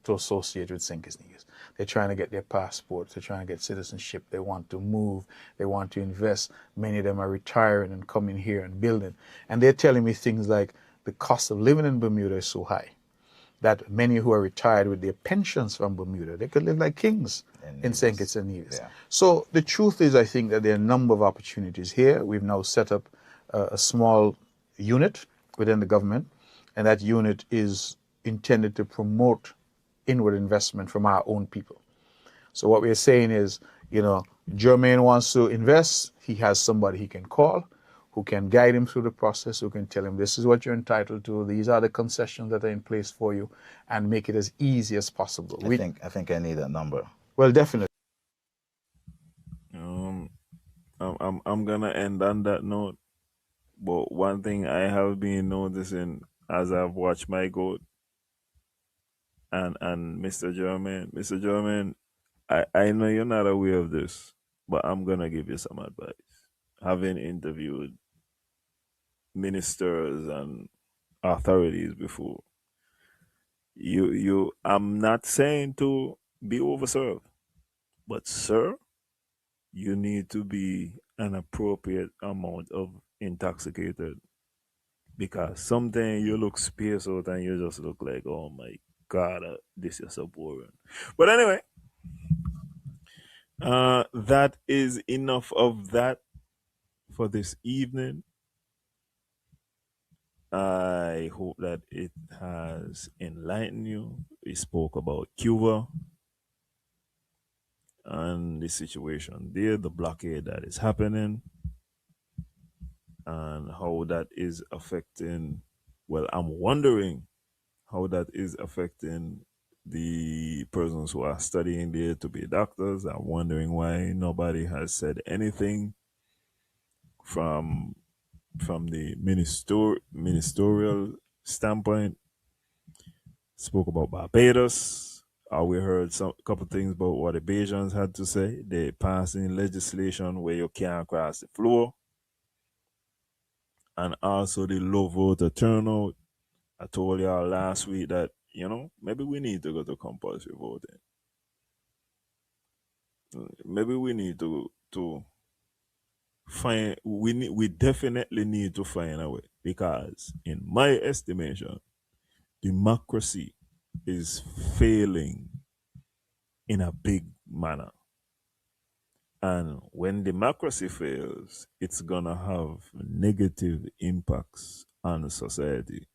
to associate with St. Kitts and Nevis. They're trying to get their passports, they're trying to get citizenship, they want to move, they want to invest. Many of them are retiring and coming here and building. And they're telling me things like the cost of living in Bermuda is so high that many who are retired with their pensions from Bermuda, they could live like kings in St. Kitts and Nevis. Yeah. So the truth is, I think that there are a number of opportunities here. We've now set up a small unit within the government, and that unit is intended to promote inward investment from our own people. So what we're saying is, you know, Jermaine wants to invest, he has somebody he can call, who can guide him through the process, who can tell him this is what you're entitled to, these are the concessions that are in place for you, and make it as easy as possible. I think I need that number. Well, definitely. I'm gonna end on that note. But one thing I have been noticing as I've watched my goat and Mr. Germain, I know you're not aware of this, but I'm gonna give you some advice. Having interviewed ministers and authorities before, I'm not saying to be overserved, but sir, you need to be an appropriate amount of intoxicated, because sometimes you look spaced out and you just look like, oh my god, this is so boring. But anyway, that is enough of that for this evening. I hope that it has enlightened you. We spoke about Cuba and the situation there, the blockade that is happening, and how that is affecting, well, I'm wondering how that is affecting the persons who are studying there to be doctors. I'm wondering why nobody has said anything from the ministerial standpoint. Spoke about Barbados. We heard a couple things about what the Bajans had to say. They passing legislation where you can't cross the floor, and also the low voter turnout. I told y'all last week that, you know, maybe we need to go to compulsory voting. Maybe we need to find, we definitely need to find a way, because in my estimation, democracy is failing in a big manner. And when democracy fails, it's gonna have negative impacts on society.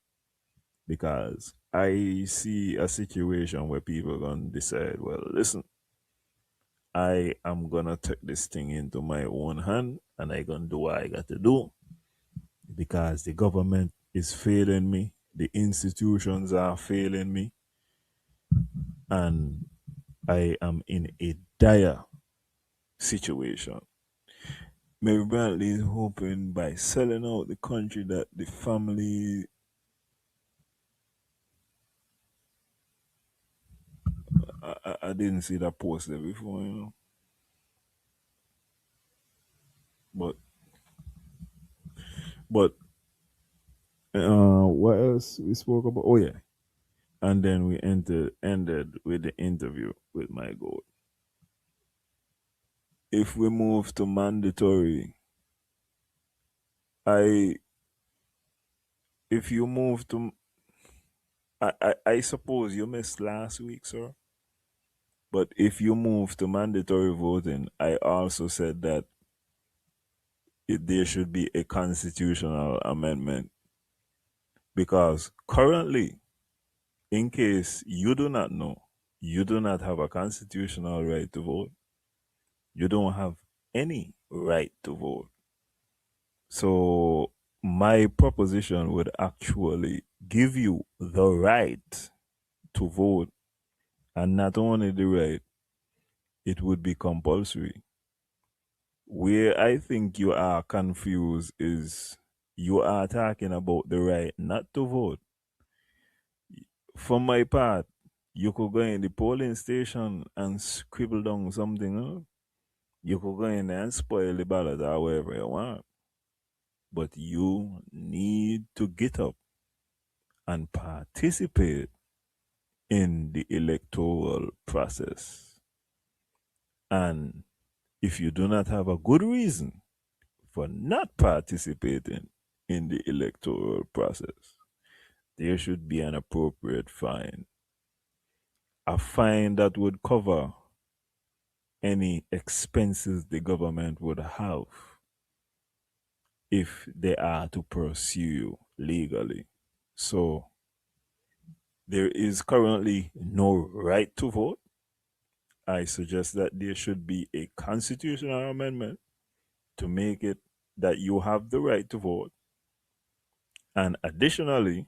Because I see a situation where people are gonna decide, well, listen, I am gonna take this thing into my own hand and I gonna do what I got to do, because the government is failing me, the institutions are failing me, and I am in a dire situation. Mary Brantley is hoping by selling out the country that the family I didn't see that post there before, you know. But what else we spoke about? Oh yeah. And then we ended with the interview with my goat. If we move to mandatory if you move to, I suppose you missed last week, sir. But if you move to mandatory voting, I also said that there should be a constitutional amendment, because currently, in case you do not know, you do not have a constitutional right to vote. You don't have any right to vote. So my proposition would actually give you the right to vote, and not only the right, it would be compulsory. Where I think you are confused is you are talking about the right not to vote. For my part, you could go in the polling station and scribble down something. Huh? You could go in there and spoil the ballot however you want. But you need to get up and participate in the electoral process. And if you do not have a good reason for not participating in the electoral process, there should be an appropriate fine. A fine that would cover any expenses the government would have if they are to pursue you legally. So there is currently no right to vote. I suggest that there should be a constitutional amendment to make it that you have the right to vote. And additionally,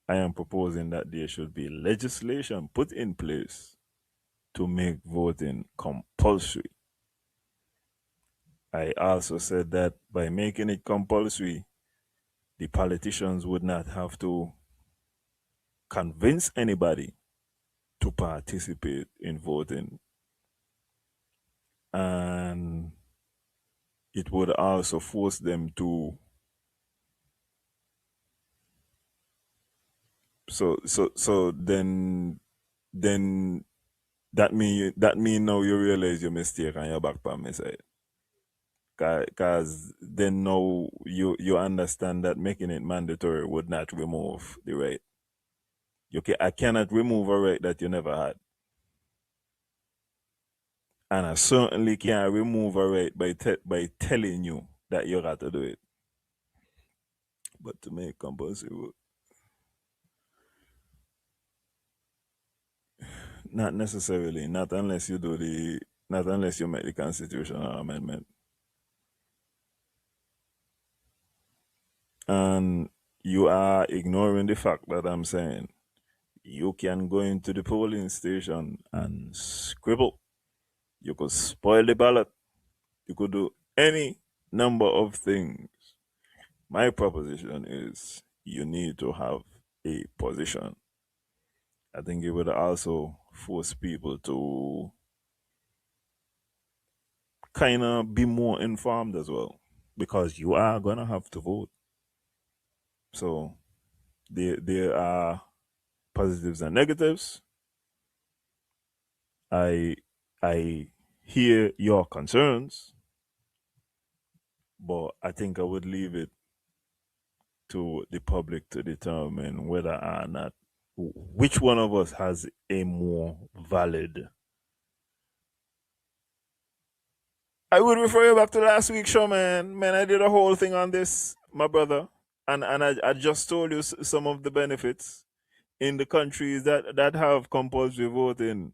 I am proposing that there should be legislation put in place to make voting compulsory. I also said that by making it compulsory, the politicians would not have to convince anybody to participate in voting. And it would also force them to so then that mean now you realize your mistake and you're back by my side. Because then now you understand that making it mandatory would not remove the right. I cannot remove a right that you never had. And I certainly can't remove a right by telling you that you got to do it. But to make compulsory vote, not necessarily, not unless you make the constitutional amendment. And you are ignoring the fact that I'm saying you can go into the polling station and scribble. You could spoil the ballot. You could do any number of things. My proposition is you need to have a position. I think it would also force people to kind of be more informed as well, because you are going to have to vote. So there are positives and negatives. I hear your concerns, but I think I would leave it to the public to determine whether or not which one of us has a more valid. I would refer you back to last week's show, man. Man, I did a whole thing on this, my brother, and I just told you some of the benefits in the countries that have compulsory voting.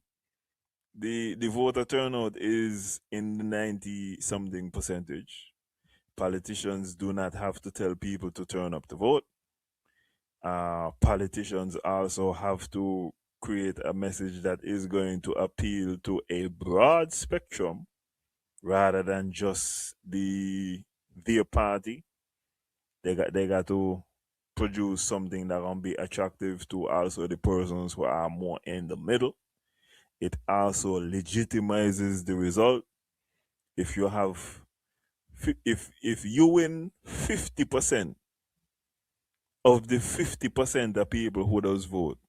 The voter turnout is in the 90-something percentage. Politicians do not have to tell people to turn up to vote. Politicians also have to create a message that is going to appeal to a broad spectrum rather than just their party. They got to produce something that gonna be attractive to also the persons who are more in the middle. It also legitimizes the result. If you have, if you win 50% of the 50% of people who does vote,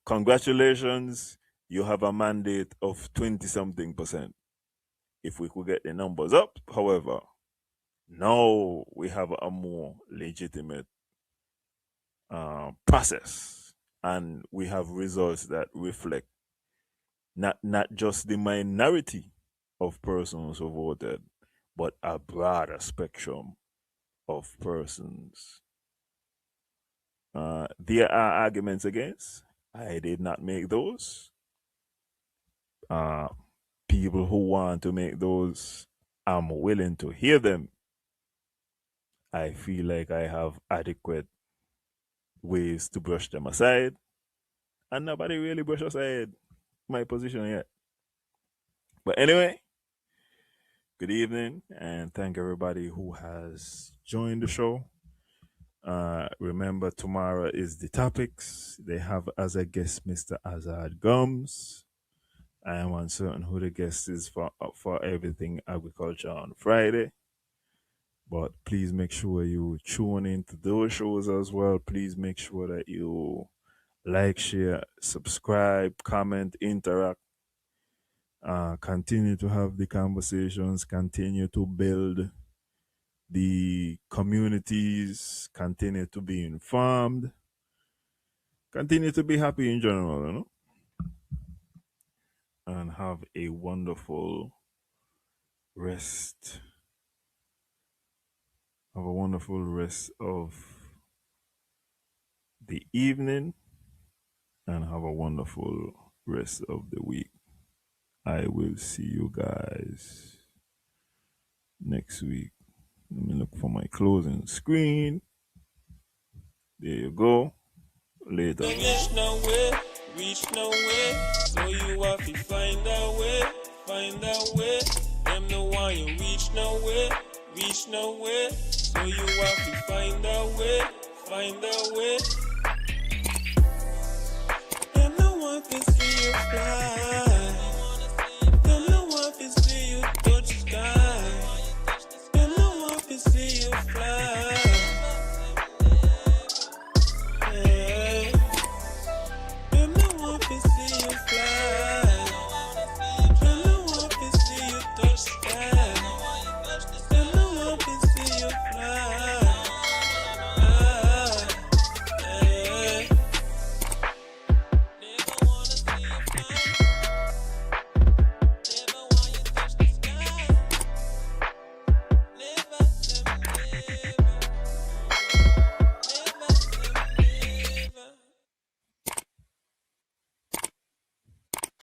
congratulations, you have a mandate of 20-something percent. If we could get the numbers up, however, now we have a more legitimate process, and we have results that reflect not just the minority of persons who voted, but a broader spectrum of persons. There are arguments against. I did not make those. People who want to make those, I'm willing to hear them. I feel like I have adequate ways to brush them aside, and nobody really brushed aside my position yet. But anyway, good evening, and thank everybody who has joined the show. Remember, tomorrow is the topics. They have as a guest Mr. Azad Gums. I am uncertain who the guest is for everything agriculture on Friday. But please make sure you tune into those shows as well. Please make sure that you like, share, subscribe, comment, interact. Continue to have the conversations. Continue to build the communities. Continue to be informed. Continue to be happy in general, you know? And have a wonderful rest. Have a wonderful rest of the evening, and have a wonderful rest of the week. I will see you guys next week. Let me look for my closing screen. There you go. Later. Reach nowhere, so you have to find a way. Them no want you reach nowhere, so you have to find a way.